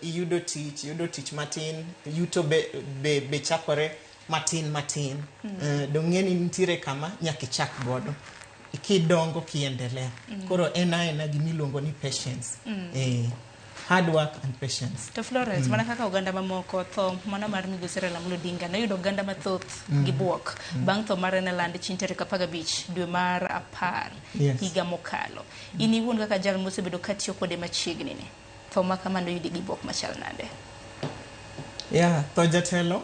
iyudo tich matin, yuto be chakore matin. Dong'eni nitiere kama nyaka ichak godo kidongo kiendelea. Koro ena gimiluongo ni patience. Hard work and patience. To Florence, mana kaka oganda mamoko tho mana mar Migosi Raila Amolo Odinga noyudo oganda mathoth gi buok bang' tho mar Neland chieng' tarik 15 dwe mar 10 higa mokalo. In iwuon kaka jal mosebedo katiyo kode machiegni ni, tho ma kama noyudi gi buok machal nade? Tho jatelo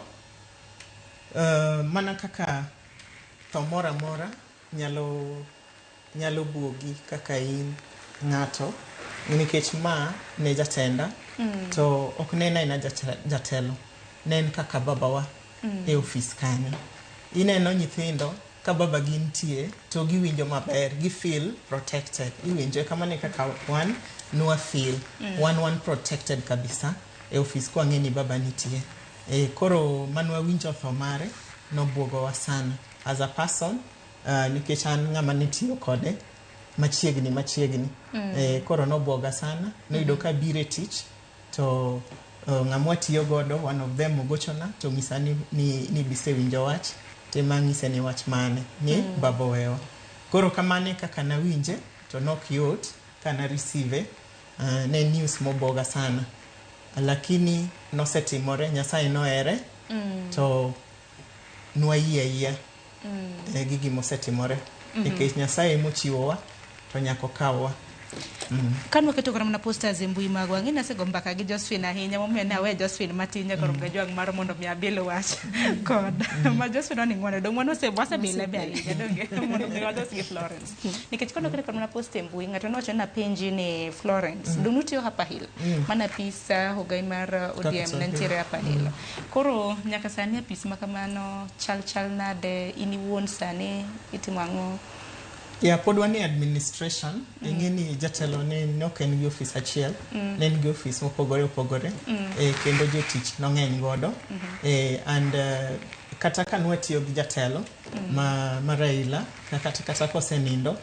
mana kaka tho mora mora nyalo buogi kaka in ng'ato, nikech ma ne jatenda to ok ne aina jatelo, ne en kaka babawa e ofis kanyo. Ineno nyithindo ka baba gi nitie to giwinjo maber, gi feel protected. Iwinjo kamano kaka wan nwa feel one protected kabisa e ofis kwa ng'eni baba nitie. Koro manwa winjo tho mare nobuogowa sana as a person, nikech an ng'ama nitiyo kode machiegni. Koro nobuoga sana, noyudo ka bire tich to ng'amwa tiyo godo, one of them ogochona to ng'isa ni bisewinjo wach, tema ng'ise ni wach mane ni baba wewa. Koro kamane kaka nawinje to nok yot kana receive, ne news mobuoga sana, lakini nosetimore, Nyasaye nohere to nwayie gi gimosetimore, nikech Nyasaye mochiwowa to nyako kawa. Kan waketo kora mana posters e mbui magwa, ng'e nasego mbaka gi Josephine ahinya, momiyo ne awe Josephine matin nyaka rom ga jwang' mar mondo mi abilo wach kod ma Josephine oni ng'wono dong' mano wasebile be ahinya donge mondo mi wados gi Florence, nikech kono keto kora mana post e mbui ng'ato nowacho na penji ni Florence dong' nutiyo Upper Hill, mana apisa hogai mar ODM ne nitiere Upper Hill. Koro nyaka sani apis ma kamano chal nade, in iwuon sani itimo ang'o? Pod wani administration, ing'eni jatelo ne ok en gi ofis achiel, ne en gi ofis mopogore kendo jotich nong'eny godo. And kata ka nwatiyo gi jatelo ma Raila, kata kosenindo,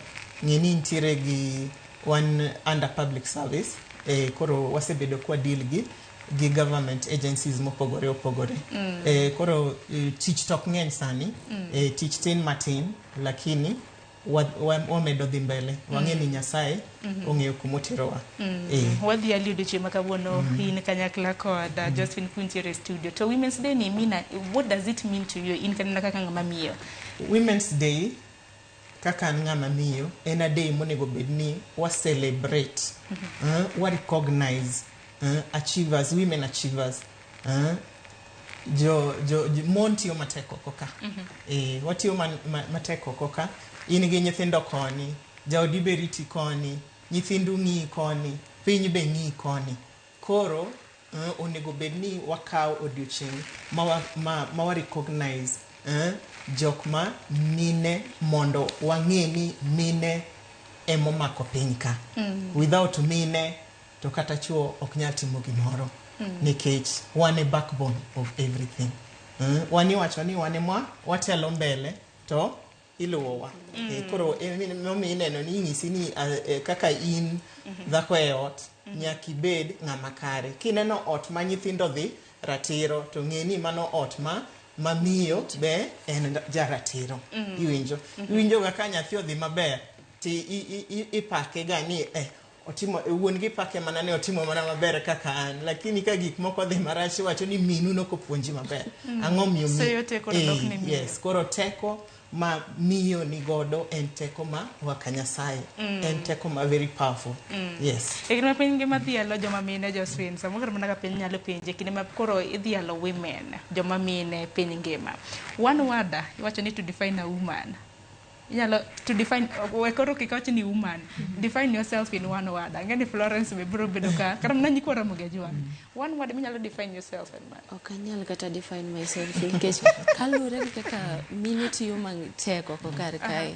ng'eni nitiere gi one under public service, koro wasebedo kwa deal gi government agencies mopogore. Koro tich tok ng'eny sani, tich tin matin, lakini wamedo dhi mbele, wang'eni Nyasaye ong'eyo kumoterowa. Wadhi aliudo chieng' makawuono in kanyakla kod Josephine Kuntiere studio. To Women's Day ni mina, what does it mean to you in kanina kaka ng'ama miyo? Women's Day kaka ng'ama miyo en a day monego bed ni wa celebrate, wa recognize achievers, women achievers. Mon tiyo mateko koka, watiyo mateko koka. In gi nyithindo koni, jaodi beriti koni, nyithindu ng'i koni, piny be ng'i koni. Koro onego bed ni wakaw odiochieng' ma wa recognize jok ma mine, mondo wang'e ni mine emomako piny ka. Without mine to kata chuo ok nyal timo gimoro, nikech one a backbone of everything. wani wacho ni wane watelo mbele to iluwowa. Koro momi ineno ni ing'isi ni kaka in dhako e ot nyaki bed ng'ama kare. Kineno ot ma nyithindo dhi ratiro to ng'e ni mano ot ma miyo be en jaratiro. Iwinjo ga ka nyathi odhi maber ti ipake ga ni otimo wuon gi pake mana ne otimo mana maber kaka an, lakini ka gik moko dhi marach wacho ni minu nokopuonji maber. Ang'o miyo yes, koro teko ma miyo ni godo en teko ma waka Nyasaye. En teko ma very powerful. Yes. Ekima piny ngima dhialo joma mine Josephine, samo koro mana ka piny nyalo penje kinde ma koro idhialo women, joma mine piny ngima. One word iwacho ni to define a woman. To define koro kikawacho ni woman, define yourself in one word. Angeni Florence be bro bedo ka karam nanyi kwa Ramogi Ajwang. One word minyalo define yourself and man. Okanyal kata define myself nikech kalure kaka mine tiyo teko ko kar kae.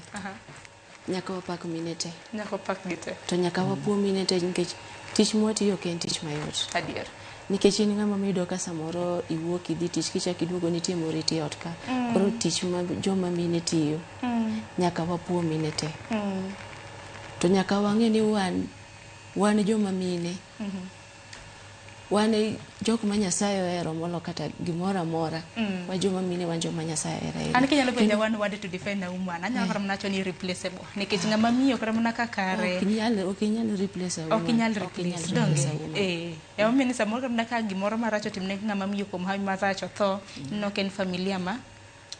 Nyaka wapak mine te. Nyaka wapak gite. To nyaka wapuo mine te nikech tich mwatiyo ken tich mayot. Adier. Nikech in ng'ama mido ka samoro iwuok idhi tich kichak iduogo nitie moriti ot ka. Koro tich ma joma mine tiyo. Nyaka wapuo mine te. To nyaka wang'e ni wan joma mine. Wan jok ma Nyasaye ohero molo kata gimoro amora. Wa joma mine wan joma Nyasaye ohero. An kinyalo penja one word to define a woman. Anyalo kara mnacho ni irreplaceable. Nikech ng'ama miyo kara mna kakare. Okinyal replace a woman. Okinyal replace donge. Ya mimi ni samoro kara mna ka gimoro maracho timne ng'ama miyo kuom hawi maracho tho. No ken familia ma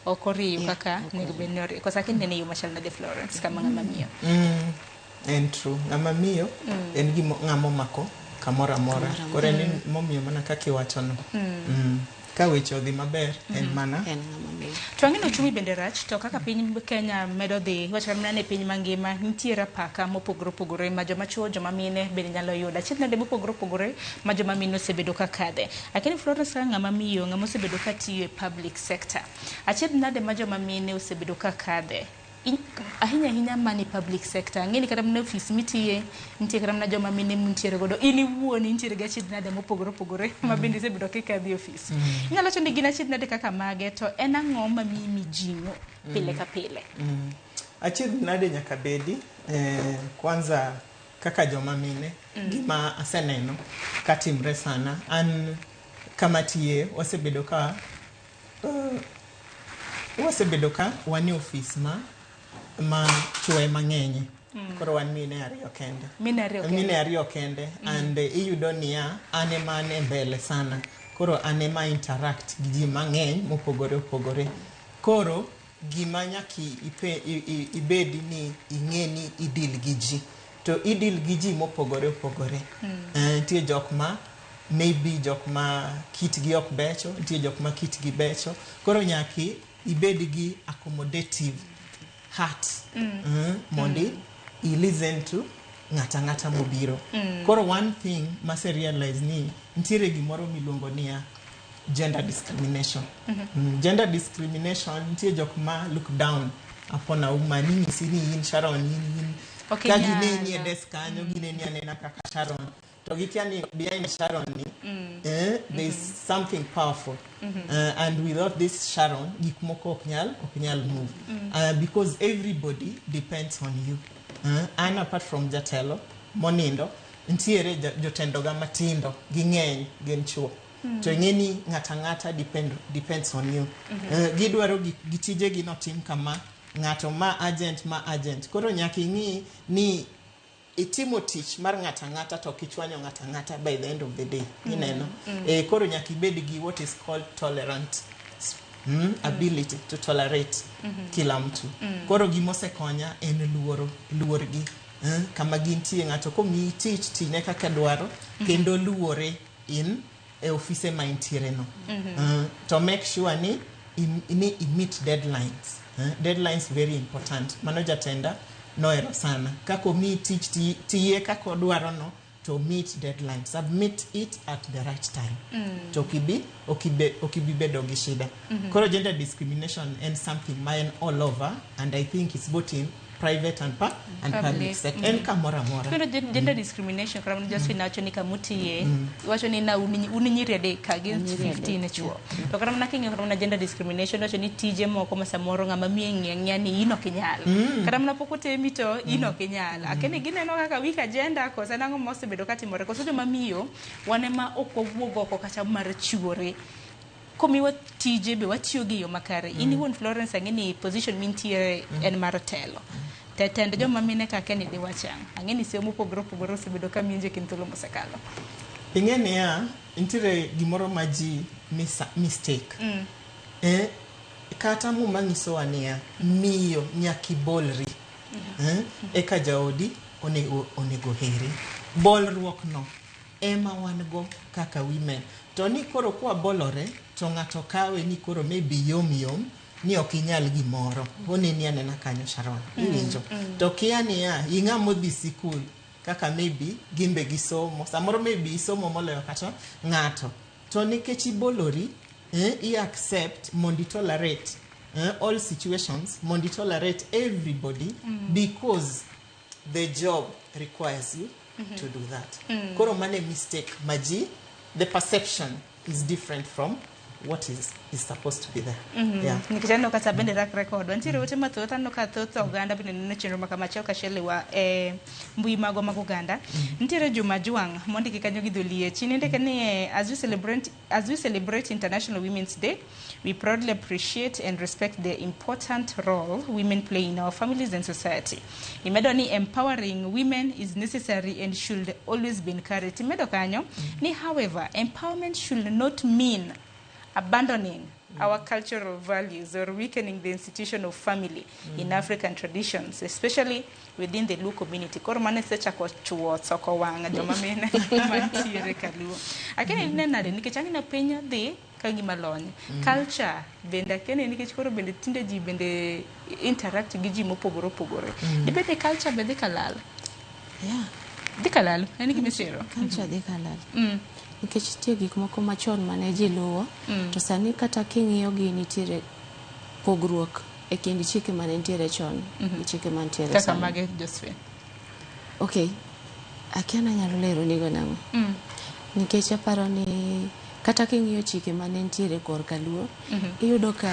okoriyo kaka nego benore. Kosa kinde ne yo machal na de Florence kama ng'ama miyo. En true. Ng'ama miyo en ng'ama mako kamora mora. Kore ni momiyo mana kaki wacho no. Ka weche odhi maber en mana en ng'ama miyo. To ang'eno chumi bende rach to kaka piny Kenya medo dhi wacho kamna ne piny mangima nitiere paka mopogore opogore ma joma chuo joma mine bende nyalo yudo. Achiel nade mopogore opogore ma joma mine osebedo ka kadhe. Lakini Florence ka ng'ama miyo ng'ama osebedo ka tiyo e public sector. Achiel nade ma joma mine osebedo ka kadhe. Ahinya mani public sector ngeni kata mna office mitiye nitie kata mna joma mine muntiere godo ili wuoni nitiere ga chidnade mopogore opogore ma bende sebedo kaka dhi office nyalo choni gina chidnade kaka mage to en ang'o ma mimi jingo pile ka pile. Achidnade nyaka bedi kwanza kaka joma mine gima aseneno katimre sana an kama tiye wasebedo ka wani office ma chwe mang'enye. Koro wan mine ariyo kende. Mine ariyo kende. And iyudo niya ane mane mbele sana. Koro ane ma interact gi ji mang'eny mopogore opogore. Koro gima nyaki ibedi ni ing'e ni idil gi ji. To idil gi ji mopogore opogore. Tie jok ma maybe jok ma kitgi ok becho. Tie jok ma kitgi becho. Koro nyaki ibedi gi accommodative heart. Mondi listen to ngata mobiro. Koro one thing mase realize ni ntiere gimoro miluongo niya gender discrimination. Gender discrimination ntie jok ma look down upon a woman. Ing'isi ni in Sharon in ka gineni e desk kanyo gineni anena kaka Sharon. To gikiani behind Sharon ni there's something powerful. And without this Sharon gik moko ok nyal move. Because everybody depends on you. And apart from jatelo monindo ntiere jotendo ga matindo ging'eny gin chuo. To ng'eni ngata depends on you. Gidwaro gitije gi notim kama ng'ato ma agent. Koro nyaka ing'i ni itimo tich mar ngata to kichwanyo ngata by the end of the day. Ineno. Koro nyaka ibed gi what is called tolerant ability to tolerate kila mtu. Koro gimose konya en luor gi. Kama gintie ng'ato komi tich tine kaka dwaro kendo luore in e office ma intiere no. To make sure ni meet deadlines. Deadlines very important. Mano jatenda noero sana. Kako mi tich tiye kako dwaro no to meet deadlines. Submit it at the right time. To okibi bedo gi shida. Koro gender discrimination and something mine all over, and I think it's both in private and public sector. En kamora mora. Kendo gender discrimination kara mwana just finacho ni kamuti wacho ni na uninyiri adek against 15 chuo. To kara mwana kinyo kara mwana gender discrimination wacho ni tije moko masamoro ngama mie ng'ani ino kinyal. Kara mwana pokote mito ino kinyal. Akene gine no kaka wika gender ko sanango mose bedo kati more. Koso joma miyo wanema oko wuogo ko kacha mar chuore. Komi watije be watiyo gi yo makare. Ini won Florence angeni position mintiere en marotelo. Tetendo joma mine ka keni di wachang. Angeni sio mopogoro sebedo ka minje kintolo mosekalo. Ingene ya intire gimoro maji mistake. Kata mu mangiso ania miyo nyakibolri. Eka jaodi onego heri. Bolruok no ema wango kaka women. To ni koro kwa bolore to ng'ato kawe ni koro maybe yom ni okinyal gimoro. Honi ni anena kanyo Sharon. Iwinjo. To kia ni ya inga modhi sikul kaka maybe gimbe gisomo. Samoro maybe isomo moleyo kata ng'ato. To nikech ibolori I accept mondi tolerate all situations, mondi tolerate everybody because the job requires you to do that. Koro mane mistake maji, the perception is different from what is supposed to be there. Yeah. Nikijano kata bende record. Wantiri wote matota no katota Uganda bine nene chenro makamachao kashele wa mbui mago Uganda. Ntire Juma Juang mondi kikanyo gidulie. Chinende kani as we celebrate International Women's Day, we proudly appreciate and respect the important role women play in our families and society. Imedo ni empowering women is necessary and should always be encouraged. Imedo kanyo ni however, empowerment should not mean abandoning our cultural values or weakening the institution of family in African traditions, especially within the Luo community. Koro mane secha ko chuo soko wanga joma mene mantiere kaluo. Akene nenade nikechangi na penya de kagi malony. Culture benda kene nikech koro bende tinde ji bende interact gi ji mopogoro pogore. Ibede culture bende kalal. Yeah. Dikalal, eni kimesero. Culture dikalal. Nikech tie gik moko machon mane ji luwo to sani kata king'iyo gi nitiere pogruok e kind chike mane nitiere chon gi chike mantiere kaka mage Josephine. Okay, akiana nyalo lero nigo nang'o. Nikech aparo ni kata king'iyo chike mane nitiere korka Luo, iyudo ka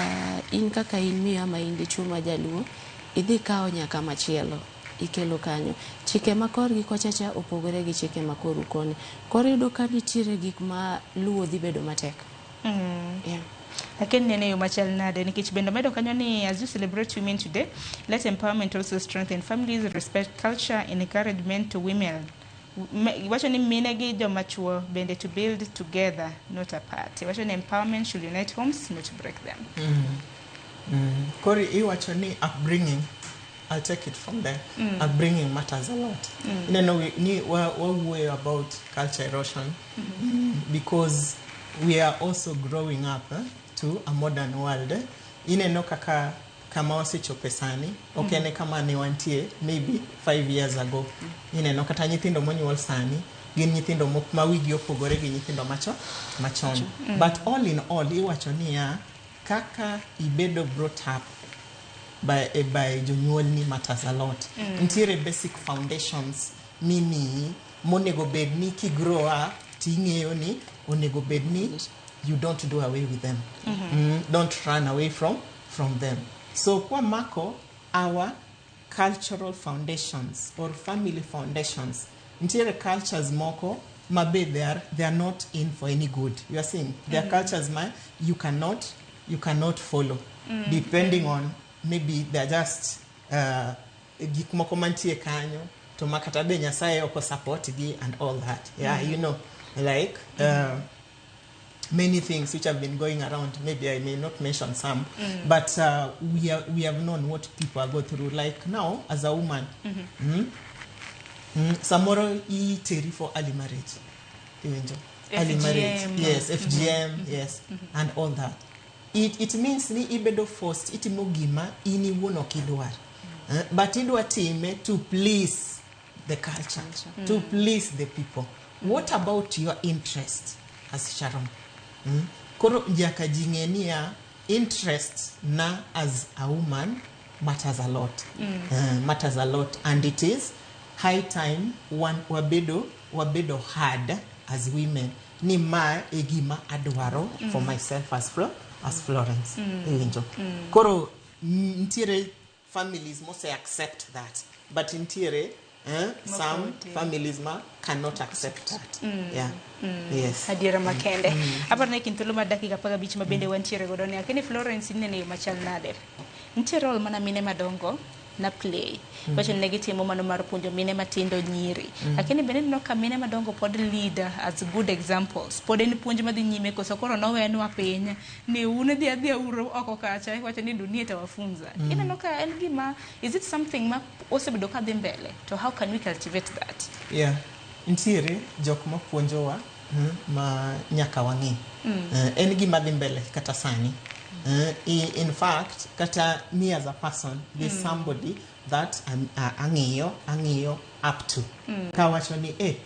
in kaka in miyo ama in dichuo ma jaluo idhi kawo nyaka machielo ikelo kanyo. Chike makor gi kochacha opogore gi chike makor ukoni. Koro yudo ka nitiere gik ma Luo dhi bedo matek. Yeah. Lakini nene yo machal nade nikech bendo medo kanyo ni as you celebrate women today, let empowerment also strengthen families, respect culture and encouragement to women. Wacho ni mine gi joma chuo bende to build together, not apart. Wacho ni empowerment should unite homes, not break them. Kori iwacho ni upbringing, I'll take it from there. Upbringing matters a lot. You know, we worry about culture erosion because we are also growing up to a modern world. No kaka kama wasichope sani. Okay, ne kama ni wantie maybe 5 years ago. No kata nyithindo monyuol sani. Gin nyithindo mawigi opogore gi nyithindo machon. But all in all, iwacho ni ya kaka ibedo brought up by jonyuol ni matters a lot. Ntiere basic foundations mimi monego bedni ki grow up ting'eyo ni onego bedni you don't do away with them. Don't run away from them. So kwa mako our cultural foundations or family foundations, ntiere cultures moko mabe they are not in for any good. You are seeing their cultures you cannot follow depending on maybe they're just gik moko mantie kanyo to makata be Nyasaye oko support gi and all that. Yeah, you know, like many things which have been going around. Maybe I may not mention some, but we have known what people are going through. Like now, as a woman, samoro iteri for early marriage. Early marriage, yes, FGM, yes, and all that. It means ni ibedo forced itimo gima ini wono kidwar. But idwa time to please the culture, to please the people. What about your interest as Sharon? Koro jaka jingenia interest na as a woman matters a lot. Matters a lot, and it is high time wabedo hard as women. Ni ma egima adwaro for myself as Florence. Koro ntiere families must accept that, but ntiere some families cannot accept that. Yes. Adiera makende. Abarne kintulu madakika paga bichi mabende wantiere godoni. Akini Florence nene machal nade. Ntiere ol mana mine madongo na play. Wacho negitimo mano mar puonjo mine matindo nyiri. Lakini bende no ka mine madongo pod leader as good examples. Pod en puonjo madhi nyime koso koro no wenwa piny. Ni une dia uro oko kacha wacho ni dunia itawafunza. Ina no ka en gima, is it something ma osebedo ka dhi mbele? So how can we cultivate that? Yeah. Ntiere jok ma puonjowa ma nyaka wangi. En gima dhi mbele kata sani. In fact, kata me as a person, there's somebody that ang'iyo up to. Kawacho ni,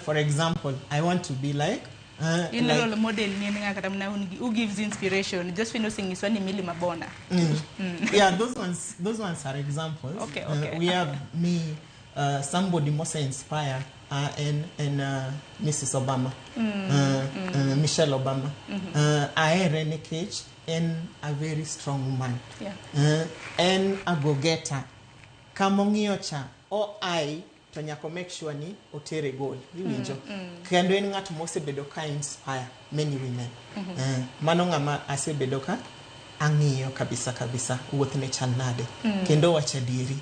for example, I want to be like role model ni ngaka mna who gives inspiration. Just finishing is one Emily Mabona. Yeah, those ones are examples. Okay. We have me, somebody most inspire and Mrs. Obama, Michelle Obama. Irene Cage. And a very strong woman. And a go-getter. Kamongiocha o I to nyako make sure ni otere goal. Iwinjo. Kendo en ng'at mosebedo ka inspire many women. Mano ng'ama asebedo ka ang'iyo kabisa wuoth ne chal nade. Kendo wacha dieri.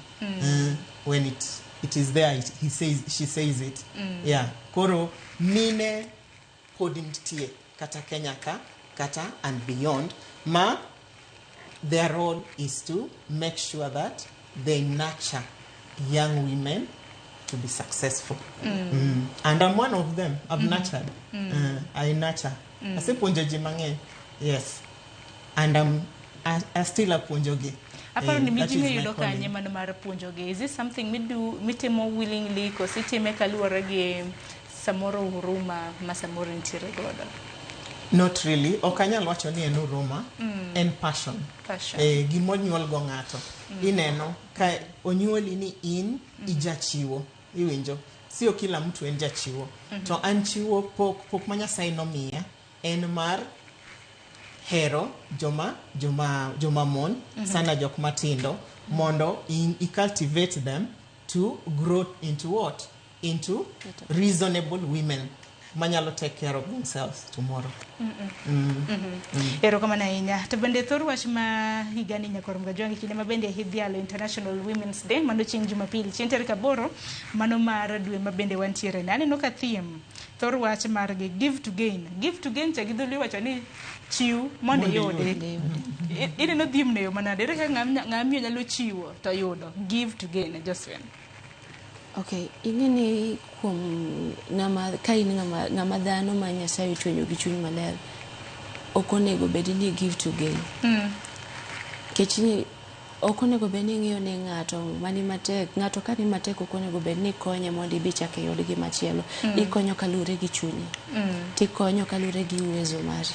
When it is there, she says it. Yeah. Koro mine podintie kata Kenya kata and beyond. Their role is to make sure that they nurture young women to be successful. And I'm one of them. I've nurtured. I nurture. I say punjoji mange. Yes. And I still a punjogi. Apparently, mijinge yudoka nyema no mara punjogi. Is this something mitemo willingly? Because it make aluorage samoro huruma masamoro ntire godo. Not really. Okanyal wacho ni en huruma, en passion. Gimonyuol go ng'ato. Ineno ka onyuoli ni in ijachiwo. Iwinjo. Sio kila mtu en jachiwo. To an chiwo pok ma Nyasaye nomiya en mar hero joma mon sana jok matindo mondo I cultivate them to grow into what? Into reasonable women. Manyalo take care of themselves tomorrow. Ero kama na inya. Tabende thoru wachma higani nyakoro mgajwangi kine mabende hidhialo International Women's Day. Mando ching Jumapili. Chintere kaboro mano mara dwe mabende wantiere. Nani noka theme. Thoru wachma rage give to gain. Give to gain chagidhuli wachani chiu monde yode. Ine no theme neyo manade. Reka ngamio nyalo chiwo to yodo. Give to gain. Josephine. Okay, ingeni kuom ngama dhano ma Nyasaye ochwenyo gi chuny maler. Okonego bed ni give to gain. Kechini okonego bed ni ng'iyo ne ng'ato mani matek, ng'ato ka ni matek okonego bed ni konye mondo ibi chake yod gi machielo. Ikonyo kalure gi chunyi. Tikonyo kalure gi uwezo mari.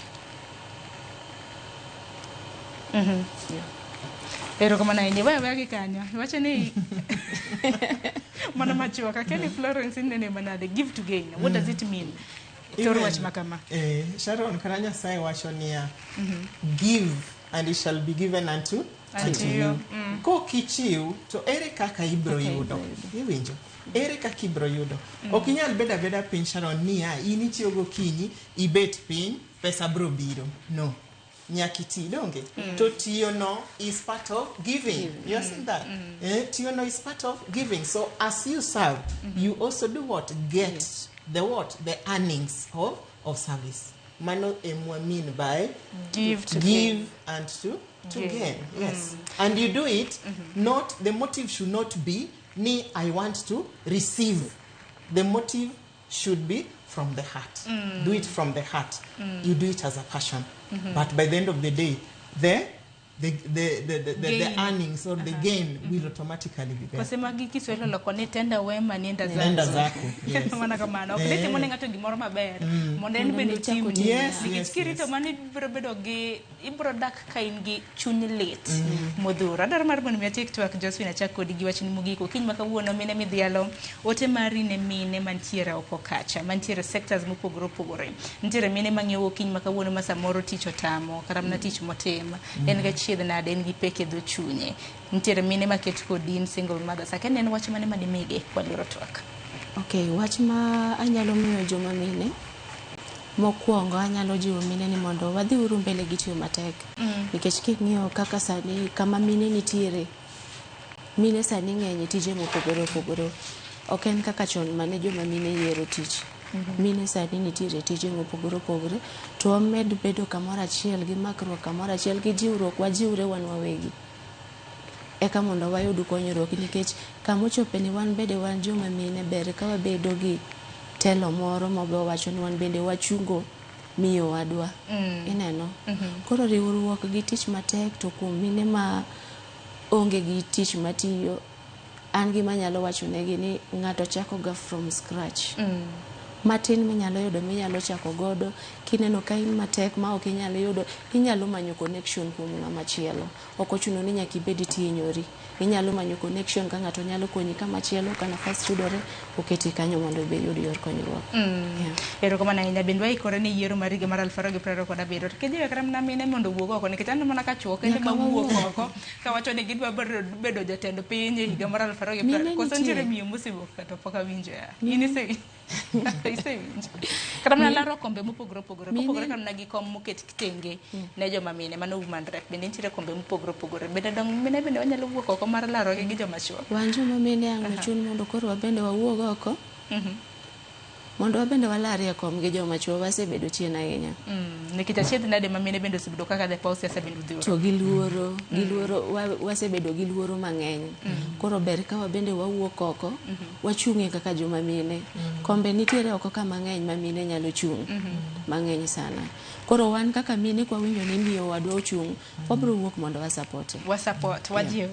Ero kama na yenye wewe akikanya wacha ni mana machiwa kakeni Florence nene manade give to gain. What does it mean? Toru wach makama. Sharon karanya sai wacho niya give and it shall be given unto you. Ko kichiu to ere kaka ibro yudo. Iwinjo. Ere kaka ibro yudo. Okinyal beda piny Sharon niya ini chiyo gokinyi ibet piny pesa bro biro. No. Nyakiti donge to tiyo no is part of giving. You are saying that tiyo no is part of giving. So as you serve you also do what? Get the earnings of service. Mano emwa mean by give and to gain. Yes. And you do it not, the motive should not be ni I want to receive. The motive should be from the heart. Do it from the heart. You do it as a passion. But by the end of the day, the earnings or the gain will automatically be there. Kosema giki swelo loko ni tenda wema ni enda zako. Enda zako, yes. Mana kamano. Okdete mone ngato gimoro maber. Mondo en bendo tim. Yes. Kirito mani biro bedo gi ibro dak ka in gi chuny lit. Modhuro. Adar mar mondo mi TikTok Josephine achak kodi gi wachni mogiko. Kiny ma kawuono mine midhialo. Ote mari ne mine mantiere oko kacha. Mantiere sectors mopogore opogore. Nitiere mine mang'iewo kiny ma kawuono ma samoro tich otamo. Karamna tich motim. En ga chiedh nade en gi peke dho chunye. Nitiere mine maket kodin single mothers. Aken en wach mane madimige kwa liro twak. Okay, wach ma anyalo miyo joma mine. Mokwongo anyalo jiwo mine ni mondo wadhi uru mbele gi tiyo matek. Nikech king'iyo kaka sani kama mine nitiere. Mine sani ng'enye tije mopogore opogore. Ok en kaka chon mane joma mine yiero tich. Mine sani nitiere tije mopogore opogore. To wamed bedo kamoro achiel gi makruok kamoro achiel gi jiwruok wajiwre wan wawegi. Eka mondo wayud konyruok nikech kamochope ni wan bede wan joma mine ber ka wabedo gi telo moro mobo wacho ni wan bende wachungo miyo wadwa. Ineno. Koro riwruok gi tich matek to kuom mine ma onge gi tich matiyo an gima nyalo wacho negi ni ng'ato chako ga from scratch. Matin minyalo yudo minyalo chako godo kineno ka in matek ma ok inyalo yudo inyalo manyo connection kuom ng'ama chielo. Ok ochuno ni nyaka ibedi tinyori. Inyalo manyo connection ka ng'ato nyalo konyi kama chielo kana fast yudore oketi kanyo mondo be yud yor konyruok. Ero kama na ina bendwa ikore ni yiero mar higa mar 2027 to kidhi karam na mine mondo wuog oko nikech aneno mana ka chuo kende ma wuok oko ka wacho ni gidwa bedo jatend piny higa mar 2027 koso nitiere miyo mosibuok kata pok awinjo ya. In isewinjo. Karam na laro kombe mopogore opogore kopogore kan na gi kom moket kitenge ne joma mine mano woman rep bende nitiere kombe mopogore opogore bende dong mine bende wanyalo wuok oko mar laro gi joma chuo. Wan joma mine ang' chun mondo koro wabende wawuog oko. Mondo wabende walare kom gi joma chuo wasebedo chien ahinya. Nikech achiedh nade ma mine bende osebedo kaka the pause asebedo dhiuro. To giluoro wasebedo gi luoro mang'eny. Koro ber ka wabende wawuok oko wachung'e kaka joma mine. Kombe nitiere oko ka mang'eny ma mine nyalo chung'. Mang'eny sana. Koro wan kaka mine kwa winjo ni miyo wadwa ochung' wabro wuok mondo wasupport. Wajiw.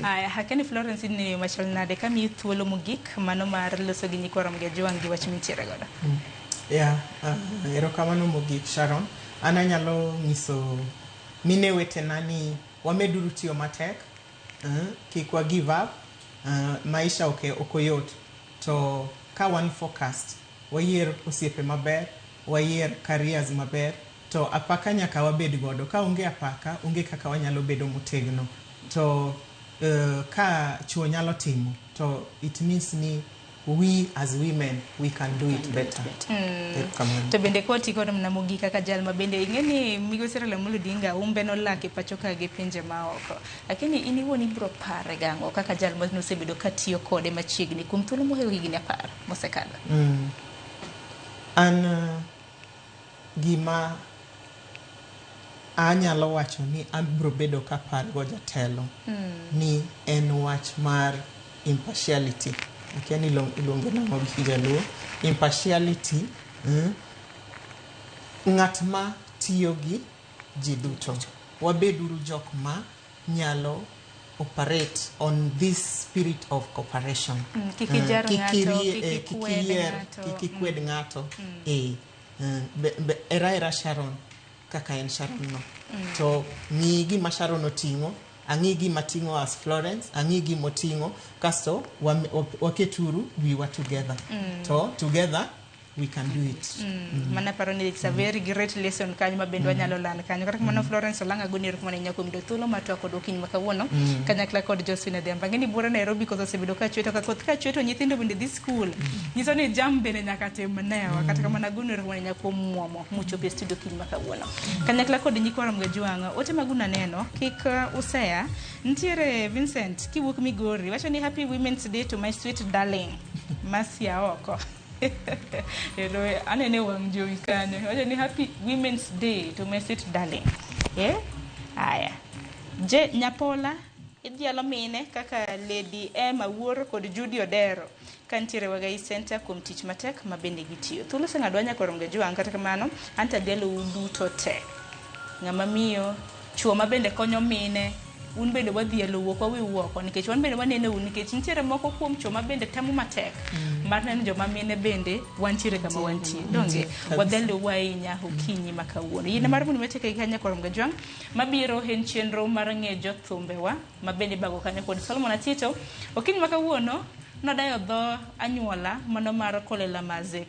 Aya hakeni Florence ni machal nade kami thuolo mogik mano mar loso gi nyikwarom gi jwang' gi wach mitiere godo. Erokamano mogik Sharon. Ananyalo nyiso mine wetena ni wameduru tiyo matek. Kik wa give up. Maisha okoyot. To ka wan focused. Wayier osiepe maber. Wayier careers maber. To apaka nyaka wabed godo. Ka unge apaka, unge kaka wanyalo bedo motegno. To ka chuo nyalo timo. To it means ni we as women we can do it better. To bende koti kono mna mogika ka jal ma bende ingeni migosera la muludinga umbe no lake pachoka ge pinje maoko. Lakini ini woni bro pare gango kaka jal mo no sebedo katiyo kode machiegni kum thuolo mo higni 10 mosekalo. An gima anyalo wacho ni abro bedo kapar go jatelo ni en wach mar impartiality. Akiani ilonge na mwabijaluo. Impartiality. Ng'at ma tiyo gi ji duto. Wabeduru jok ma nyalo operate on this spirit of cooperation. Kikikwed ng'ato. Era Sharon kaka en Sharon no. To ng'i gima Sharon oting'o. Ang'i gima ting'o as Florence. Ang'i gima oting'o. Kasto waketuru we were together. To together we can do it. Mana paro ni it's a very great lesson kanyo mabendo nyalo lan kanyo kaka mano Florence Olanga goni ruk mane nyako mido thuolo matwa kod okinyi makawuono kanyakla kod Josephine Dhiambo ngeni bura Nairobi koso sebedo ka chweto ka koth ka chweto nyithindo bende this school nyiso ni jam bende nyaka tim newa kata kamana goni ruk mane nyako muomo muchope studio kinyi makawuono kanyakla kod nyikwarom ga jwanga ote maguna neno kik usea ntiere Vincent kiwuok Migori wacho ni happy women's day to my sweet darling Masia oko. Anene wang jowi kanyo. Wacho ni happy women's day to my sweet darling. Aya. Je Nyapola idhialo mine kaka Lady Emma Wuoro kod Judy Odero kantiere Wagai Center kuom tich matek mabende gitiyo. Thuolo seng'adwa nyakorom ga jwang' kata kamano anta dhialo uduto te. Ng'ama miyo chuo mabende konyo mine un bende wadhi eluwo kwa wi wuoko nikech wan bende wanene un nikech nitiere moko kuom chuo mabende temo matek mar neno joma mine bende wantiere kama wantie donge wadhelu wainya okinyi makawuono yine mar mun meteke kanya korom gajwang mabiro hen chenro mar ng'ejo thumbewa mabende bago kanya kod Solomon Atito okinyi makawuono nodayo dho anyuola mano mar Kolela Maze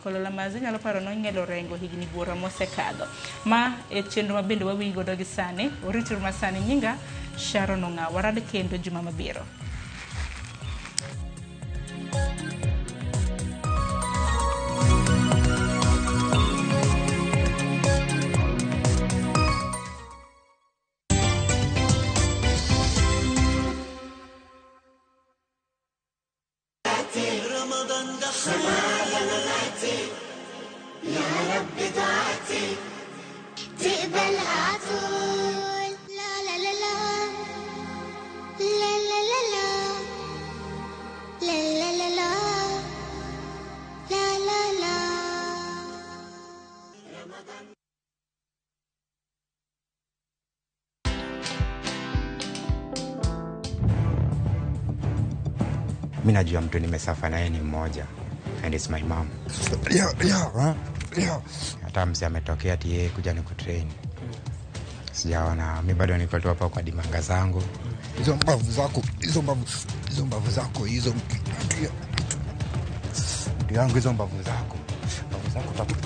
nyalo paro no ngelo rengo higni buora mosekadho ma e chenro mabende wawi godo gi sani oritur masani nyinga Sharon Onga warad kendo juma mabiro. Mimi najua mtu nimesafa naye ni mmoja and it's my mom. Hata mzee ametokea ati yeye kuja ni kutrain. Sijaona, mimi bado niko tu hapa kwa dimanga zangu. Hizo mbavu zako, hizo mbavu zako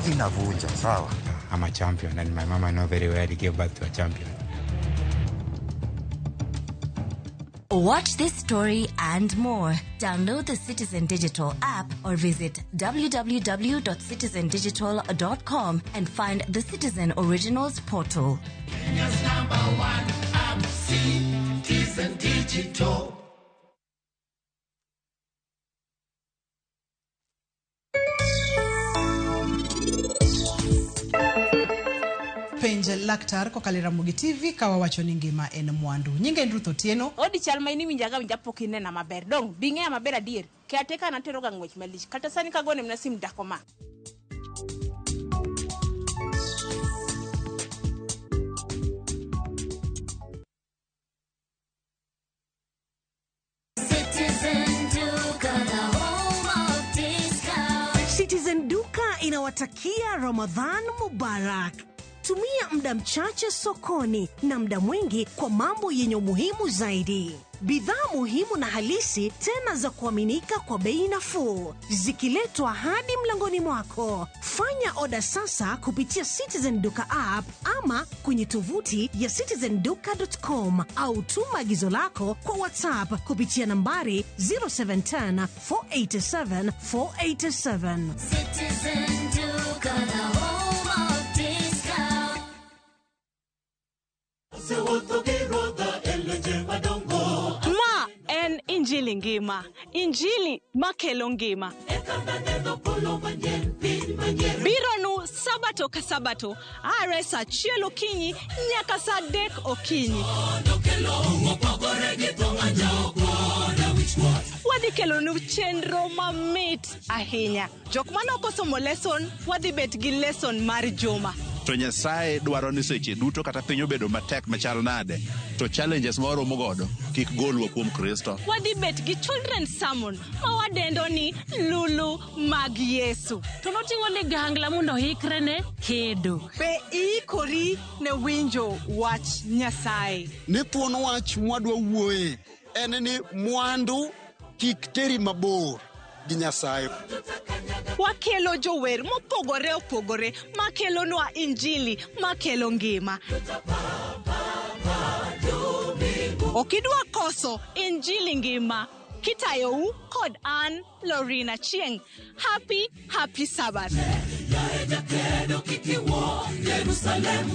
zinavunja, sawa? I'm a champion and my mama know very well to give birth to a champion. Watch this story and more. Download the Citizen Digital app or visit www.citizendigital.com and find the Citizen Originals portal. Kenya's #1 app, Citizen Digital. Penj laktar ko kalera Mugi TV kawa wacho ni ngima en mwandu. Nyinge Ruth Otieno. Odi chal maini winjaga winjapokine na maber. Dong binge maber adier. Kiateka natero ga ngwech malich. Kata sani kagone mna sim dakoma. Citizen Duka inawatakia Ramadhan Mubarak. Tumia muda mchache sokoni na muda mwingi kwa mambo yenye umuhimu zaidi. Bidhaa muhimu na halisi tena za kuaminika kwa bei nafuu zikiletwa hadi mlangoni mwako. Fanya oda sasa kupitia Citizen Duka app ama kwenye tovuti ya citizenduka.com au tuma agizo lako kwa WhatsApp kupitia nambari 0710 487 487. Citizen Duka, the home of discount. Ma en injili ngima. Injili makelo ngima. Bironu sabato ka sabato. Are sa chielo kinyi nyaka sa dek okinyi. Wadhi kelo nu chenro mamit ahinya. Jok manoko somo lesson wadhi bet gi lesson mar juma. To Nyasaye dwaro ni seche duto kata piny obedo matek machal nade to challenges moro mogodo kik golwa kuom Kristo. Wadhi bet gi children's sermon ma wadendo ni Lulu mag Yesu. To noting'o ligangla mondo hikre ne kedo. Be ikori ne winjo wach Nyasaye. Ne thuon wach mwadwa wuoye en ni mwandu kik teri mabor gi Nyasaye. Wakelo jower mopogore opogore makelo nwa injili makelo ngima. Okidwa koso injili ngima kitayou kod an Lorina Chieng. Happy Sabbath. Jerusalem,